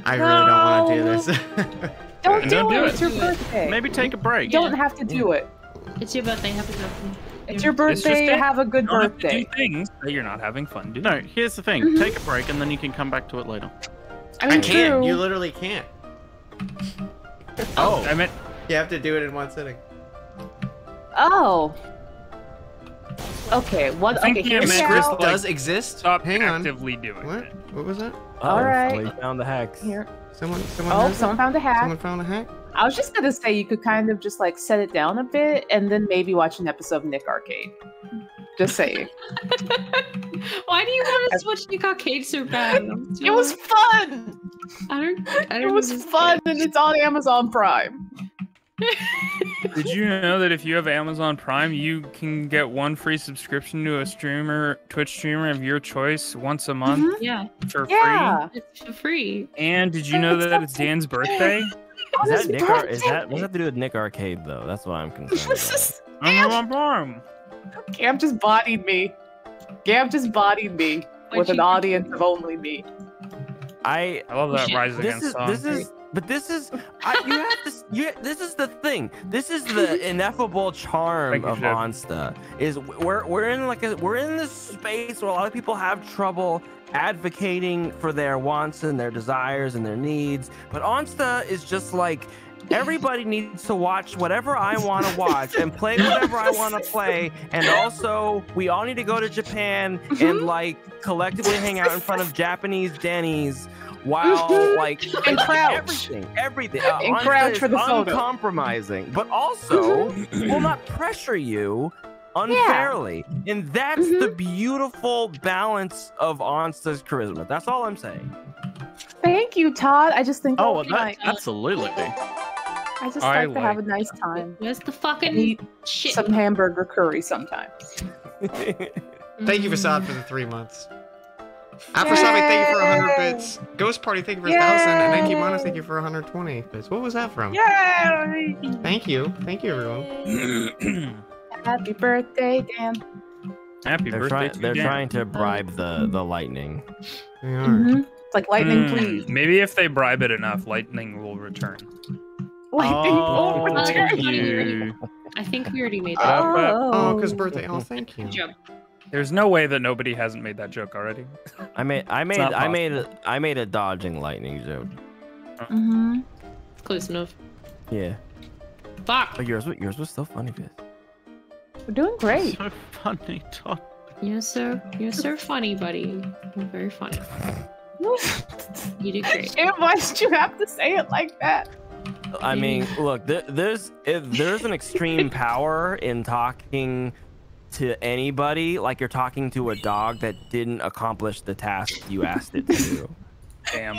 I really don't want to do this. Don't do it. it. It's your birthday. Maybe take a break. You don't have to do it. It's your birthday. Happy birthday. It's your birthday. Have a good You don't have to birthday. do things that you're not having fun doing. No, here's the thing. Take a break and then you can come back to it later. I mean, can't. true. You literally can't. Oh, I meant you have to do it in one sitting. Oh. Okay. What? Okay. Hear me out. Does exist? Stop Hang on. actively doing What? it. What was that? All right. Somebody found the hex. Here. Someone Someone found a hack. Someone found a hack? I was just gonna say you could kind of just like set it down a bit and then maybe watch an episode of Nick Arcade. Just saying. Why do you want to switch Nick Arcade so bad? It was fun. It was fun, and it's on Amazon Prime. Did you know that if you have Amazon Prime, you can get one free subscription to a Twitch streamer of your choice once a month? Yeah. For free? It's for free. And did you know that it's Dan's birthday? What does that have to do with Nick Arcade though? That's what I'm concerned about. Amazon Prime. Gam just bodied me. With an audience of only me. I love that Rise Against song. This is the thing. This is the ineffable charm of Onsta. Is we're in this space where a lot of people have trouble advocating for their wants and their desires and their needs, but Onsta is just like, everybody needs to watch whatever I want to watch and play whatever I want to play, and also we all need to go to Japan and like collectively hang out in front of Japanese Denny's while like and crouch everything and crouch for the photo. Uncompromising, but also will not pressure you unfairly, and that's the beautiful balance of Onsta's charisma. That's all I'm saying. Thank you, Todd. I just think absolutely. I just like to have a nice time. Where's the fucking eat shit? Some hamburger curry sometimes. Thank you, Facade, for the 3 months. Afrosami, thank you for 100 bits. Ghost Party, thank you for 1,000. And Nike Monos, thank you for 120 bits. What was that from? Yay! Thank you. Thank you, everyone. Happy birthday, Dan. Happy birthday to They're Dan. trying to bribe the lightning. They are. It's like lightning, please. Maybe if they bribe it enough, lightning will return. Lightning will return. You. I think we already made that. Oh, because birthday. Oh, thank you. Good job. There's no way that nobody hasn't made that joke already. I made a dodging lightning joke. Close enough. Yeah. Fuck. But yours was so funny, Viz. We're doing great. So funny, Todd. You're so funny, buddy. You're very funny. You did great. Why did you have to say it like that? I mean, look, there's an extreme power in talking to anybody like you're talking to a dog that didn't accomplish the task you asked it to do. Damn.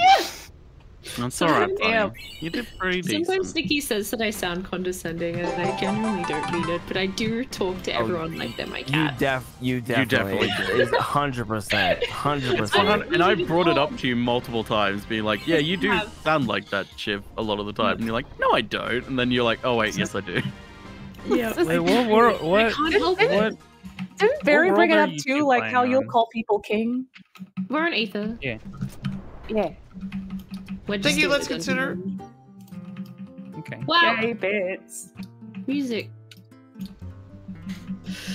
That's alright, Damn. buddy. You did pretty decent. Sometimes Nikki says that I sound condescending, and I genuinely don't mean it, but I do talk to everyone like they're my cat. You definitely is 100%, 100%. And I brought it up to you multiple times, being like, "Yeah, you do sound like that, Shiv, a lot of the time." And you're like, "No, I don't." And then you're like, "Oh wait, yes, I do." Yeah. Wait, what? I can't help it. What? Didn't Barry What bring it world up are you too, two like playing how you'll on? call people king? We're on Aether. Yeah. Yeah. Thank you. Let's consider. Okay. Wow. Yay, bits. Music.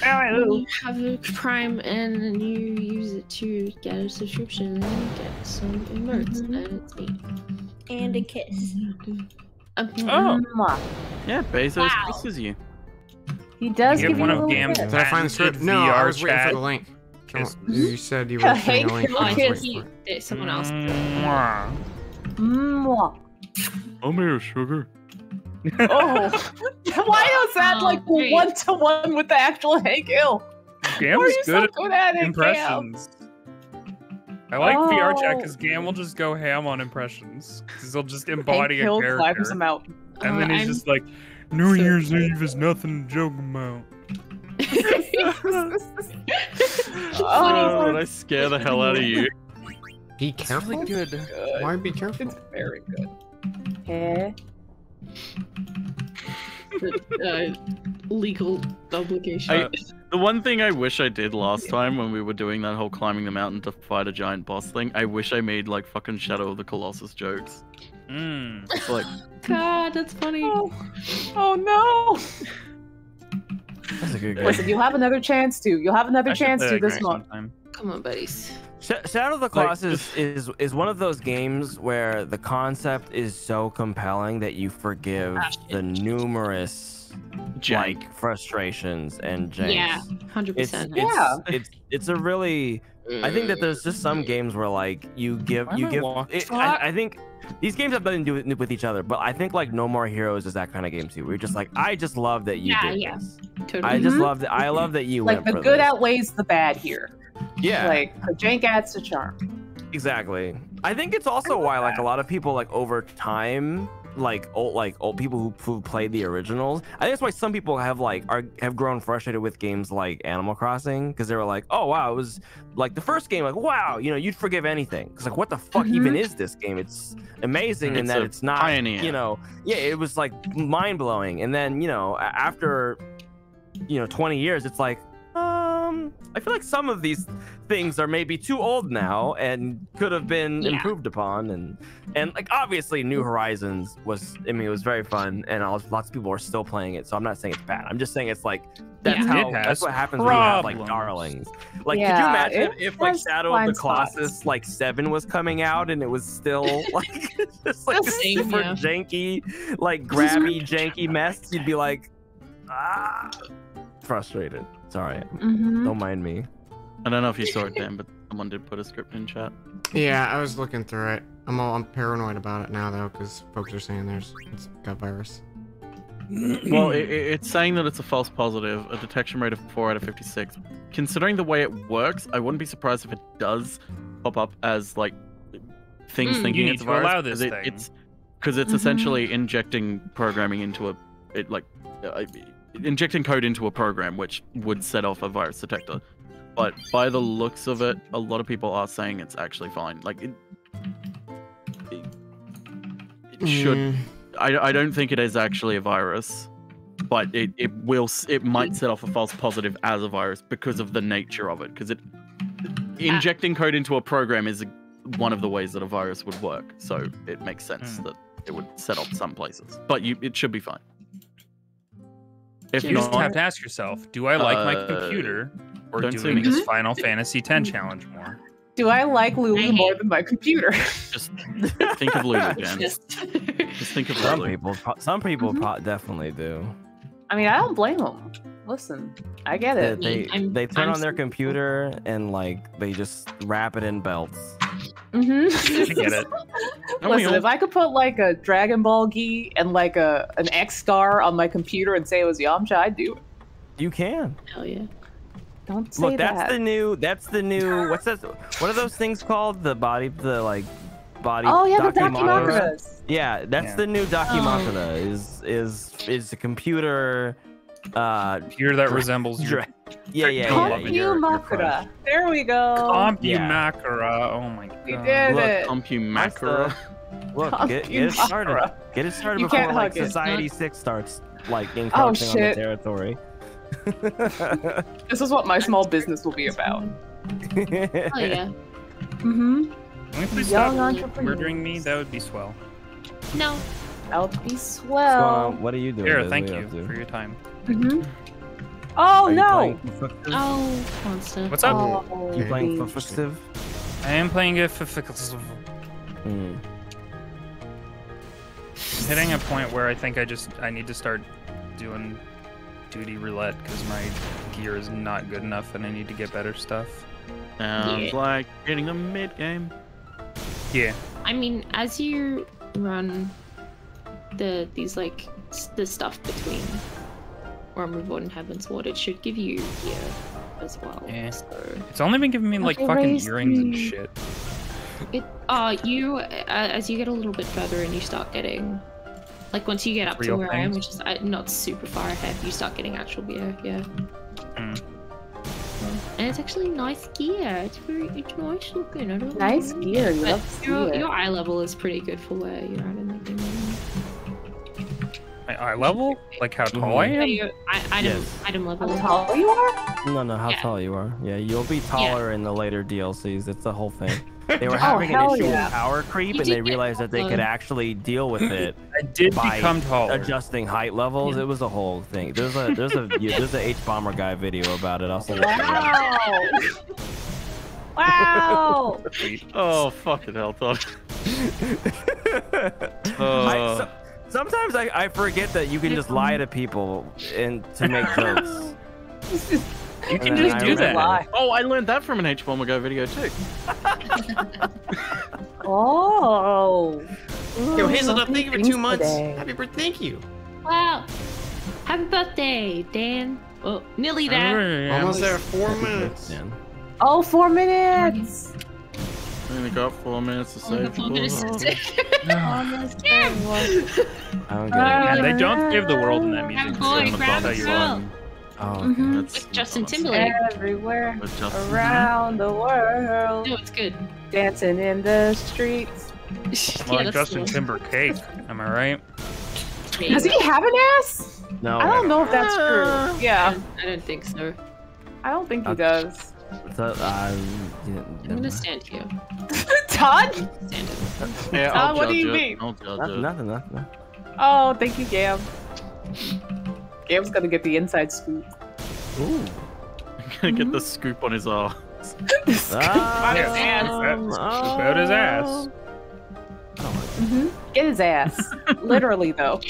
Oh. When you have a Prime and you use it to get a subscription, and you get some emotes, and it's neat. And a kiss. Oh. Yeah, Bezos kisses you. He does You give get one you a of little Gam's bit. Did I find the script? No, I was waiting for the link. You said you were sending a link. I was waiting for it. It's someone else. Mwah. I'm here, sugar. Oh, why is that like great. 1-to-1 with the actual Hank Hill? Gam Why are is you good so at good at it, Gam? impressions. I like VR chat Oh. because Gam will just go ham on impressions. Because he'll just Hank embody a Hill character. climbs him out. And then he's I'm just like, New so Year's excited. Eve is nothing to joke about. Oh, did I scare the hell out of you? Be careful. Really good. Why be careful? It's very good. Yeah. Legal obligation. The one thing I wish I did last time when we were doing that whole climbing the mountain to fight a giant boss thing, I wish I made like fucking Shadow of the Colossus jokes. It's like, God, that's funny. Oh no! That's a good game. Listen, you'll have another chance to. You'll have another I should chance play to that this game month. sometime. Come on, buddies. Shadow of the Colossus is one of those games where the concept is so compelling that you forgive the numerous like frustrations and janks. Yeah, 100%. It's a really. I think that there's just some games where like you give. I think these games have nothing to do with each other, but I think like No More Heroes is that kind of game too. Where you're just like, I just love that you did this. Totally. I just love that. I love that you Like went the for good this. outweighs the bad here. Yeah. Like the jank adds to charm. Exactly. I think it's also why like a lot of people like over time like old people who played the originals. I think that's why some people have grown frustrated with games like Animal Crossing because they were like, oh wow, it was like the first game, like wow, you know, you'd forgive anything. It's like what the fuck even is this game? It's amazing in that it's not pioneer. You know, yeah, it was like mind blowing. And then you know after 20 years, it's like I feel like some of these things are maybe too old now and could have been improved upon, and like obviously New Horizons was, I mean, it was very fun and lots of people are still playing it, so I'm not saying it's bad. I'm just saying it's like that's what happens when you have like darlings. Like could you imagine if like Shadow of the Colossus like 7 was coming out and it was still like just like this super janky, like grabby janky mess? You'd be like frustrated. Sorry. Don't mind me. I don't know if you saw it, Dan, but someone did put a script in chat. Yeah, I was looking through it. I'm paranoid about it now though, because folks are saying it's got virus. Well, it's saying that it's a false positive, a detection rate of 4 out of 56. Considering the way it works, I wouldn't be surprised if it does pop up as like things thinking you need it's a to virus. allow this thing. Because it's essentially injecting programming into injecting code into a program, which would set off a virus detector. But by the looks of it, a lot of people are saying it's actually fine. Like it should. I don't think it is actually a virus, but it might set off a false positive as a virus because of the nature of it. Because injecting code into a program is one of the ways that a virus would work. So it makes sense that it would set off some places. But it should be fine. If You just have to ask yourself, do I like my computer or don't sue doing me. this Final Fantasy X challenge more? Do I like Lulu more than my computer? Just think of Lulu, Jen. Just think of Lulu. Some people definitely do. I mean, I don't blame them. Listen, I get it. They turn on their computer and like they just wrap it in belts. I get it. Listen, if I could put like a Dragon Ball Gi and like an X star on my computer and say it was Yamcha, I'd do it. You can. Hell yeah. Don't say Look, that. That's the new. What's that? What are those things called? The body. Oh yeah, the Dakimakuras. Yeah, that's the new Dakimakura. Is the computer. Computer that resembles your. Yeah. Compumakura. There we go. Compumakura. Oh my god. We did it. Compumakura. Look, get it started. Get it started You before can't like hug it. Society 6 starts like encroaching on the territory. This is what my small business will be about. Oh yeah. Mm-hmm. Can we please Young stop entrepreneurs. murdering me? That would be swell. No. That would be swell. What are you doing? Here, Biz? thank What are you up to? for your time. Mm-hmm. Oh no! Oh, monster. What's up? Oh, You playing Fufustive? I am playing it for hitting a point where I think I need to start doing duty roulette because my gear is not good enough and I need to get better stuff. Sounds like getting a mid game. Yeah. I mean, as you run the stuff between Worm Reborn and Heaven's Ward, it should give you gear as well. Yeah. So It's only been giving me like Okay, fucking raise earrings and me. shit. As you get a little bit further and you start getting, like once you get up to Real where I am, things? which is not super far ahead, you start getting actual gear. Yeah. And it's actually nice gear. It's nice looking. I don't Nice know. gear. You But love to see it. your eye level is pretty good for where you're at in the game. My eye level? Like how tall I am? Item level. How tall you are? No, how tall you are. Yeah, you'll be taller in the later DLCs. It's the whole thing. They were Oh, having an hell issue yeah. with power creep, You and did they get realized that they could taller. actually deal with it. I did by become taller. adjusting height levels. It was a whole thing. There's a H Bomber guy video about it. I'll send it to you. Wow! Oh, fucking hell, Todd. Sometimes I forget that you can just lie to people and to make jokes. You can And just I do that. remember. Oh, I learned that from an H Bomber guy video too. Oh. Yo, Hazelnut, thank you for 2 Things months. today. Happy birthday, thank you. Wow. Happy birthday, Dan. Oh, nearly there. Almost there, 4 minutes. Oh, 4 minutes. I'm gonna go up 4 minutes to save people. Almost there. Yeah, they don't save the world in that music. Boy, so grab I'll tell the you girl. what. Oh, With Justin Timberlake. Everywhere With Justin. around the world. No, it's good. Dancing in the streets. More like Justin Timberlake. Am I right? Does he have an ass? No. I don't know if that's true. Yeah. I don't think so. I don't think he does. I'm gonna stand here. Todd? Stand it. Yeah, Todd, what do you mean? I'll judge it. Nothing. Oh, thank you, Gam. Gam's gonna get the inside scoop. Ooh. I'm gonna get the scoop on his ass. The scoop on his ass. Scoop out his ass. Get his ass. Literally, though.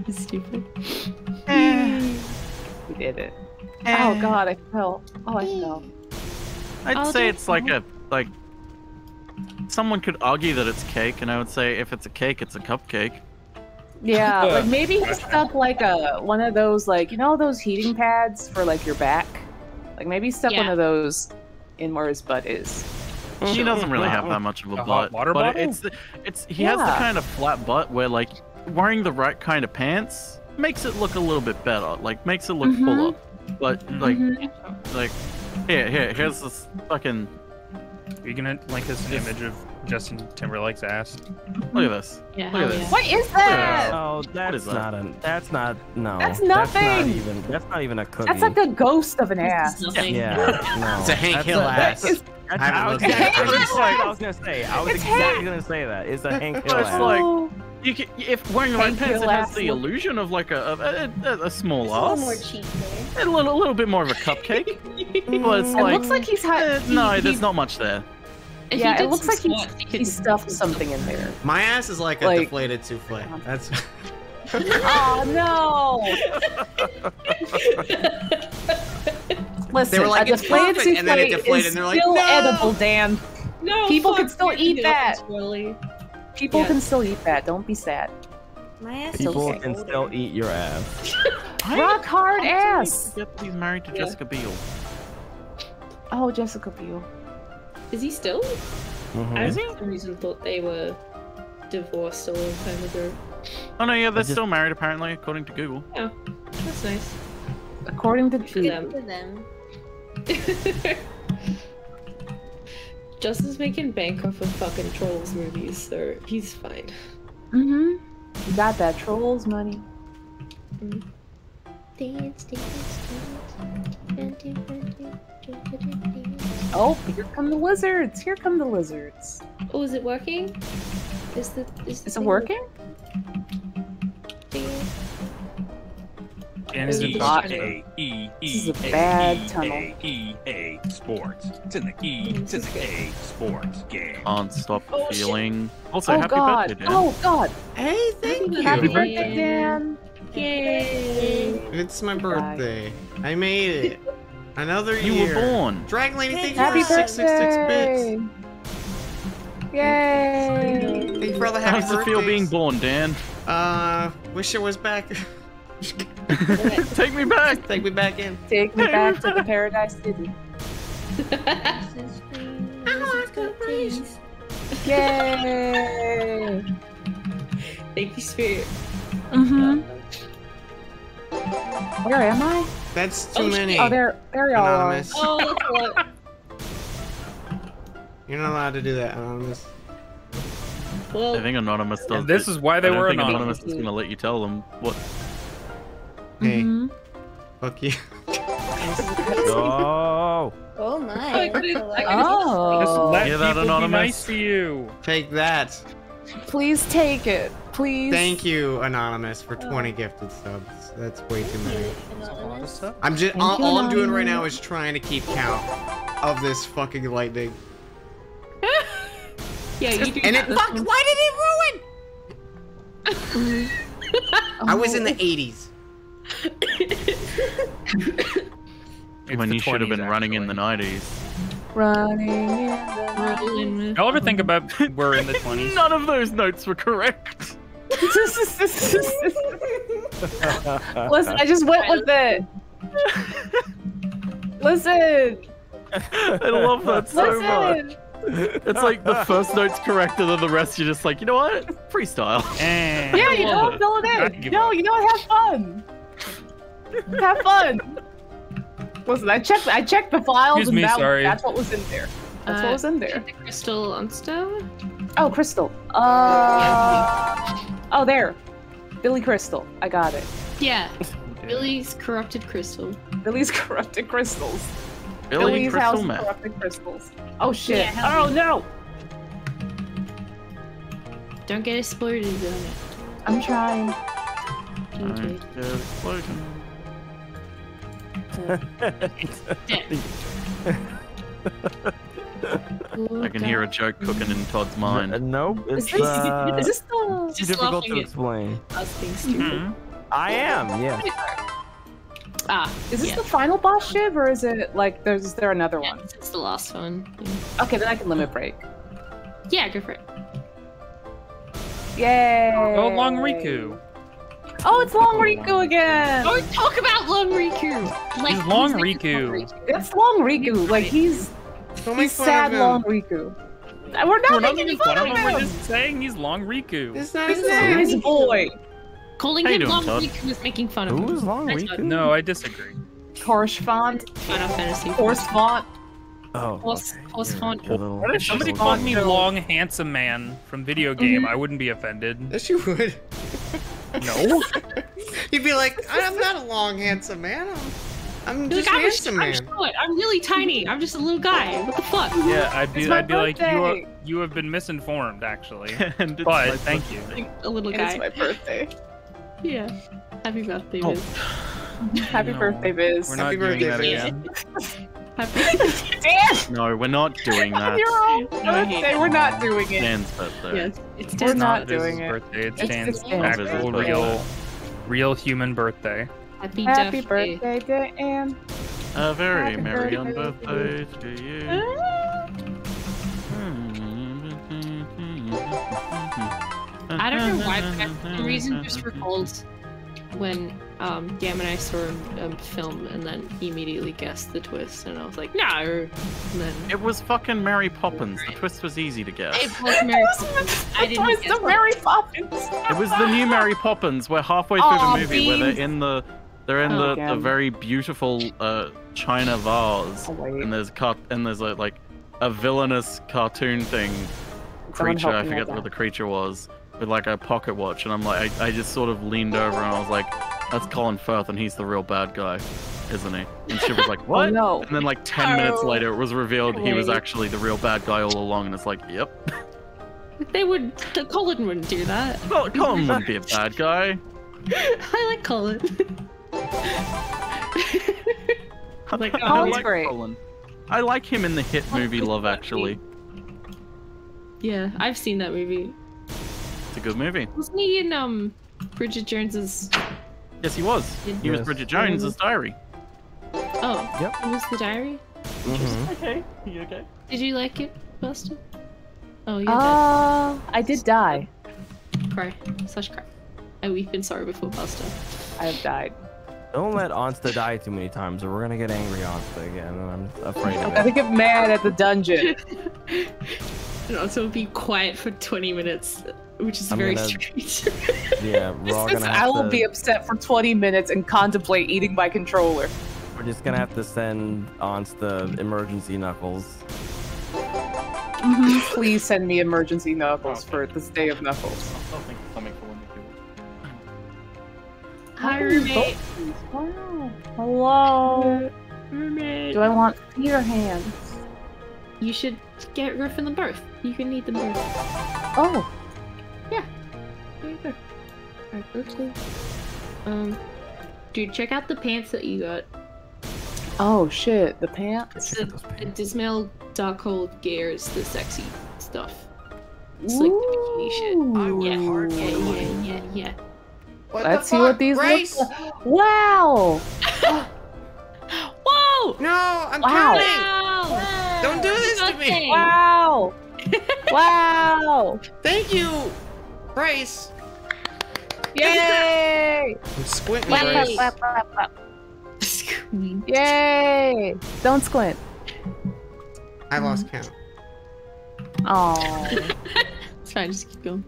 Stupid. We did it. Oh god, I fell. Oh, I fell. I'd say it's like someone could argue that it's cake, and I would say if it's a cake, it's a cupcake. Yeah, like maybe he stuck like one of those, like, you know those heating pads for like your back? Like maybe he stuck one of those in where his butt is. He doesn't really have that much of a hot butt, water but bottle? he has the kind of flat butt where like wearing the right kind of pants makes it look a little bit better, like makes it look fuller. But like here's this fucking. Are you gonna link us an image of Justin Timberlake's ass? Look at this. Yeah, Look at this. What is that? Oh, that's not a. That's not. No. That's nothing. That's not even a cookie. That's like a ghost of an ass. Yeah. No. It's a Hank Hill ass. I was gonna say. I was exactly gonna say that. It's a Hank Hill It's ass. like you can, if wearing the right Hank pants, Hill it has ass the look. illusion of like a small It's a little more ass, cheap a little bit more of a cupcake. But it's It like looks like he's had. no, there's not much there. Yeah, it looks like he stuffed something in there. My ass is like a deflated souffle. That's. Oh no! Listen, They were like, a "It's deflated perfect," and then it souffle deflated, is and they're like, still "No!" edible, Dan. No, people fuck, can still you're eat the that. ones, Rolly. People Yeah. can still eat that. Don't be sad. My ass People is can older. still eat your ass. Rock hard ass. Forget that he's married to Jessica Biel. Oh, Jessica Biel. Is he still? Mhm. I Is for some reason thought they were divorced a long time ago. Oh no, yeah, they're still married apparently, according to Google. Oh, that's nice. According to For them. For them. Justin's making bank off of fucking Trolls movies, so he's fine. Mm-hmm. You got that Trolls money. Dance, dance, dance. Oh, here come the lizards. Here come the lizards. Oh, is it working? Is it working? And This is a bad tunnel. EA Sports. It's in the It's in the A Sports game. Can't stop Oh, feeling. Also, Oh happy God! birthday, Dan. Oh God! Hey, thank you. Happy birthday, Dan! Yay! It's my birthday. I made it. Another You year. were born. Dragon Lady, thank you Happy for 666 birthday! bits. Yay! Thank you for all the How happy does it feel being birthdays. born, Dan? Wish it was back. Take me back. Take me back in. Take me back to the Paradise City. Yay! Thank you, Spirit. Mm-hmm. Where am I? That's too many. Oh, there y'all are. Anonymous. Oh, that's a lot. You're not allowed to do that, Anonymous. Well, I think Anonymous does. And this is why they I don't were think anonymous. Anonymous is gonna let you tell them what. Hey, Mm-hmm. fuck you. Oh. Oh my. Oh. Just let Hear that, people be Anonymous? nice to you. Take that. Please take it. Please. Thank you, Anonymous, for 20 gifted subs. That's way too many. I'm just Thank you, all I'm doing right now Anonymous. is trying to keep count of this fucking lightning. yeah, you do. And it that. fuck. Why did it ruin? I was in the 80s. When the you should have 20s, been running in the actually. 90s. Running in the Rolling. Y'all ever think about we're in the 20s? None of those notes were correct. Listen, I just went with it. Listen. I love that so much. Listen. It's like the first note's correct, and then the rest you're just like, you know what? Freestyle. Yeah, you know love what? Fill it I in. give No, up. you know what? Have fun. Have fun. Listen, I checked the files, Excuse and me, sorry. that's what was in there. That's what was in there. Check the crystal on stone. Oh, Crystal. Oh, there. Billy Crystal. I got it. Yeah. Billy's corrupted crystal. Billy's corrupted crystals. Billy Billy's Crystal house of Meth. corrupted crystals. Oh shit. Yeah, Oh no. Don't get exploded on it. I'm trying. Okay. Explosion. I can hear a joke cooking in Todd's mind. Nope. Is It's this the too difficult to explain. Us being stupid. I am, yeah. Ah, Is this yeah. the final boss shiv, or is it like is there another Yeah, one? it's the last one. Yeah. Okay, then I can limit break. Yeah, go for it. Yay! Oh, Long Riku. Oh, it's Long Riku again. Oh, talk about Long Riku. Like He's Long like Riku. It's Long Riku. Like he's Don't make fun sad of him. Long Riku. We're not making fun of We're him. just saying he's Long Riku. It's not This his is name. his boy. Calling How you him doing, Long Todd? Riku is making fun of him. Who's Long Thanks, Riku? Todd. No, I disagree. Horse font. Final Fantasy. Horse font. Oh. Horse font. What if somebody Horse called me font. Long Handsome Man from video game? I wouldn't be offended. Yes, you would. No. You'd be like, I'm not a long, handsome man. I'm You're just like, handsome I'm man. short. I'm really tiny. I'm just a little guy. What the fuck? Yeah, I'd be It's my like, birthday. you have been misinformed, actually. And it's But my thank you. Like a little And it's guy. my birthday. Yeah. Happy birthday, Oh. Viz. Happy No, birthday, Viz. We're not Happy doing birthday, that Viz. again. Happy Damn! No, we're not doing On that. your own birthday, we're not doing it. Dan's birthday. Yes, it's We're Dan's not Viz's doing it. birthday. It's It's Dan's Dan's actual birthday. real human birthday. Happy, Happy birthday. birthday, Dan. A very Happy merry birthday birthday to you. I don't know why, but for some reason just recalled when Gam and I saw a film and then he immediately guessed the twist, and I was like, no. And then It was fucking Mary Poppins. The twist was easy to guess. it was Mary Poppins. I didn't Twist guess of Mary Poppins. It was the new Mary Poppins, where halfway through Aw, the movie, where Beans. they're in the Gam. very beautiful China vase, Oh, wait. and there's like a villainous cartoon thing Someone creature. help I me forget with what that. the creature was, with like a pocket watch, and I'm like, I just sort of leaned over and I was like, that's Colin Firth, and he's the real bad guy, isn't he? And she was like, what? Oh, no. And then like 10 minutes later, it was revealed he was Wait. actually the real bad guy all along, and it's like, yep. They would. Colin wouldn't do that. Well, Colin wouldn't be a bad guy. I like Colin. I'm like, I Colin's like great. Colin. I like him in the hit movie Love Actually. yeah, I've seen that movie. It's a good movie. Wasn't he in Bridget Jones's? Yes, he was. He was Yes. Bridget Jones's diary. Oh, Yep. it was the diary. Mhm. Okay. You okay? Did you like it, Buster? Oh, you're I did die. dead. Cry. Slash cry. We've been sorry before, Buster. I have died. Don't let Onsta die too many times, or we're gonna get angry Onsta again, and I'm afraid I'm of gonna it. get mad at the dungeon. And also be quiet for 20 minutes, which is I'm very gonna- strange. Yeah, we're all gonna I have will to. be upset for 20 minutes and contemplate eating my controller. We're just gonna have to send Onsta emergency knuckles. Please send me emergency knuckles for this day of knuckles. I'll think of something for when we do it. Hi, roommate. Wow. Hello. Roommate. Do I want feet or hands? You should get Griffin them both. You can need them both. Oh. Yeah. There you go. Alright, let's go. Dude, check out the pants that you got. Oh shit, the pants? The Dismail Darkhold gear is the sexy stuff. It's like the bikini shit. Yeah. Let's see what these Grace? look like. Wow! Whoa! No, I'm Wow. counting. Don't do this to me. Wow! Wow! Thank you, Bryce. Yay! I'm squinting, Clap, clap, Bryce. clap, clap, clap. Yay! Don't squint. I lost count. Oh. It's fine, just keep going.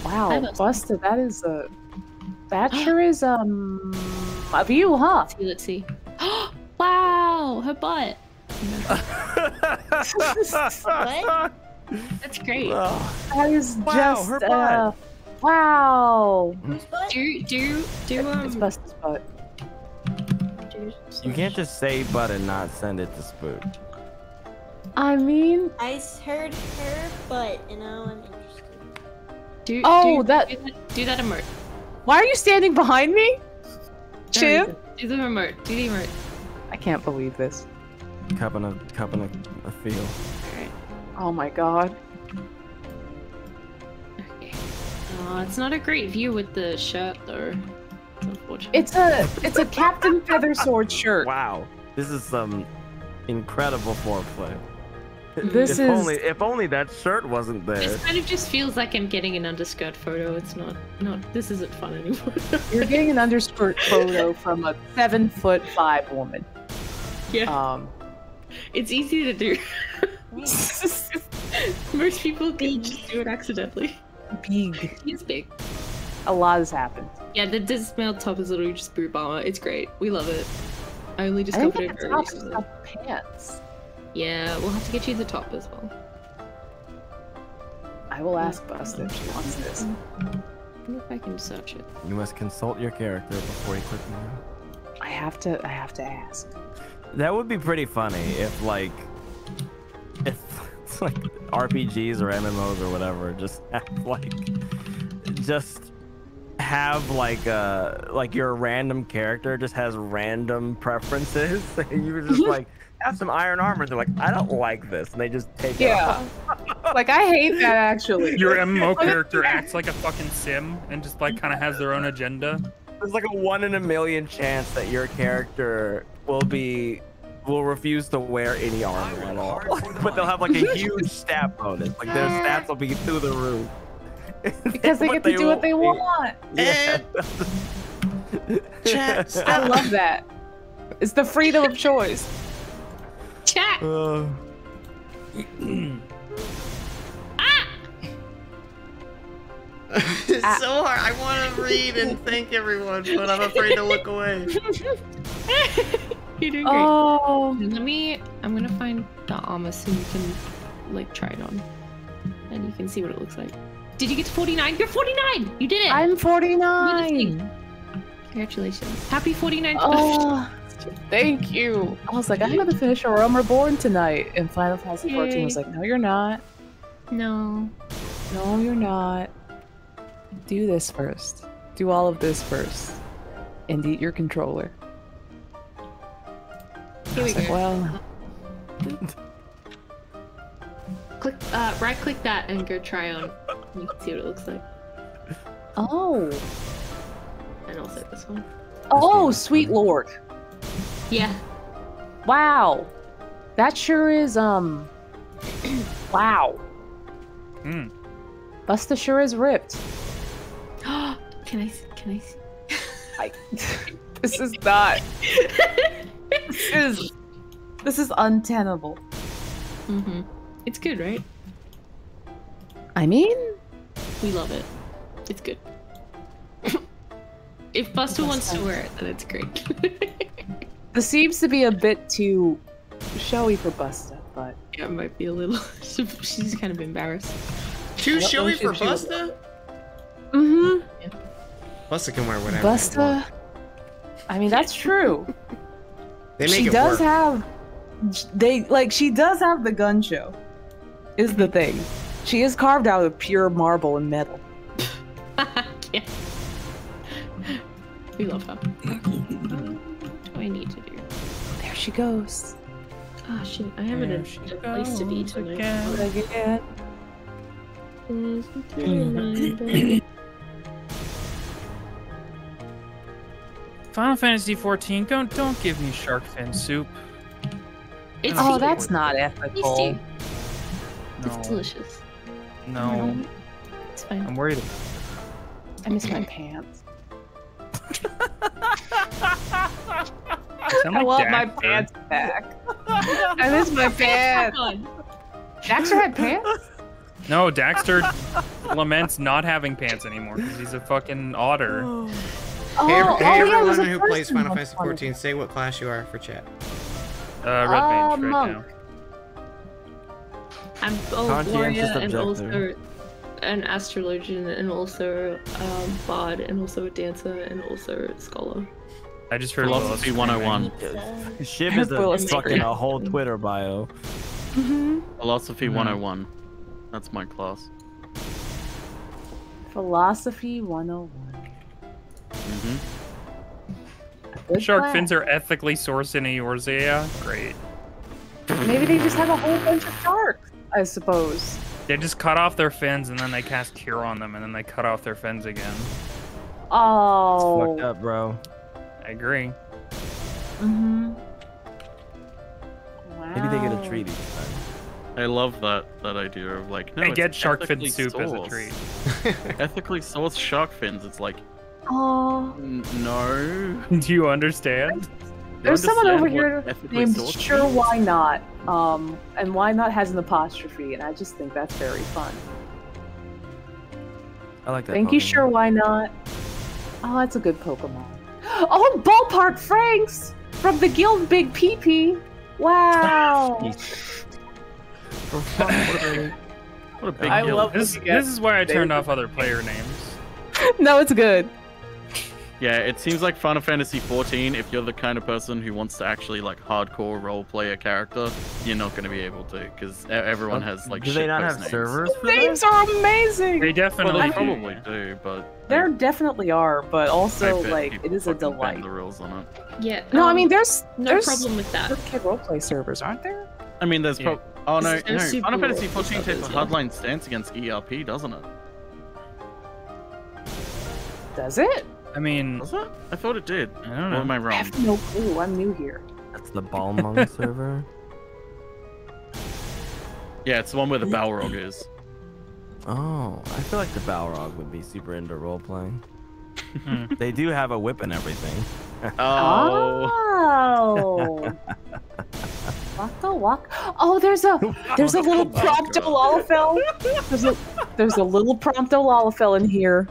Wow, Buster, that is that sure is a view, huh? Let's see. Wow, her butt. What? That's great. That is Wow, just her butt. wow. It's Buster's butt. You can't just say butt and not send it to Spook. I mean, I heard her, but you know, I'm interested. Do that emote. Why are you standing behind me? Chip? Do the emote. Do the emote. I can't believe this. Cupping a feel. Oh my god. Okay. It's not a great view with the shirt though. It's unfortunate. It's a Captain Feathersword shirt. Wow, this is some incredible foreplay. This if only that shirt wasn't there. This kind of just feels like I'm getting an underskirt photo. It's not. This isn't fun anymore. You're getting an underskirt photo from a 7'5" woman. Yeah. It's easy to do. Most people can just do it accidentally. Big. He's big. A lot has happened. Yeah, the dismailed top is literally just boob armor. It's great. We love it. I only I discovered think it the very top's recently. not pants. Yeah, we'll have to get you the top as well. I will ask Buster if she wants this. I wonder if I can search it. You must consult your character before you click on it. I have to ask. That would be pretty funny if it's like RPGs or MMOs or whatever just have like your random character just has random preferences. And you were just like have some iron armor. They're like, I don't like this, and they just take it off. Like I hate that actually. Your MMO character acts like a fucking sim and just like kind of has their own agenda. There's like a 1 in a million chance that your character will be will refuse to wear any armor at all. But they'll have like a huge stat bonus. Like their stats will be through the roof. Because they get to do what they want. Yeah. Chat, I love that. It's the freedom of choice. Chat. It's so hard. I want to read and thank everyone, but I'm afraid to look away. You're doing great. Oh. I'm gonna find the armor so you can like try it on, and you can see what it looks like. Did you get to 49? You're 49. You did it. I'm 49. Congratulations. Happy 49th. Oh, thank you. I was like, I'm gonna finish A Realm Reborn tonight, and Final Fantasy XIV was like, no, you're not. No. No, you're not. Do this first. Do all of this first, and eat your controller. Here we go. Well, click, right click that and go try on. You can see what it looks like. oh, And also this one. oh, sweet lord! Yeah. Wow, that sure is wow. Busta sure is ripped. Can I see? This is not. This is untenable. Mm-hmm. It's good, right? I mean, we love it. It's good. If Busta wants to wear it, then it's great. this seems to be a bit too showy for Busta, but yeah, it might be a little. She's kind of embarrassed. Too showy for Busta? Mm-hmm. Yeah. Busta can wear whatever. Busta. I mean, that's true. They make she it does work. have. She does have the gun show. Is the thing. She is carved out of pure marble and metal. Yeah. We love her. What do I need to do? There she goes. Oh shit, I haven't a place to be tonight. Again. Final Fantasy XIV, don't give me shark fin soup. Oh, that's not ethical. It's delicious. No. It's fine. I'm worried. I miss my pants. Sound I like want my Daxter. pants back. I miss my pants. Daxter had pants? No, Daxter laments not having pants anymore because he's a fucking otter. Everyone who plays Final Fantasy XIV, say what class you are for chat. Red mage right monk. now. I'm a warrior and also an astrologian and also bard and also a dancer and also a scholar. I just heard Philosophy 101. Shiv is fucking a whole Twitter bio. Philosophy 101. That's my class. Philosophy 101. Good Shark class. fins are ethically sourced in Eorzea. Great. Maybe they just have a whole bunch of sharks, I suppose. They just cut off their fins and then they cast Cure on them and then they cut off their fins again. Oh. It's fucked up, bro. I agree. Wow. Maybe they get a treat each time. I love that idea of like, no, I it's get shark fin ethically soup as a sourced. treat. Ethically sourced shark fins. It's like, Oh. no. Do you understand? There's someone over here ethically named sourced Sure means? Why Not. And Why Not has an apostrophe, and I just think that's very fun. I like that. Thank you, Pokemon. Sure Why Not. Oh, that's a good Pokemon. Oh, Ballpark Franks from the Guild Big PP. Wow. What a big I guild. love This is why I turned off other player names. No, it's good. Yeah, it seems like Final Fantasy XIV, if you're the kind of person who wants to actually like hardcore roleplay a character, you're not going to be able to, because everyone has like Do they not have names. servers for Names this? are amazing. They definitely Well, they do. probably do, but There definitely are, but I also bet like people it is a fucking bend delight. the rules on it. Yeah. No, I mean there's no problem with that. Kid roleplay servers, aren't there? I mean, there's Yeah. oh no, There's no. super Final Fantasy roleplay XIV takes a servers, yeah. hardline stance against ERP, doesn't it? Does it? I mean, Does it? I thought it did. I don't Or know. am I I wrong? have no clue. I'm new here. That's the Balmung server. Yeah, it's the one where the Balrog is. Oh, I feel like the Balrog would be super into role playing. They do have a whip and everything. Oh. Walk. Oh, there's a little Prompto Lalafell. There's a little Prompto Lalafell in here.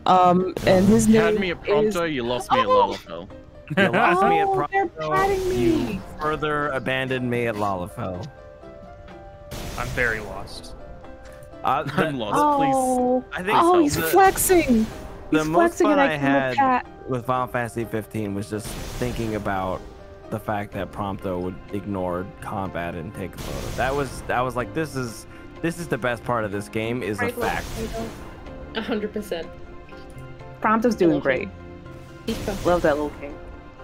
And his You name had me at Prompto, is... you lost me at Lalafell. You lost me at they're Prompto. patting me. You further abandoned me at Lalafell. I'm very lost. I'm lost, Oh, please. I think he's flexing. The He's most flexing fun and I I can look had at. with Final Fantasy 15 was just thinking about the fact that Prompto would ignore combat and take a photo. That was like, this is the best part of this game is a fact. 100%. Prompto's doing great. Love that little king.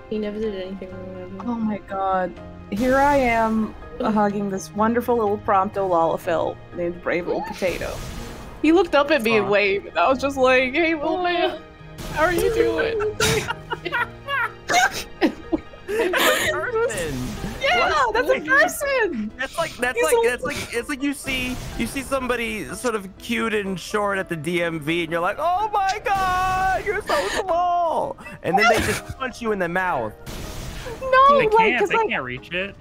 He never did anything wrong. Oh my god. Here I am hugging this wonderful little Prompto Lalafell named Brave Little Potato. He looked up at me and waved, and I was just like, hey, little man, how are you doing? Yeah, that's a person. It's like you see somebody sort of cute and short at the DMV, and you're like, oh my god, you're so small, and then they just punch you in the mouth. No, They like, can't reach it.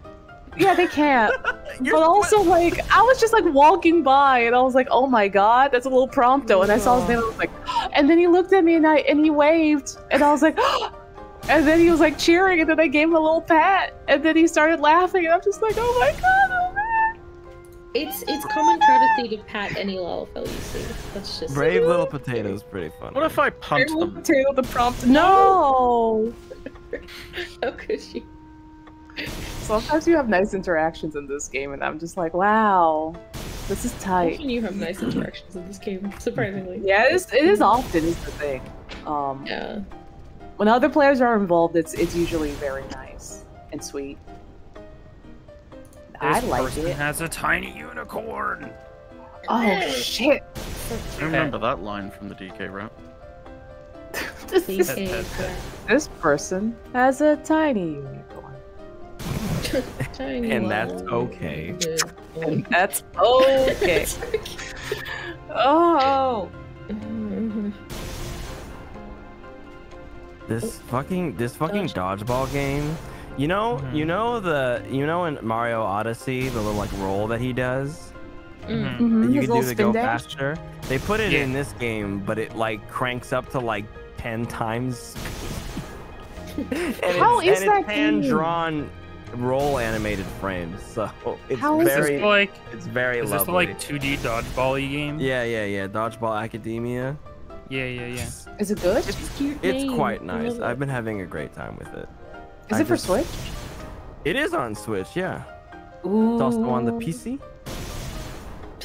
yeah, they can't. But also, like, I was just like walking by, and I was like, "Oh my god, that's a little Prompto." And I saw his name, I was like, and then he looked at me and he waved, and I was like, and then he was like cheering, and then I gave him a little pat, and then he started laughing, and I'm just like, "Oh my god, oh man!" It's common courtesy to pat any Lalafell you see. That's just Brave Little Potato is pretty fun. What if I punch Brave Little them? Potato, the Prompto. No. How could you? Sometimes you have nice interactions in this game, and I'm just like, wow, this is tight. Often you have nice interactions in this game, surprisingly. Yeah, it is often is the thing. Yeah. When other players are involved, it's usually very nice and sweet. I like person it. has a tiny unicorn. Oh shit! I remember that line from the DK rap. This person has a tiny unicorn. And that's okay. And that's okay. Oh. This fucking dodgeball game. You know in Mario Odyssey, the little like roll that he does. That you His can do little to spin go dash? faster. They put it in this game, but it like cranks up to like 10 times. How is that hand game? drawn roll animated frames, so it's How is very this like? it's very Is lovely. this the like 2D dodgeball-y game? Yeah. Dodgeball Academia. Yeah. Is it good? It's quite nice. I've been having a great time with it. Is it for Switch? It is on Switch, yeah. Ooh. It's also on the PC.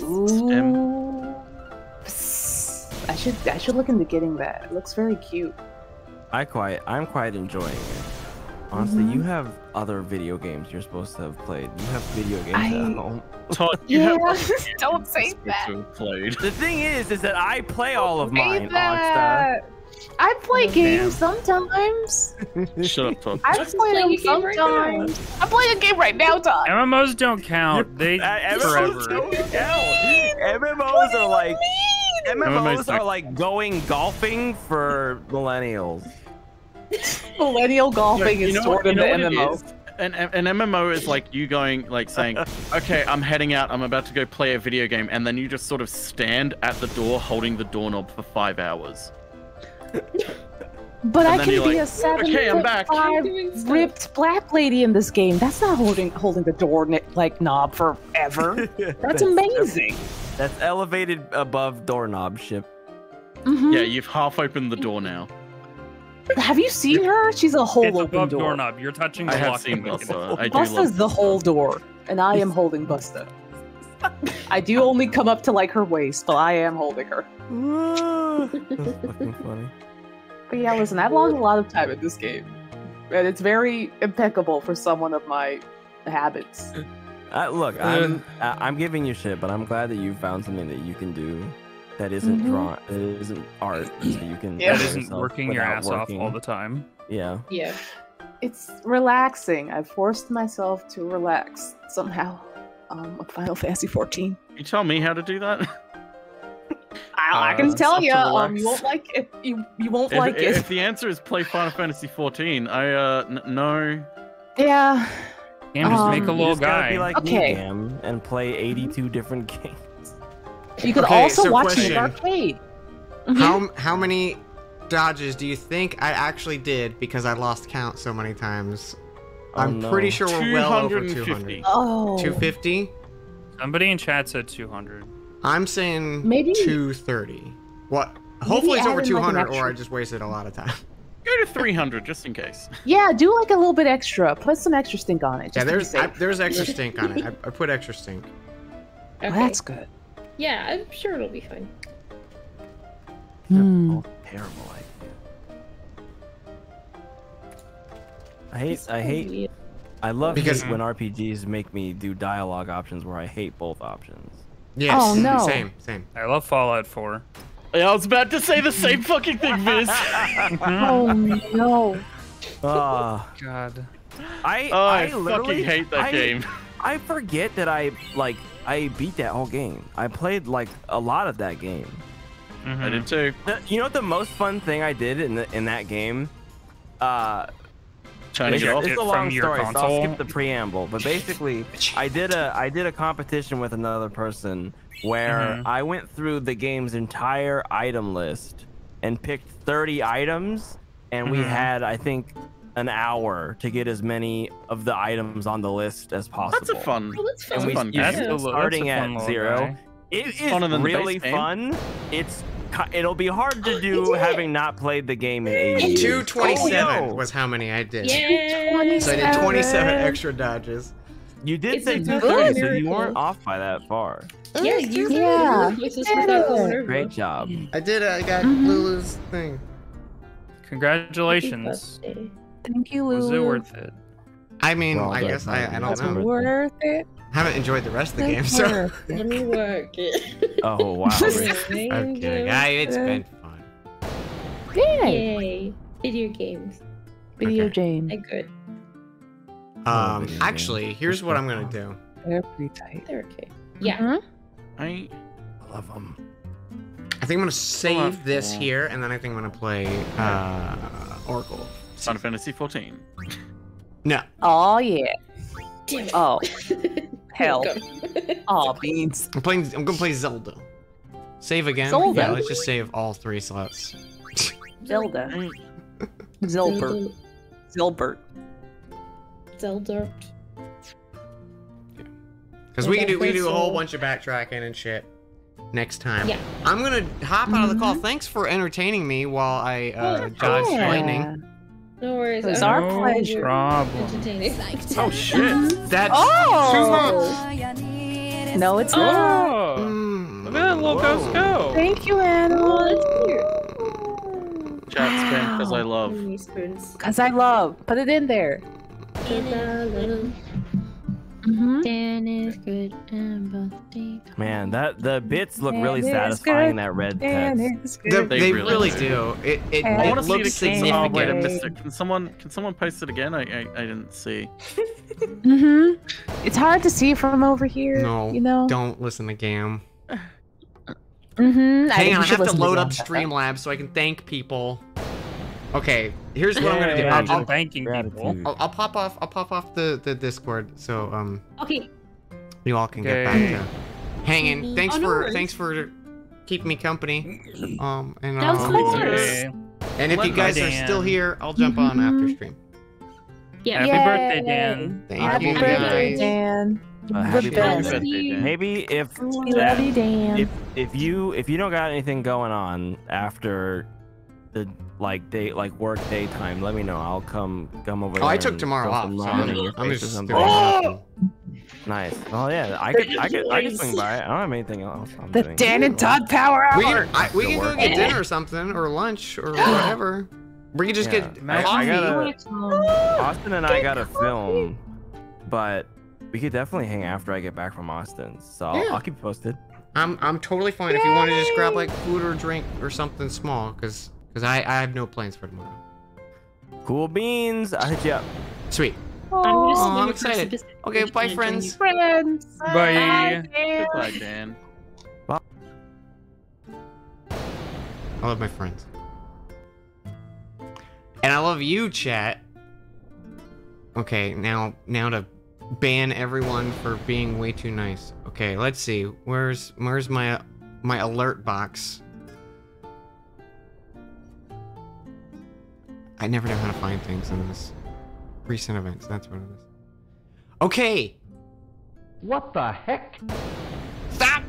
Ooh. I should look into getting that. It looks very cute. I'm quite enjoying it. Honestly, you have other video games you're supposed to have played. You have video games at home. Todd, Don't say that. Played. The thing is that I play all of mine, that. I play games sometimes. Shut up, Todd. I play them sometimes. I'm playing a game right now, Todd. MMOs don't count. They forever. MMOs don't count. MMOs are like going golfing for millennials. Millennial golfing is sort of the MMO. An MMO is like you going, like saying, okay, I'm heading out, I'm about to go play a video game, and then you just sort of stand at the door holding the doorknob for 5 hours. But I then can you're be like, a 7 okay, I'm foot back. 5 ripped black lady in this game. That's not holding the door like knob forever. That's amazing. That's elevated above doorknob ship. Yeah, you've half opened the door now. Have you seen her? She's a whole It's open above door. doorknob. You're touching the I have lock. seen Busta. I do Busta's love the whole door, and I am holding Busta. I do only come up to like her waist, but I am holding her. That's fucking funny. But yeah, listen, I've lost a lot of time in this game, and it's very impeccable for someone of my habits. Look, I'm giving you shit, but I'm glad that you found something that you can do that isn't drawn, that isn't art, so you can. That isn't working your ass off all the time. Yeah. Yeah. It's relaxing. I've forced myself to relax somehow with Final Fantasy 14. You tell me how to do that? I can tell you, relax. you won't like it. You won't like it. If the answer is play Final Fantasy 14, no. Yeah. Cam, just make a You little just gotta guy. be like Okay. me, Cam, and play 82 different games. You could Okay, also so watch question. the arcade. How many dodges do you think I actually did because I lost count so many times? I'm no. pretty sure we're well over 200. 250. Oh. 250? Somebody in chat said 200. I'm saying Maybe 230. What? Hopefully it's add over in, like, an 200 or extra- I just wasted a lot of time. Go to 300 just in case. Yeah, do like a little bit extra. Put some extra stink on it. Yeah, Just to be safe. there's extra stink on it. I put extra stink. Well, that's good. Yeah, I'm sure it'll be fine. Terrible idea. I love Because- when RPGs make me do dialogue options where I hate both options. Yes. Oh, no. Same. I love Fallout 4. Yeah, I was about to say the same fucking thing, Viz. Oh no. God. I literally fucking hate that game. I forget that I beat that whole game. I played like a lot of that game. I did too. You know what the most fun thing I did in that game? Trying to get off It's it a long from your story, so I'll console? skip the preamble. But basically, I did a competition with another person where I went through the game's entire item list and picked 30 items, and we had, I think, an hour to get as many of the items on the list as possible. That's a fun. That's fun. And we fun game. starting at 0. It is Funner than the base really game. fun. It'll be hard to do having not played the game in 80 years. 227 was how many I did. Yeah. So I did 27 extra dodges. You did It's say a 230, so miracle. you weren't off by that far. Yeah, you Yeah. voices for that corner. Great job. I did it. I got Lulu's thing. Congratulations. Thank you, Lulu. Was it worth it? I mean, Well, I that's guess I don't It's know. worth it. Haven't enjoyed the rest of the game, It's so. worth it. Let me work it. Oh, wow. I'm kidding. It's been fun. Yay. Yay. Video games. Video Okay. game. They're good. Actually, here's what I'm gonna do. They're pretty tight. They're okay. Yeah. I love them. I think I'm gonna save this here, and then I think I'm gonna play Oracle. Final Fantasy 14. No. Oh yeah. Damn it. Oh. Hell. Welcome. Oh beans. I'm gonna play Zelda. Save again. Zelda? Yeah, let's just save all 3 slots. Zelda. Zilbert. Zilbert. Zelda. Because we can do a whole bunch of backtracking and shit next time. Yeah. I'm gonna hop out of the call. Thanks for entertaining me while I dodged yeah. lightning. No worries. It was I'm our glad pleasure. you're Problem. entertaining. Oh shit! That's Oh! No, it's not. Oh! Look at that little ghost go! Thank you, Anna. Oh, that's cute. Chat spam because I love. Mini spoons. Cause I love. Put it in there. Dan is good and birthday. Man, the bits look Dan really is satisfying. good. That red Dan text. is good. They really do. It I want to see looks the game. Oh wait, I significant. missed it. Can someone post it again? I didn't see. It's hard to see from over here. No, You know. don't listen to Gam. Mm-hmm. Hang on, I have to load up Streamlabs so I can thank people. Okay, here's what I'm gonna do. Imagine thanking people. I'll pop off the Discord so Okay. you all can get back to hanging. Thanks for keeping me company. And Of course. and if you guys are still here, I'll jump on after stream. Yeah. Happy birthday, Dan. Thank you birthday, guys. Dan. Happy The best. birthday, Dan. Maybe if We love you, Dan. if you don't got anything going on after the work daytime, let me know. I'll come over there. Oh, I took and tomorrow throw off. some So love in your I'm face or just something. doing Nice. Oh yeah, I could swing by. I don't have anything else. I'm The doing. Dan and Todd Power Hour. We can go get dinner or something, or lunch, or whatever. We can just get coffee. Austin and I got a film, but we could definitely hang after I get back from Austin. So I'll keep you posted. I'm totally fine if you want to just grab like food or drink or something small, because I have no plans for tomorrow. Cool beans. I'll hit you up. Sweet. Oh, I'm excited. Okay, bye, friends. Friends. Bye. Goodbye, Dan. Bye. I love my friends. And I love you, chat. Okay, now to ban everyone for being way too nice. Okay, let's see. Where's my alert box? I never know how to find things in this. Recent events, that's what it is. Okay. What the heck? Stop!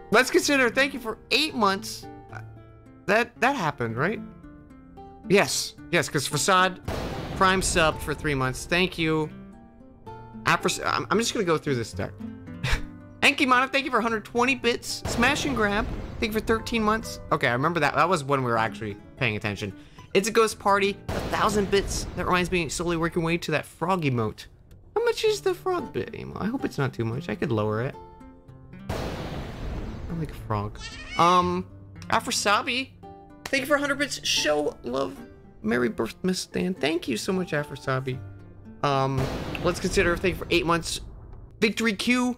Let's consider thank you for 8 months. That happened, right? Yes, because Facade Prime subbed for 3 months. Thank you. I'm just gonna go through this deck. Enkimana, thank you for 120 bits. Smash and Grab, thank you for 13 months. Okay, I remember that. That was when we were actually paying attention. It's a Ghost Party, 1,000 bits. That reminds me, slowly working way to that frog emote. How much is the frog bit emote? I hope it's not too much. I could lower it. I like a frog. Afrosabi, thank you for 100 bits. Show love. Merry birth, Miss Stan. Thank you so much, Afrosabi. Let's consider thank you for 8 months. Victory Q.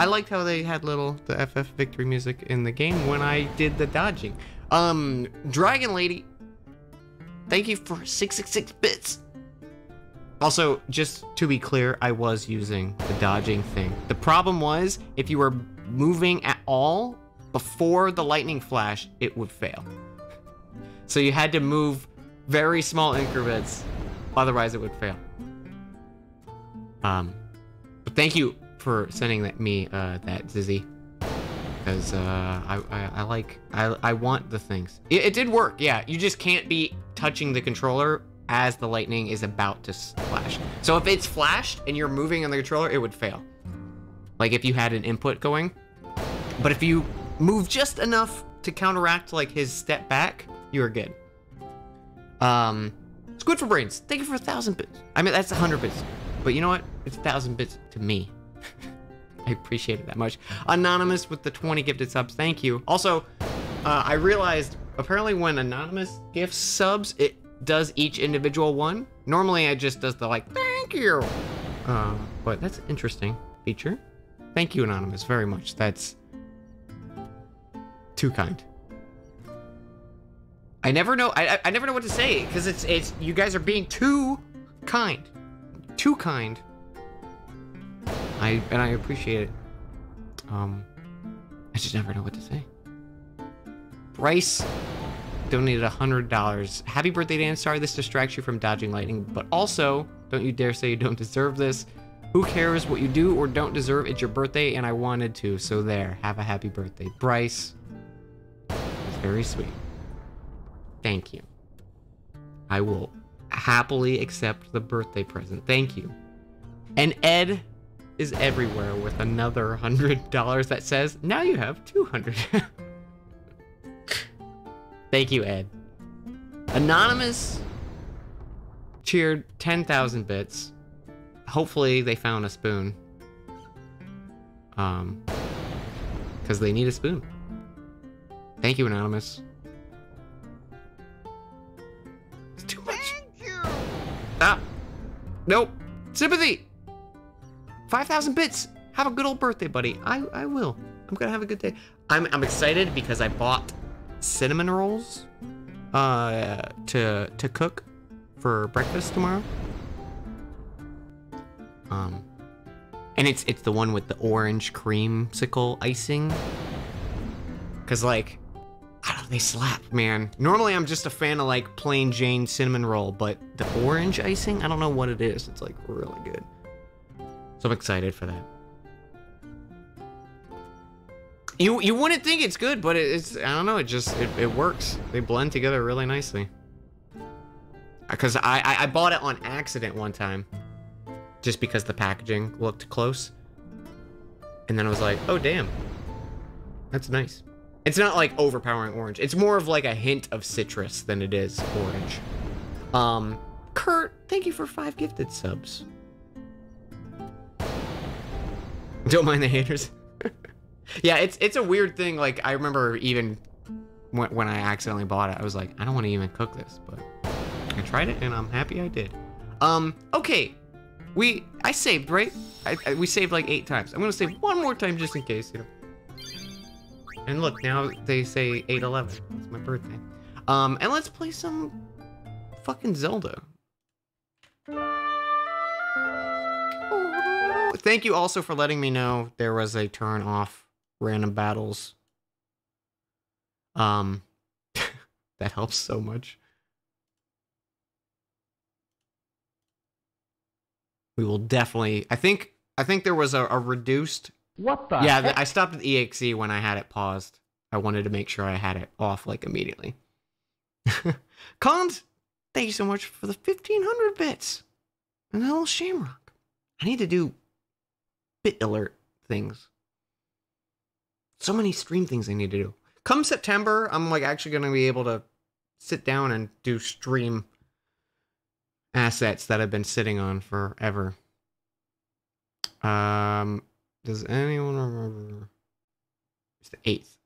I liked how they had the FF victory music in the game when I did the dodging. Dragon Lady, thank you for 666 bits. Also, just to be clear, I was using the dodging thing. The problem was, if you were moving at all before the lightning flash, it would fail. So you had to move very small increments, otherwise it would fail. But thank you for sending that Zizzy, because I want the things. It did work, yeah. You just can't be touching the controller as the lightning is about to flash. So if it's flashed and you're moving on the controller, it would fail. Like if you had an input going. But if you move just enough to counteract like his step back, you are good. Squid for Brains, thank you for 1,000 bits. I mean, that's 100 bits. But you know what? It's 1,000 bits to me. I appreciate it that much. Anonymous with the 20 gifted subs, thank you. Also, I realized apparently when Anonymous gifts subs, it does each individual one. Normally it just does the thank you. But that's an interesting feature. Thank you, Anonymous, very much. That's too kind. I never know. I never know what to say because it's you guys are being too kind. Too kind. I appreciate it. I just never know what to say. Bryce donated $100. Happy birthday, Dan. Sorry this distracts you from dodging lightning, but also, don't you dare say you don't deserve this. Who cares what you do or don't deserve? It's your birthday, and I wanted to, so there. Have a happy birthday. Bryce. It's very sweet. Thank you. I will happily accept the birthday present. Thank you. And Ed is everywhere with another $100 that says, now you have 200. Thank you, Ed. Anonymous cheered 10,000 bits. Hopefully they found a spoon. Because they need a spoon. Thank you, Anonymous. It's too much. Thank you. Stop. Nope. Sympathy. 5,000 bits. Have a good old birthday, buddy. I will. I'm gonna have a good day. I'm excited because I bought cinnamon rolls to cook for breakfast tomorrow. And it's the one with the orange creamsicle icing. Cause I don't know, they slap, man. Normally I'm just a fan of plain Jane cinnamon roll, but the orange icing, I don't know what it is. It's really good. So I'm excited for that. You wouldn't think it's good, but it's I don't know, it works. They blend together really nicely. Cause I bought it on accident one time. Just because the packaging looked close. And then I was like, oh damn. That's nice. It's not overpowering orange. It's more of a hint of citrus than it is orange. Kurt, thank you for 5 gifted subs. Don't mind the haters. Yeah, it's a weird thing. I remember even when I accidentally bought it. I was like, I don't want to even cook this, but I tried it and I'm happy I did. Okay. I saved, right? We saved like 8 times. I'm gonna save one more time just in case, you know. And look, now they say 8/11. It's my birthday. And let's play some fucking Zelda. Thank you also for letting me know there was a turn off random battles. That helps so much. We will definitely. I think there was a reduced. What the? Yeah, heck? I stopped at EXE when I had it paused. I wanted to make sure I had it off like immediately. Cons, thank you so much for the 1,500 bits and the little shamrock. I need to do bit alert things. So many stream things I need to do. Come September, I'm like actually going to be able to sit down and do stream assets that I've been sitting on forever. Does anyone remember? It's the 8th.